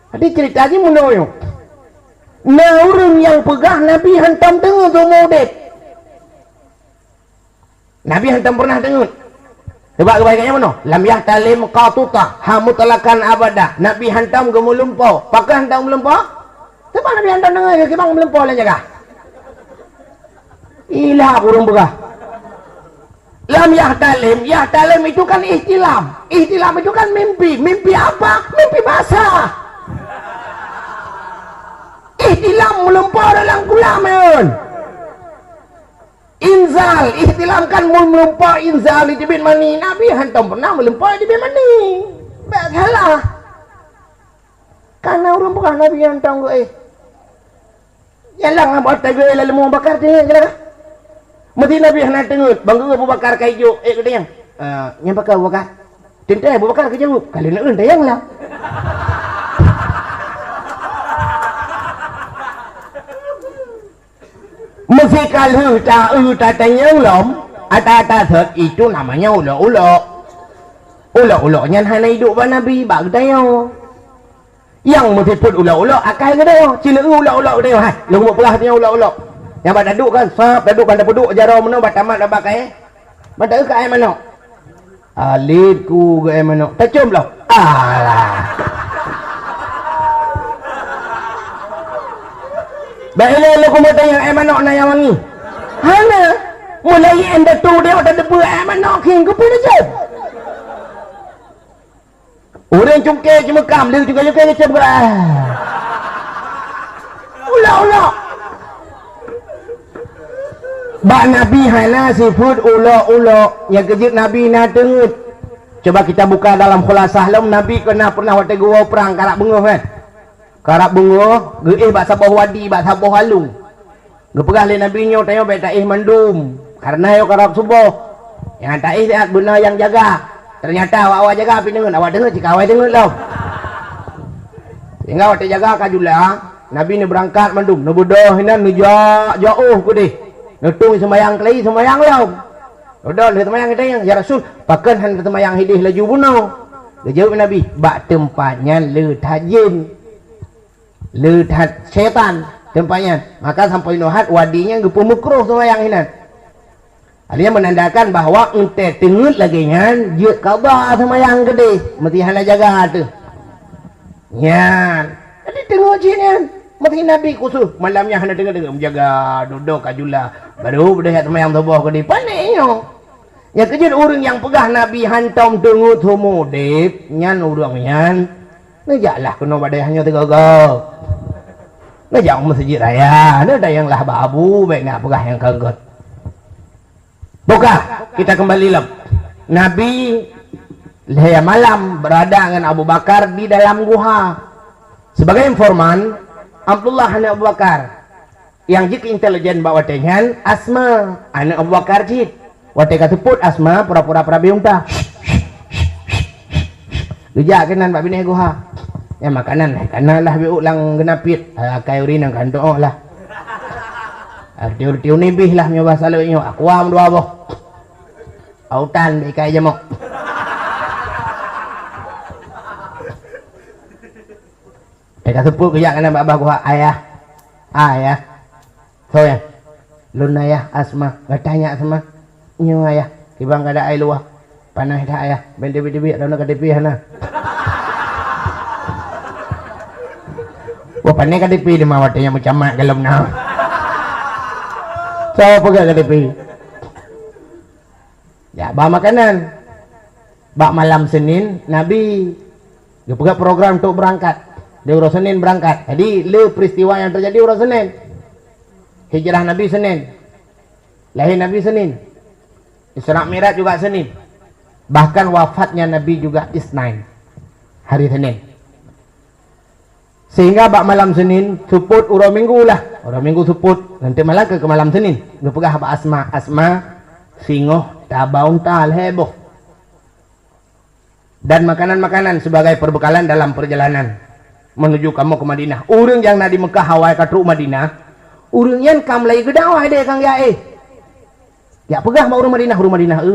Tadi ceritanya menoyo. Nah urang yang pegah Nabi hantam dengar tu mudet. Nabi hantam pernah dengar. Sebab kebaikannya mana? Lam yahtalim qatuta hamutlakan abada. Nabi hantam gemu lumpau. Pakai hantam lumpau? Sebab Nabi hantam dengar ke bang lumpau lah jaga. Ilah burung begah. Lam yahtalim itu kan ihtilam. Ihtilam itu kan mimpi. Mimpi apa? Mimpi basah. Ihtilam melumpau dalam kulaman. Inzal, ihtilam kan melumpau inzal di bin mani. Nabi hantam pernah melumpau di bin mani. Tak salah. Karena orang bukan Nabi hantam gue. Yalang abad tagu lalu mau bakar dia kira. Mesti Nabi hendak tengut. Bangga Abu Bakar kaijo. Katanya. Yang bakar Abu Bakar. Tinta Abu Bakar kejauh. Kali nak tayang lah. Mesti kalau tak tanya ulom, ata thật itu namanya ulo-ulo. Ulo-ulonya hanya hidup pada Nabi, bak tanya. Yang mesti pun ulo-ulo, akai ke dia? Cila ulo-ulo dia, hai. Lu mau pelah tanya ulo-ulo. Yang bak daduk kan, sap daduk kan dah peduk jarau mana bak tamat dah bak kai. Bak tak kai mana? Alit ku ge manok. Tacum lah. Alah. Baiklah lu kumata yang manok na yang wangi. Hana. Mulai anda tu dia ada debu manok king ku pun aja. Orang cungkir cuma kam dia juga kecam belah. Ulah. Bak Nabi hana sifut ulo yang kejut Nabi na tengut. Coba kita buka dalam khulasah lam Nabi kena pernah waktu gua perang karak bunguh kan. Karak bunguh geih bak sabah wadi bak sabah halung. Gepegah le Nabi nyo tayo baik taih mandum. Karena yo karak subuh. Yang taih lihat benar yang jaga. Ternyata awak jaga api dengen awak dengen jika awak dengen lah. Sehingga awak jaga kajulah. Nabi ni berangkat mandum. Nubudoh hinan nujak jauh ku deh. Nutung semayang kelai semayang lau. Udah le semayang kita ya Rasul pakan han semayang hidih laju bunuh. Dia jawab Nabi bak tempatnya le tajin. Le tad setan tempatnya. Maka sampai nohat wadinya gepu mukruh semayang hinan. Artinya menandakan bahawa ente tengut lagi nyan je kabar semayang gede mesti hana jaga tu. Nyan. Jadi tengok jinyan. Mati Nabi khusus malamnya hana dengar menjaga duduk kajulah baru berdehat semayang tubuh ke depan nyo. Yang kejut orang yang pegah Nabi hantam tengut semua dek nyan orang nyan nejaklah kena badai hanya tegagau nejak masjid raya ada yang lah babu baik nak pegah yang kaget. Buka kita kembali lem Nabi leh malam berada dengan Abu Bakar di dalam guha sebagai informan. Abdullah anak Abu Bakar yang jik intelijen bawa tenyan Asma anak Abu Bakar jik wate katuput Asma pura-pura prabiung ta gejak kenan pak bini guha ya makanan kanan lah biu lang genapit kayu rinang kanto lah tiu nibih lah nyoba selalu nyo akuam dua boh autan bekai jamok. Mereka sebut kejak kena babah gua ayah so ya lun ayah Asma katanya Asma nyu ayah kibang kada ai luah panah dah ayah ben debi ada nak debi hana wah panai kada debi di mawatnya macam mak gelem na so pegak kada debi ya bawa makanan bak malam Senin Nabi dia pegak program untuk berangkat. Di urus Senin berangkat. Jadi le peristiwa yang terjadi urus Senin. Hijrah Nabi Senin. Lahir Nabi Senin. Isra Mi'raj juga Senin. Bahkan wafatnya Nabi juga Isnain. Hari Senin. Sehingga bak malam Senin suput urus Minggu lah. Urus Minggu suput. Nanti malam ke malam Senin. Dia pegah bak Asma singoh tabaun tal heboh. Dan makanan-makanan sebagai perbekalan dalam perjalanan menuju kamu ke Madinah. Urang yang nak di Mekah hawai katruk Madinah. Urang yang kam lai gedawah deh kang ya Ya pegah mau urang Madinah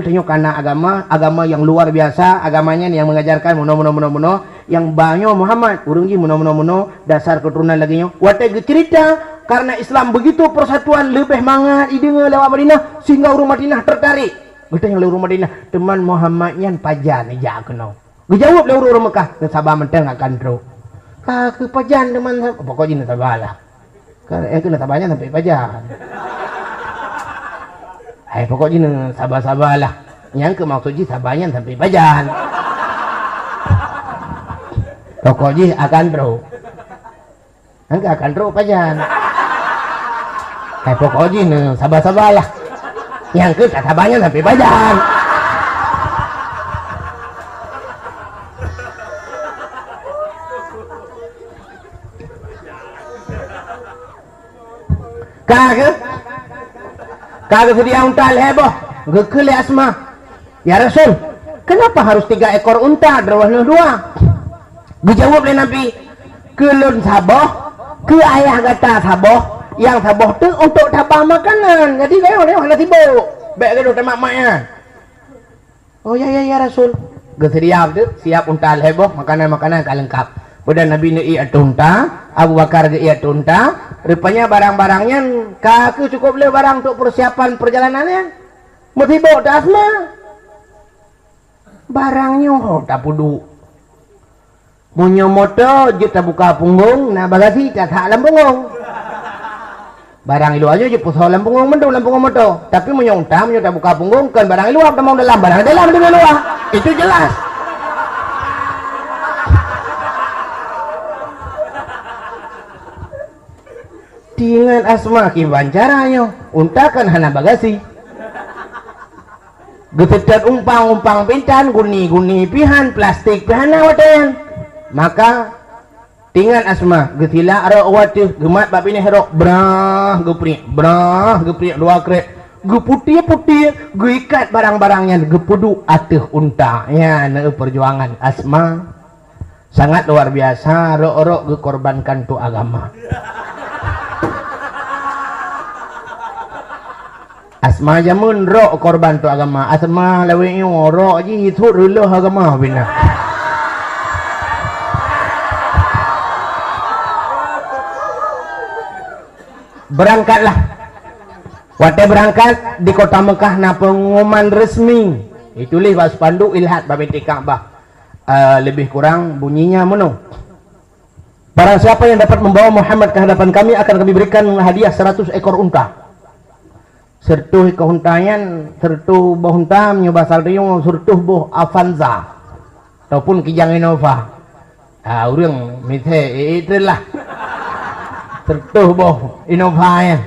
tengok kana agama yang luar biasa, agamanya yang mengajarkan mono yang banyak Muhammad. Urang ji mono dasar keturunan lagi nyo. Wate cerita karena Islam begitu persatuan lebih mangat idenge lewat Madinah sehingga urang Madinah tertarik. Kita yang lewat Madinah teman Muhammadnya pajan ija kena. Dijawab le urang Mekah ke Sabah menteng akan tro. Ke pajan teman pokoknya nak tabalah kan kena tabanya sampai pajan pokoknya sabar-sabarlah yang ke maksudnya sabanya sampai pajan pokoknya akan bro angka akan bro pajan pokoknya sabar-sabarlah yang ke sabanya sampai pajan. Kagak sedia unta heboh gekele Asma ya Rasul kenapa harus 3 ekor unta drawahnya 2 dijawab oleh Nabi kelun saboh ke ayah gata saboh yang saboh tu untuk tabah makanan jadi kayak orang sibuk baik ke dokter mak-maknya oh ya Rasul gesedia tu siap unta heboh makanan-makanan lengkap. Kemudian Nabi ni unta, Abu Bakar ni unta, rupanya barang-barangnya kaku cukup le barang untuk persiapan perjalanannya. Mesti bawa Asma. barangnya tak pudu punya motor je tak buka punggung nak bagasi tak dalam punggung barang ilu aja je pusau dalam punggung mendung dalam punggung motor tapi punya unta punya tak buka punggung kan barang ilu apa mau dalam barang dalam di luar itu jelas dengan asma kiban caranya unta kan hana bagasi getetat umpang pintan guni pihan plastik pihana watayan maka dengan asma getila ara watih gemat bab ini herok brah gepri dua krek geputih geikat barang-barangnya gepudu ateh unta ya perjuangan asma sangat luar biasa ro gekorbankan tu agama asma jamun ro korban tu agama asma lawe ro ji itu ruluh agama bina berangkatlah waktu berangkat di kota Mekah na pengumuman resmi itulah spanduk ilhat babiti Ka'bah lebih kurang bunyinya menu barang siapa yang dapat membawa Muhammad ke hadapan kami akan kami berikan hadiah 100 ekor unta sertuh kehuntayan sertuh boh huntam nyoba saldriung sertuh boh Avanza ataupun Kijang Innova urang mithe itulah sertuh boh Innova ya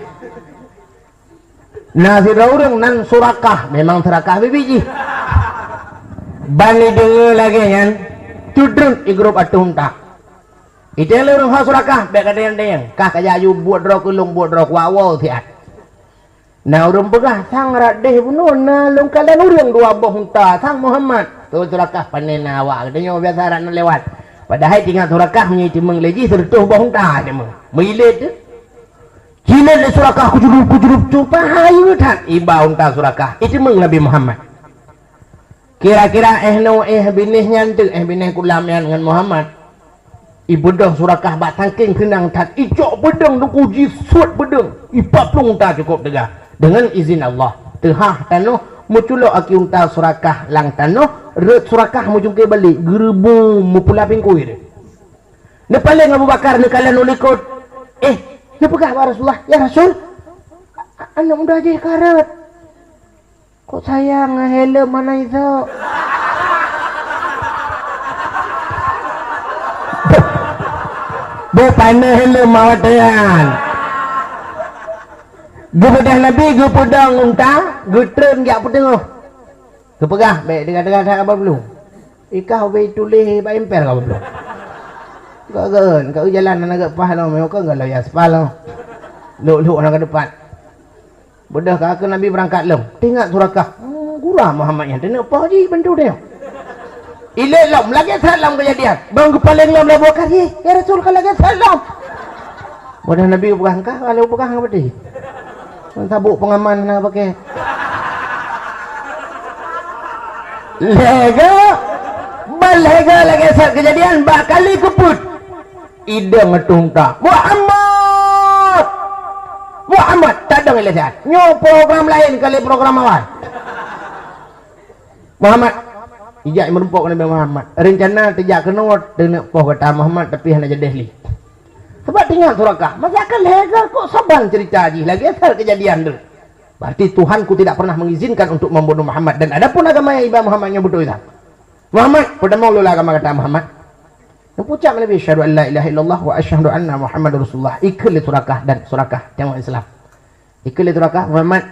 nasi urang nan surakah memang serakah bibiji bani dengar lagi kan cudrun i grup atu hunta itu yang urang surakah baik kadang-kadang kah kajayu buat rok kulung buat rok wawo tiat nah urang pegah sang radeh bunun na lungkalan urang dua boh hunta sang Muhammad tu surakah panen awak katanya biasa rak lewat padahal tinggal surakah menyiti mengleji sertuh boh hunta dia meng milet tu Cina le surakah kujurup tu pahayu tak iba hunta surakah itu meng Nabi Muhammad kira-kira binih tu binih kulam yang dengan Muhammad ibu dah surakah bat tangking kenang tak icok bedeng tu kuji suat bedeng ipat plung tak cukup tegah dengan izin Allah tehah tanuh muculo aki unta surakah lang tanuh ret surakah mujungke balik gerebu mupula pingkui dia nepaling Abu Bakar nekalan ulikut ya pegah wa Rasulullah ya Rasul anak muda aja karet kok sayang helm mana itu Bepana helm mawatayan Gepedah Nabi gepedang unta getren gak pedeng gepegah baik dengar apa belum ikah be tulis ba emper kau belum kau jalan agak pahal mau kau enggak lo ya sepal lu orang ke depan bedah ke Nabi berangkat lem tengok surakah gurah Muhammad yang tengok apa ji bantu dia ile lom lagi salam kejadian bang kepala lom lah bokar ya Rasul kalau lagi salam bedah Nabi pegang kah kalau pegang apa dia sabuk pengaman nak pakai lega lagi saat kejadian bakali keput ide ngetung tak Muhammad tak ada ngelihat nyo program lain kali program awal Muhammad ijak merumpuk Nabi Muhammad rencana tejak kenot dengan poh kata Muhammad tapi hanya jadi li sebab tinggal surakah masih akan lega kok sabar cerita haji lagi asal kejadian tu berarti Tuhanku tidak pernah mengizinkan untuk membunuh Muhammad dan adapun agama yang iba Muhammadnya butuh itu Muhammad pada maulul agama kata Muhammad yang pucak Nabi syahadu an la ilaha illallah wa asyhadu anna Muhammad Rasulullah ikut li surakah dan surakah tengok Islam ikut li surakah Muhammad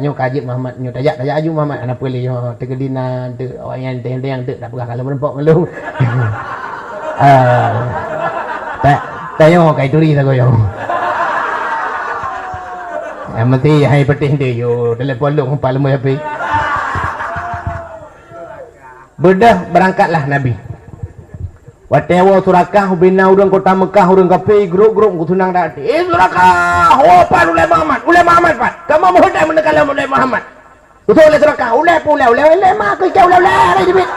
nyu kajit Muhammad nyu tajak aju Muhammad anak pilih tegedina tu orang yang teng tu tak pegah kalau merempok malu tayo kay turi tago yo mati hai petih dia yo telepon lu kumpal mu api bedah berangkatlah Nabi watewo surakah bina urang kota Mekah urang kape grup kutunang dak surakah apa ulai Muhammad pak kamu mau hendak menekal ulai Muhammad betul ulai surakah ulai mak ke jauh ulai dibit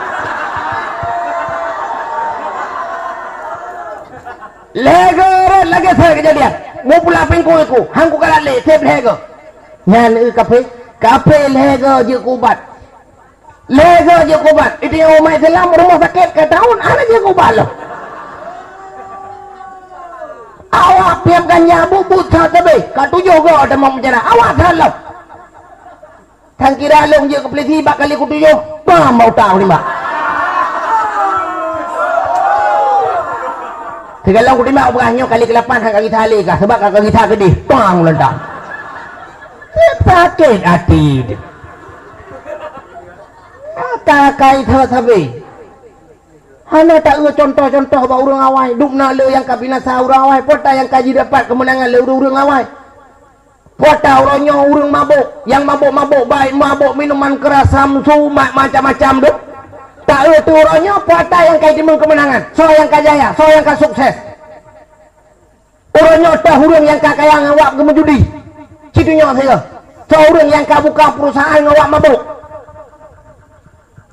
lega lagi saya kejadian mau pula pingku aku hangku kalah le tep lega nyan kape lega je kubat lega je kubat. Itu yang umat Islam rumah sakit ke tahun ada je kubat loh. Awak piam ganja bubut sahabe. Katujuh ke ada mau bicara. Awak salah. Tang kira long je ke peliti bak kali kutujuh. Bah mau tahu ni mak. Segalang kutima berahnya kali ke-8 hang kaki tali kah sebab kaki kita kedih. Bang ledak. Sakit hati. Kakai sahabe. Hana tak contoh-contoh ba urang awai duk nak le yang kabinasa urang awai pota yang kaji dapat kemenangan le urang awai pota orangnya urang mabuk yang mabuk-mabuk baik mabuk minuman keras samsu macam-macam tu tak itu orangnya pota yang kaji kemenangan so yang kajaya so yang ka sukses orangnya dah urang yang kakayang awak gemejudi citunya saya so urang yang ka buka perusahaan awak mabuk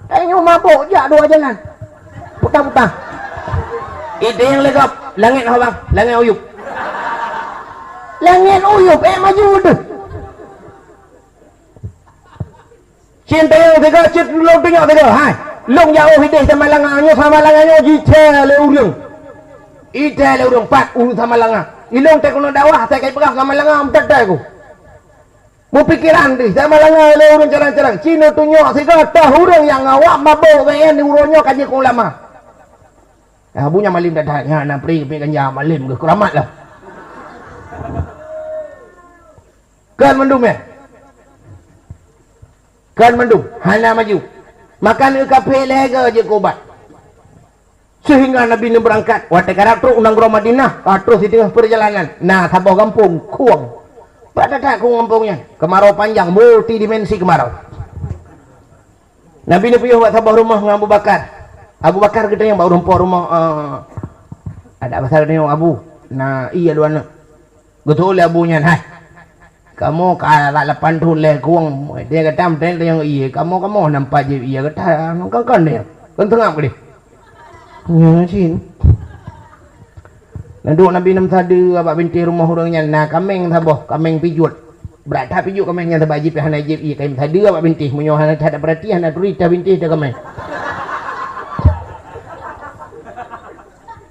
tanya mabuk jak dua jalan putar-putar. Itu yang legap. Langit apa bang? Langit uyup. Langit uyup. Maju tu. Cinta yang tiga, cinta long tengok tiga. Hai. Long jauh hidih sama langanya jita le urang. Ita le urang pat sama langah. Ilong tak kena dakwah, tak kait perah sama langah tak aku. Mu pikiran di sama langah le urang carang-carang. Cina tunjuk tiga tah urang yang awak mabuk bayan urangnya kaji kong lama. Abunya malim dah dah ya nak pergi ganja malim ke keramat lah. Kan mendung ya? Kan mendung, hana maju. Makan ke kafe lega je kobat. Sehingga Nabi ni berangkat. Wate karakter undang gua Madinah. Terus di tengah perjalanan. Nah, tabah kampung, kuang. Pada tak kuang kampungnya. Kemarau panjang, multidimensi kemarau. Nabi ni pergi buat tabah rumah dengan Abu Bakar. Abu Bakar kita yang baru rumah ada pasal ni Abu. Nah, iya lu anak. Betul abunya hai. Kamu kalau 8 tahun le kuang dia kata amten yang iya kamu nampak je iya kata kan dia. Kan tengah ke dia. Ya cin. Naduk Nabi nam sada abak binti rumah orangnya nah kameng saboh kameng pijut. Berat tak pijut kamengnya tabajib hana jib iya kaim sada abak binti munyo hana tak ada perhatian hana turita binti dah kameng.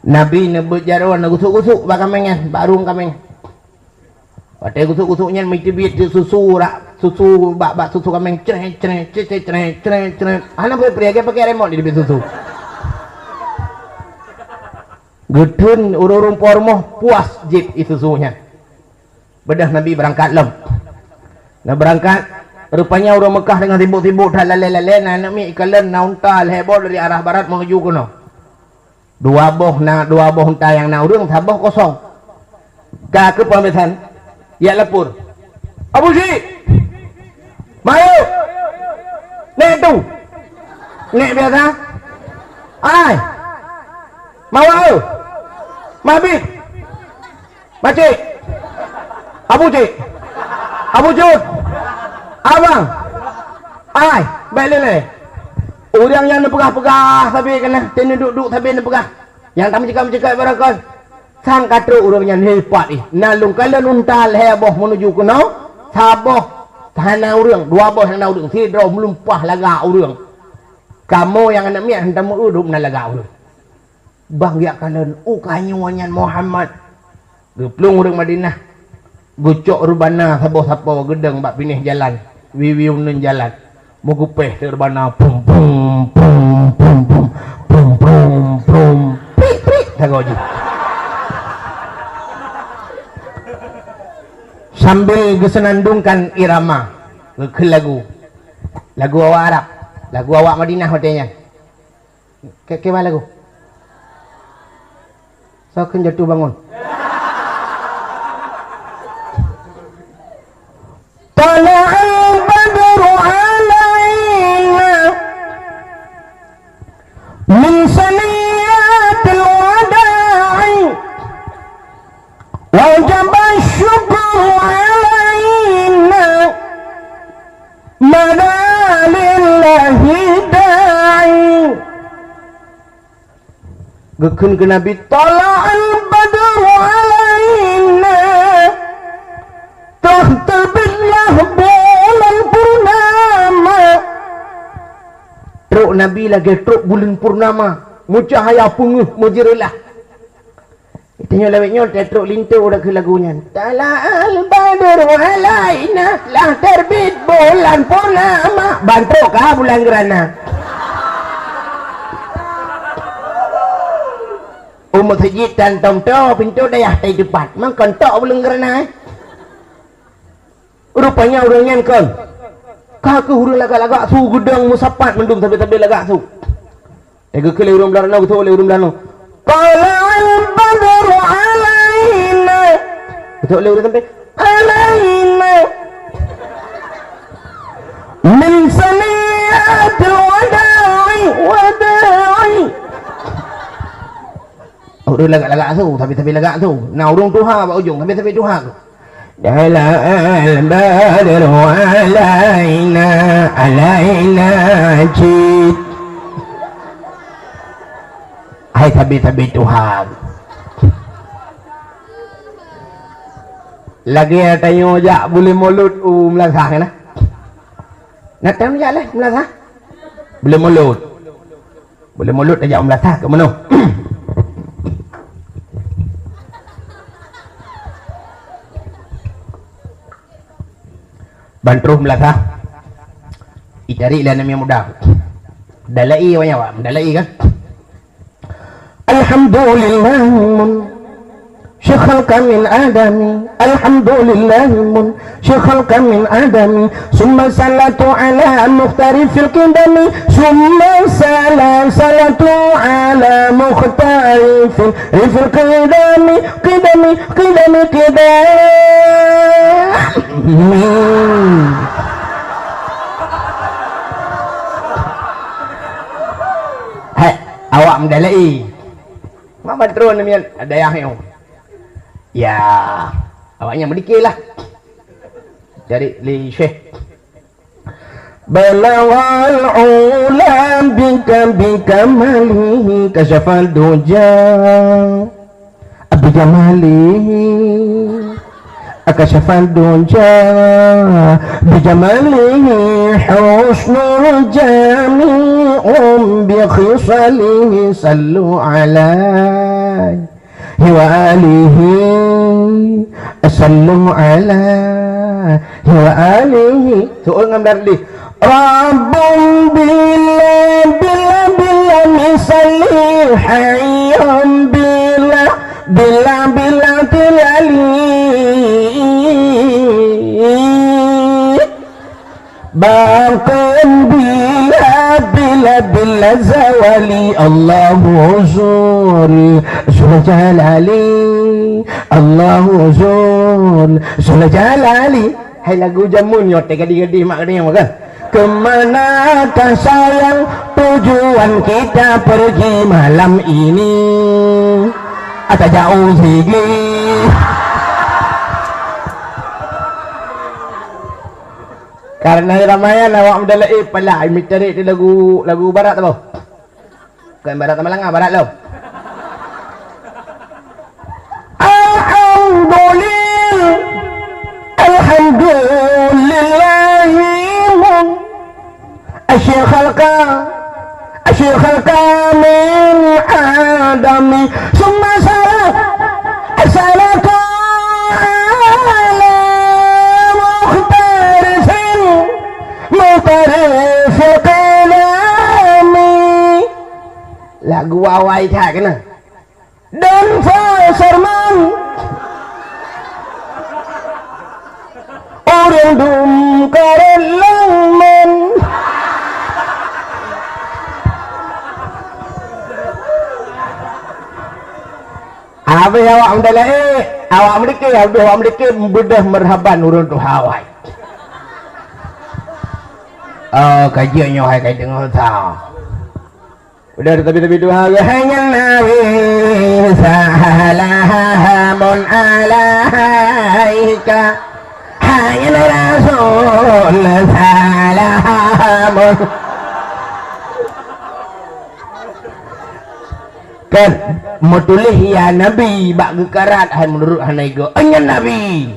Nabi nebut jaruan gusuk-gusuk bak kamengnya baru kameng. Pada gusuk-gusuknya mesti biat susu rak susu bak susu kameng cret. Ana boleh pergi pakai remote di susu. Gedun urung pormoh puas jip itu susunya. Bedah Nabi berangkat lem. Nah berangkat rupanya orang Mekah dengan sibuk-sibuk dah lale-lale nak mi kalen naunta heboh dari arah barat menuju kuno. Dua boh unta yang nak urang sabah kosong. Ka ke pamitan. Ya lapor. Abu Syik. Mayu. Nek tu. Nek biasa. Ai. Mau au. Mabit. Macik. Abu Syik. Abu Jud. Abang. Ai, baik lele. Orang yang nak pegah-pegah tapi kena tena duduk tapi nak pegah. Yang tak mencakap barakal. Sang kata orang yang hebat ni. Nalung kalau nuntal heboh menuju ke nau. Saboh tanah orang. Dua boh tanah orang. Sidro melumpah laga orang. Kamu yang nak miak hendak mengudup na laga orang. Bang dia kalian ukanyuanyan Muhammad. Geplung orang Madinah. Gucok rubana saboh-saboh gedeng bak pinih jalan. Wiwiu nun jalan. Mugupeh terbana pum pum pum pum pum pum pum pum prik prik tagoji. Sambil gesenandungkan irama ke lagu awak Arab, lagu awak Madinah katanya. Ke mana lagu? So kan jatuh bangun. Tala'al badru alaina min saniyatil wada'i wajaba syukru alaina madalillahi da'i. Gekun ke Nabi tala'al badru alaina terbitlah bulan purnama truk Nabi lagi truk bulan purnama mucahaya punguh mujirilah itunya lewatnya truk lintu udah ke lagunya tala'al badru alaina lah terbit bulan purnama bantruk kah bulan gerana umat sejitan tom-tom pintu dayah tay depan mang kontok bulan gerana rupanya orangnya kan kaku hurung lagak-lagak su gudang musapat mendung sampai-sampai lagak su ega kele urang belano betul oleh urang belano qala'al badru alaina betul oleh urang sampai alaina min saniyatil wada'i urang lagak-lagak su sampai-sampai lagak su nah urang tuha pak ujung sampai-sampai tuha dalal badru alaina jid hai tabi-tabi Tuhan lagi ada yang ojak boleh mulut melasah kan nak tahu ojak lah melasah boleh mulut ajak melasah ke mana bantruh melasah icari lah nama yang mudah dalai banyak pak dalai kan alhamdulillah syekhalka min adami alhamdulillah syekhalka min adami summa salatu ala mukhtarifil qidami summa salatu ala mukhtarifil qidami hai awak mendalai Mama drone ni ada yang ya awaknya medikir lah dari li syekh balawal ulam bika malihi kasyafal duja bijamalihi akasyafal duja bijamalihi husnul jami'um bi khisalihi sallu alaihi wa alihi sallu alaihi wa alihi suul ngamdar li rabbun bila misalli hayyum bila tilali baqan bila zawali Allahu zul jalali Allahu zul jalali hai lagu jamun yo gadi-gadi mak kena makan kemana kah sayang tujuan kita pergi malam ini atau jauh lagi karena Ramayan awak mendalai pala mencari di lagu barat apa? Bukan barat Melanga, barat lo. Alhamdulillah asyikhalka min adami summa salatu lagu awai tak kena dan Sarman orang dum karelaman apa yang awak mendalai awak mereka bedah merhaban urun tu hawai oh kajiannya hai kai dengar tahu udah tapi Tuhan hanya Nabi salamun alaika hanya Rasul salamun kan mutulih ya Nabi bak gekarat hai menurut hanaigo hanya Nabi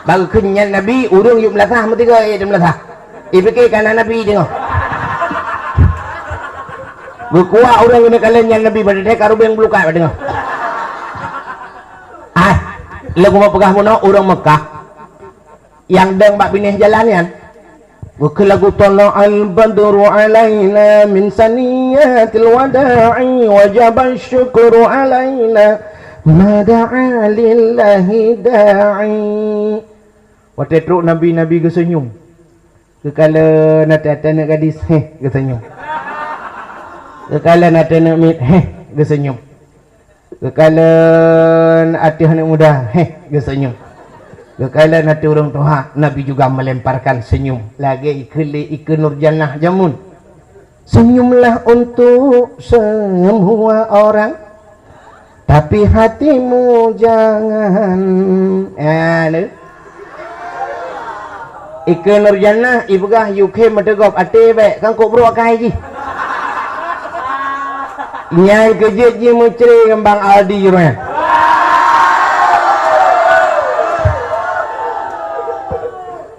bak kenyan Nabi urung yuk melasah mesti ke ya melasah ipikir kana Nabi tengok Kuat orang kena kalian yang Nabi pada dia karu yang belukai pada tengah. Lagu mau pegah mono orang Mekah yang deng bak binih jalannya. Bukan lagu tala al-badru alaina min saniyatil wada'i wajaba syukru alaina ma da'a lillahi da'i. Waktu teruk Nabi ke senyum. Kekala nak gadis ke senyum. Kekala nak mit ke senyum. Kekala hati anak muda ke senyum. Kekala hati orang tua Nabi juga melemparkan senyum. Lagi ikan Nurjannah jamun. Senyumlah untuk semua orang, tapi hatimu jangan. Ikan Nurjannah ibugah UK medegop ate baik kan kok bro kai ji. Nyai kejut je menceri kembang Aldi jurnya.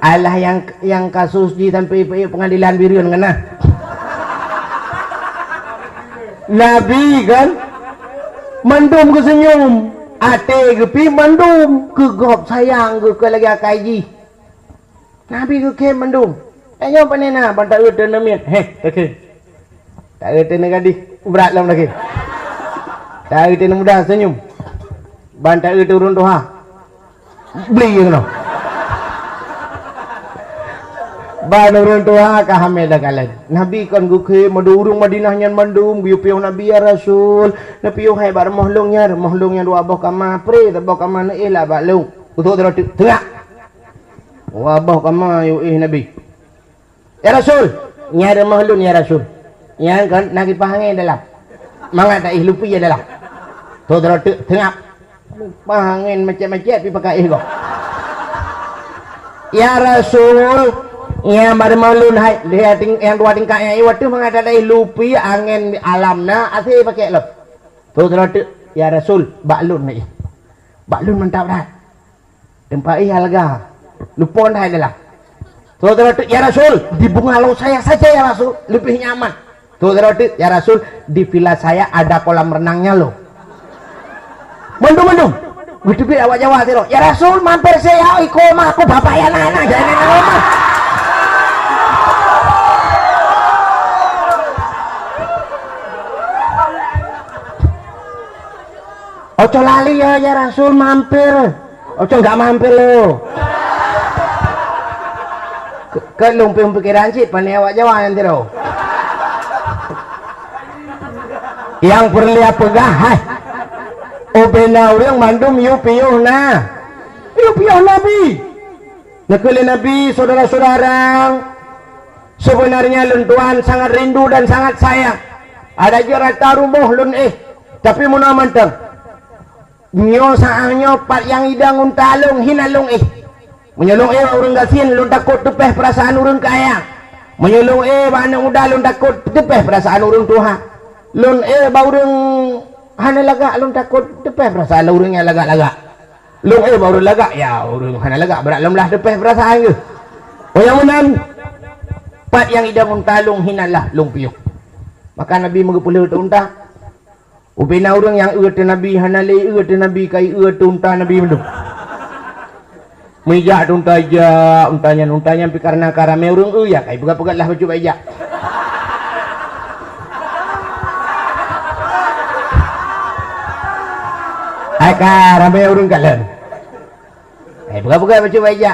Alah yang kasus di sampai pengadilan Birion kena. Nabi kan mendum ke senyum, ate gepi mendum ke gop sayang ke lagi akaiji. Nabi ke mendum. Ayo panena bantak udah nemit. Okey. Tak ada gadis berat lah lagi. Tak ada muda senyum. Bantak itu turun tuha. Beli you know. Ban urun tuha ka hamil dah kalian. Nabi kan guke madurung Madinah nyan mandum biu Nabi ya Rasul. Nabi yo hai bar mohlongnya dua boh kama pre boh kama ne ila ba lu. Utuk terus tengah. Wabah kama yo Nabi. Ya Rasul, nyara mohlong ya Rasul. Yang kan nak pahangin dalam mangat tak lupi ya dalam tu terus tengap pahangin macam-macam pi pakai kok ya Rasul ya bar maulun hai dia yang dua tingkatnya waktu mangat tak lupi angin alamna asih pakai lo tu terus ya Rasul baklun ni baklun mantap dah tempat halga lupon hai dalam tu terus ya Rasul di bunga laut saya saja ya Rasul lebih nyaman. Tuh terus ya Rasul di villa saya ada kolam renangnya loh. Mendung. Gitu bi awak Jawa tiro. Ya Rasul mampir saya ikoma aku bapak ya anak jangan ngomong. Ojo lali ya Rasul mampir. Ojo enggak mampir lo. Ke lumping pikiran sih pan awak Jawa yang tiro. Yang perlihat pegah obena orang mandum yupiuh Nabi nakuli Nabi saudara-saudara sebenarnya luntuan sangat rindu dan sangat sayang ada jarak tarubuh lun tapi muna manteng nyo saanyo pat yang idang untalung hinalung menyelung urang gasin lun takut tepeh perasaan urang kaya menyelung bana udah lun takut tepeh perasaan urang Tuhan lun baurung hana laga lun takut tepeh perasaan urangnya laga-laga lun baurung laga ya urang hana laga berat lum lah tepeh perasaan ke oh yang menang pat yang idang untalung hinalah lung piuk maka Nabi mengepuluh unta ubena urang yang Nabi hana le Nabi kai unta Nabi mendung mijak unta aja untanya pi karena karame urang ya kai pegat-pegat lah baju baja. Aka ramai urung kalian. Buka-buka baca baca.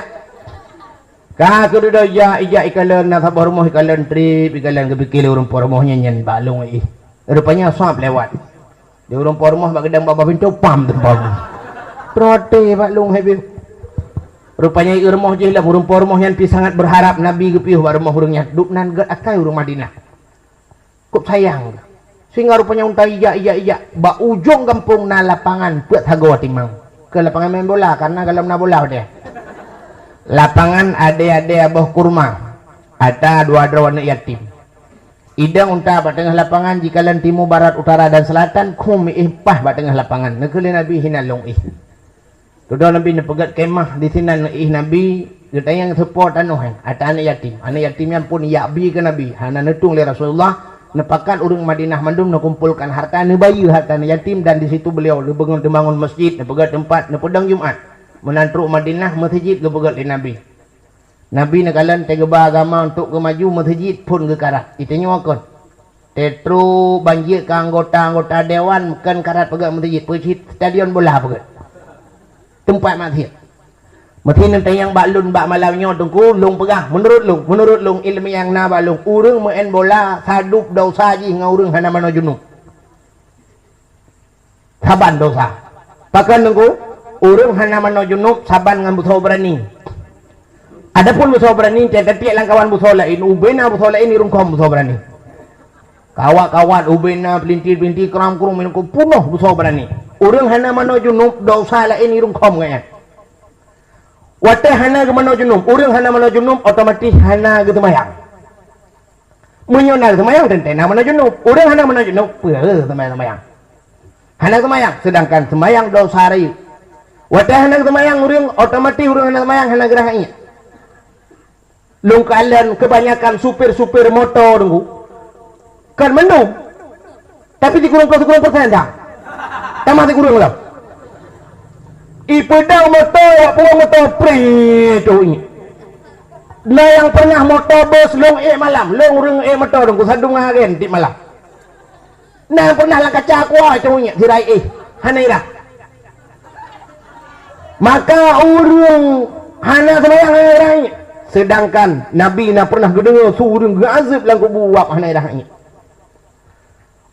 Kah kudu dah ija ikalan nak sabar rumah ikalan trip ikalan kebikil urung pormohnya nyen balung rupanya swap lewat. Di urung pormoh bak gedang baba pintu pam tempam. Trote balung hebi. Rupanya urmoh je lah urung pormoh yang pi sangat berharap Nabi gepiuh bak rumah urungnya dupnan gad akai urung Madinah. Kup sayang. Sehingga rupanya unta ija ba ujung kampung na lapangan buat hago timang ke lapangan main bola karena kalau na bola dia lapangan ada abah kurma ada dua warna yatim idang unta ba tengah lapangan jikalan timur barat utara dan selatan kum pah ba tengah lapangan nekeli Nabi hinalung tudah Nabi nepegat kemah di sinan Nabi kita yang support anu ada anak yatimnya pun yakbi ke Nabi hana netung le Rasulullah nepakan urang Madinah mandum kumpulkan harta ne bayi harta ne yatim, dan di situ beliau bangun masjid, pegat tempat pedang Jumat menantru Madinah masjid gebegat di Nabi nagalan tegeba agama untuk ke maju masjid pun ke karat itu nyokon tetru banjir ke anggota dewan kan karat pegat masjid stadion bola pegat tempat masjid mati nanti yang baklun bak malamnya tungku lung pegah menurut lung ilmu yang na baklung urang main bola sadup dosa ji ngaurang hana mano junub saban dosa pakan tungku urang hana mano junub saban ngan buso berani adapun buso berani tetapi langkawan buso lain ubena buso lain irung kom buso berani kawat ubena pelintir keram minum punuh buso berani urang hana mano junub dosa lain irung kom ngaya wate hana ke mano junub urang hana mano junub otomatis hana ke temayang menyonal temayang tentena mano junub urang hana mano junub temayang hana temayang sedangkan temayang dosa rayu wate hana temayang urang otomatis urang hana temayang hana gerahanya lung kalian kebanyakan supir motor tunggu kan mendung tapi dikurang persen dah tamat dikurang lah ipedang motor pulang motor ini nah yang pernah motor bus long malam long urang motor dong sadung ngagen di malam nah pernah lang kacakwa itu dirai hanaira maka urang hana semayang hanaira sedangkan Nabi na pernah gedengar surung gazib lang kubuak hanaira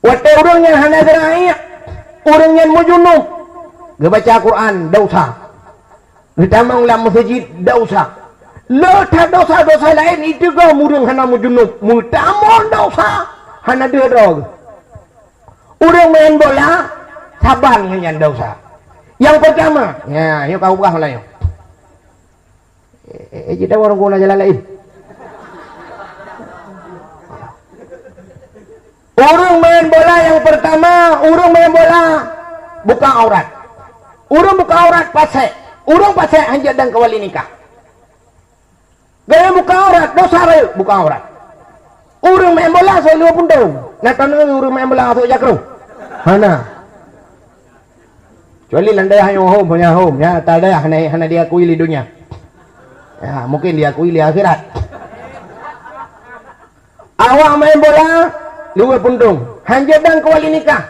wate urangnya hanaira urangnya mujunub baca Quran dosa ditamang lam masjid dosa lota dosa lain itu kau murung hana mujunub mutamon dosa hana dia dog urang main bola saban ngan dosa yang pertama ya yuk kau buka lah yuk kita orang guna jalan lain urang main bola yang pertama urang main bola buka aurat urang buka aurat pasai urang pasai anjat dan kawali nikah gaya buka aurat dosa rayu buka aurat urang main bola saya luar pun tahu natan urang main bola atau jakro mana kecuali landai hanya home punya home ya tak ada hanya dia akui di dunia ya mungkin dia akui di akhirat awak main bola luar puntung anjat dan kawali nikah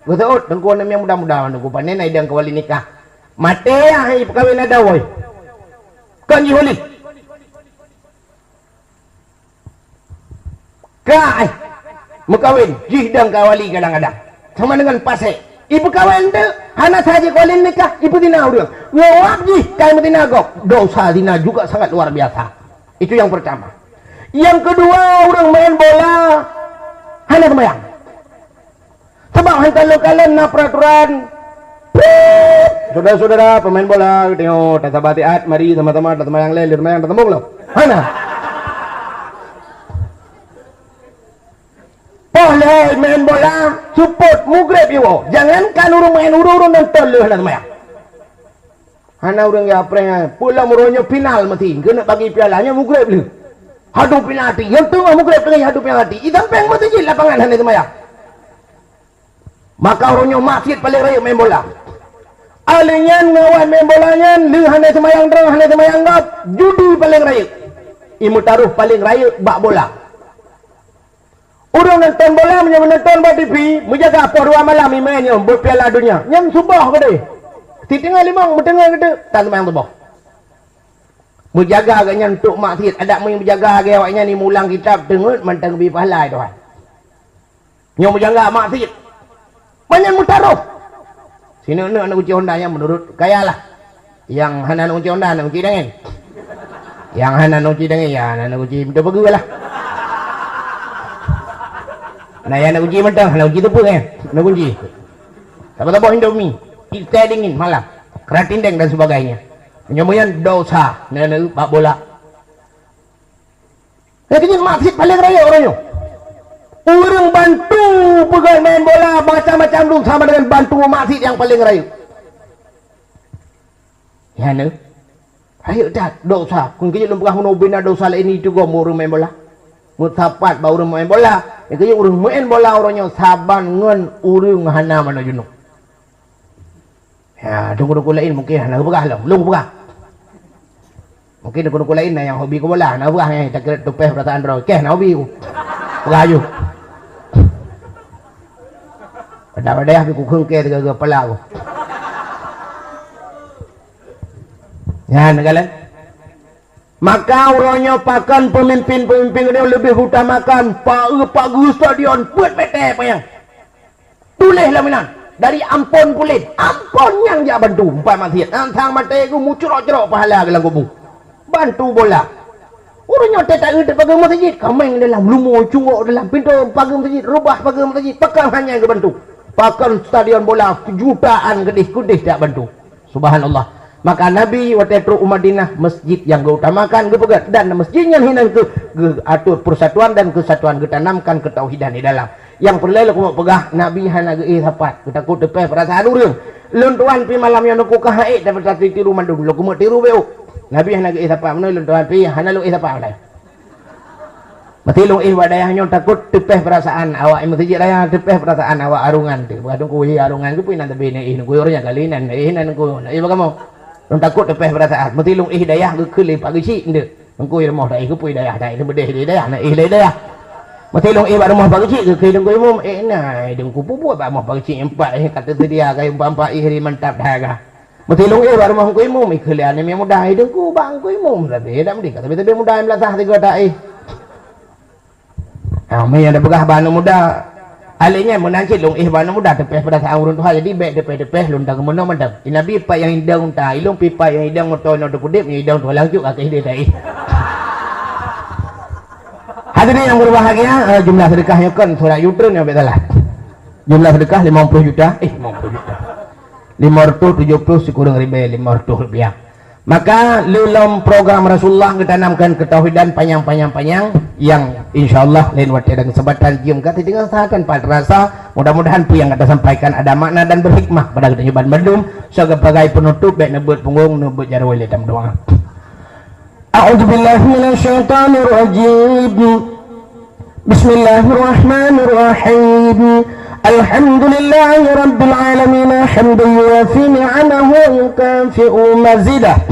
betul dengku nam yang mudah-mudah dengku panen ai deng kawali nikah mate ai kawin ada woi kan jiholi kai mukawin jih deng kawali kadang-kadang sama dengan pase ibu kawin tu hana saja kawin nikah ibu dina urang ngawak jih kai mutina gok dosa dina juga sangat luar biasa itu yang pertama yang kedua urang main bola hana temayang sebab kalau kalian na peraturan saudara-saudara pemain bola tengok tak sabar hati mari sama-sama datang yang lain yang datang belum mana boleh main bola support mugreb yo jangankan urang main urang nonton leh datang yang hana urang ya apreng pula muronyo final mati kena bagi pialanya mugreb leh hadu penalti yang tu mugreb tengah hadu penalti idam peng mati je lapangan hana temayang maka orangnya masjid paling raya main bola alinyan ngawan main bolanya lu hana semayang terang hana semayang ngap judi paling raya imu taruh paling raya bak bola orang nonton bola menonton buat TV menjaga apa 2 malam imannya buat piala dunia yang subah ke dia di tengah limang tengah ke dia tak semayang subah menjaga agaknya untuk masjid ada yang menjaga agak awaknya ni mulang kitab tengok mantang lebih pahala tuan yang menjaga masjid banyak mutaruh sini anak kunci Honda yang menurut kaya lah yang hana kunci Honda anak kunci dengan yang hana kunci dengan ya anak kunci betul bagus lah nah yang anak kunci mentang anak kunci tepu kan anak kunci apa-apa Indomie kita dingin malam keratindeng dan sebagainya penyemuyan dosa nenek pak bola jadi masjid paling raya orangnya orang bantu pegang main bola macam-macam dulu sama dengan bantu masjid yang paling rayu ya ne ayo dah dosa kun kerja lu pegang bina dosa lain itu gua mau main bola mutapat baru main bola Ikaya urang main bola orangnya saban ngan urang hana mana junuk. Ya, dukun lain mungkin hana begah lah, belum begah. Mungkin dukun lain yang hobi ko bola, na begah yang tak kira tupeh perasaan bro. Keh na hobi ko. Begah ayo. Pada-pada aku khungke tiga kepala aku. Ya, nagalan. Maka orangnya pakan pemimpin-pemimpin ini lebih utamakan pagu stadion buat mete payang. Tulis laminan dari ampun kulit, ampun yang dia bantu empat mati. Antang mate ku mucurok-curok pahala gelang kubu. Bantu bola. Orangnya tak ada pagar masjid, kameng dalam lumo cungok dalam pintu pagar masjid, rubah pagar masjid, pakan hanya ke bantu. Pakan stadion bola jutaan gedis-gedis tak bantu. Subhanallah. Maka Nabi waktu itu Madinah masjid yang diutamakan gepegat dan masjid yang hina itu atur persatuan dan kesatuan ditanamkan ketauhidan di dalam. Yang perlu aku mau pegah Nabi hana ge sapat kita ku tepeh perasaan urang. Luntuan pi malam yang aku kahaik dapat satu tiru mandung lu ku mau tiru beu. Nabi hana ge sapat menuh luntuan pi hana lu sapat dah. Matilung wadayahnya takut tepeh perasaan awak masjid raya tepeh perasaan awak arungan tu. Bukan ku arungan ku pi nanti bini ku orangnya kalinan nan ku. Ieu bagaimana? Nung takut tepeh perasaan matilung hidayah ke keli pagi si inde engkau rumah dai ke pui dayah dai itu bedeh hidayah na hidayah matilung rumah pagi si ke keli engkau nah dengku pupu ba rumah pagi si empat kata dia kai empat ihri mantap daga matilung rumah engkau mu mi keli ane mi mudah dengku bang engkau mu tapi dak mudi kata tapi mudah melasah tiga dai me ada begah banu mudah alihnya menangkit long bana mudah tepeh perasaan urun tuha jadi baik tepeh lundang kemono mandam inabi pa yang hidang ta ilung pipa yang hidang motono de kudip yang hidang tu langjuk akeh dia dai hadirin yang berbahagia jumlah sedekahnya kan surah Yusuf yang betul jumlah sedekah 50 juta 570 sekurang ribu 500 rupiah maka dalam program Rasulullah ditanamkan ketauhidan panjang yang insyaallah lain waktu dan kesempatan cium kata dengan sahakan pada rasa mudah-mudahan pu yang ada sampaikan ada makna dan berhikmah pada kehidupan bandum sebagai penutup baik nebut punggung nebut jarwil dalam doa. A'udzubillahi minasyaitonir rajim. Bismillahirrahmanirrahim. Alhamdulillahi rabbil alamin hamdan yuwafi ni'amahu wa yukafi'u mazidah.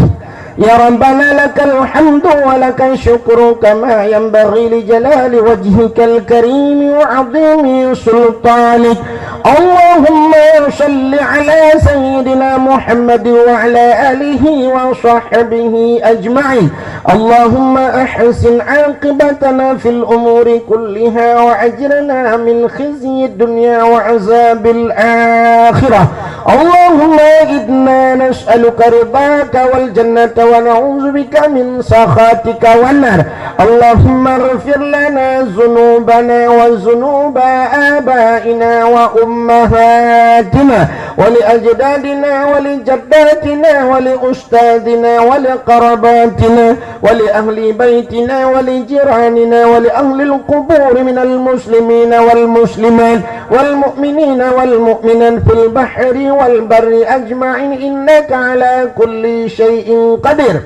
Ya Rabbana lakal hamdu wa lakal syukru kama yanbaghi li jalali wajhikal karim wa 'azimi sultanik. Allahumma salli ala sayyidina Muhammad wa ala alihi wa sahbihi ajma'in. Allahumma ahsin 'aqibatana fil umuri kulliha wa ajirna min khizyi dunya wa 'azabil akhirah. Allahumma inna nas'aluka ridaka wal jannata wa na'udzu bika min sakhatika wan nar. Allahumma ighfir lana dhunubana wa dhunuba abaina wa ummahatina wa li ajdadina wa li jaddatina wa li ustadina wa li qarabatina wa li ahli baitina wa li jiranina wa li ahli al-qubur min al-muslimina wal muslimat wal mu'minina wal mu'minat fil bahri wal barri ajma'in innaka ala kulli syai'in qadir.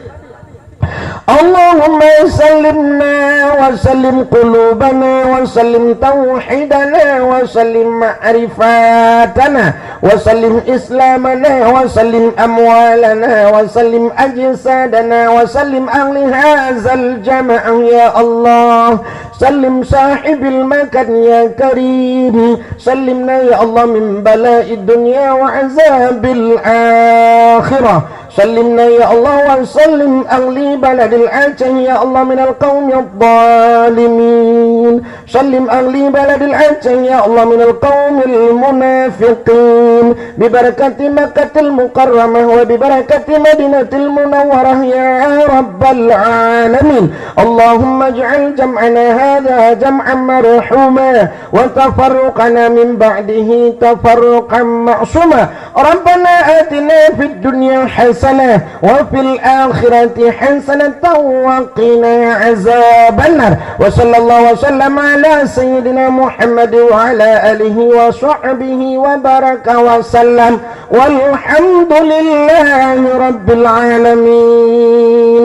Allahumma sallimna wa sallim qulubana wa sallim tauhidana wa sallim ma'rifatana wa sallim islamana wa sallim amwalana wa sallim ajsadana wa sallim ahli hadzal jama'ah ya Allah. Sallim sahibil makan ya karim. Sallimna ya Allah min bala'id dunya wa azabil akhirah. Sallimna ya Allah wa sallim ahli baladil aceh ya Allah minal qawmi adh-dhalimin. Sallim ahli baladil aceh ya Allah minal qawmil munafiqin. Bibarakati Makkatil Mukarramah wa bibarakati Madinatil Munawwarah ya Rabbal Alamin. Allahumma ij'al jam'ana هذا جمعا مرحوما وتفرقنا من بعده تفرقا معصوما. ربنا آتنا في الدنيا حسنة وفي الآخرة حسنة وقنا عذاب النار. وصلى الله وسلم على سيدنا محمد وعلى آله وصحبه وبارك وسلم والحمد لله رب العالمين.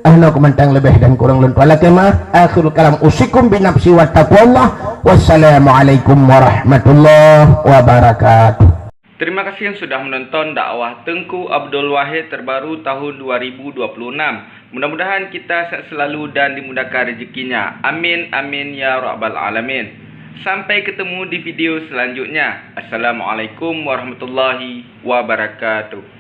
ahna kumentang lebih dan kurang lun wala kemah akhirul kalam usikum binafsi wa taqwallah. Wassalamualaikum warahmatullahi wabarakatuh. Terima kasih yang sudah menonton dakwah Tengku Abdul Wahid terbaru tahun 2026. Mudah-mudahan kita sehat selalu dan dimudahkan rezekinya. Amin amin ya rabbal alamin. Sampai ketemu di video selanjutnya. Assalamualaikum warahmatullahi wabarakatuh.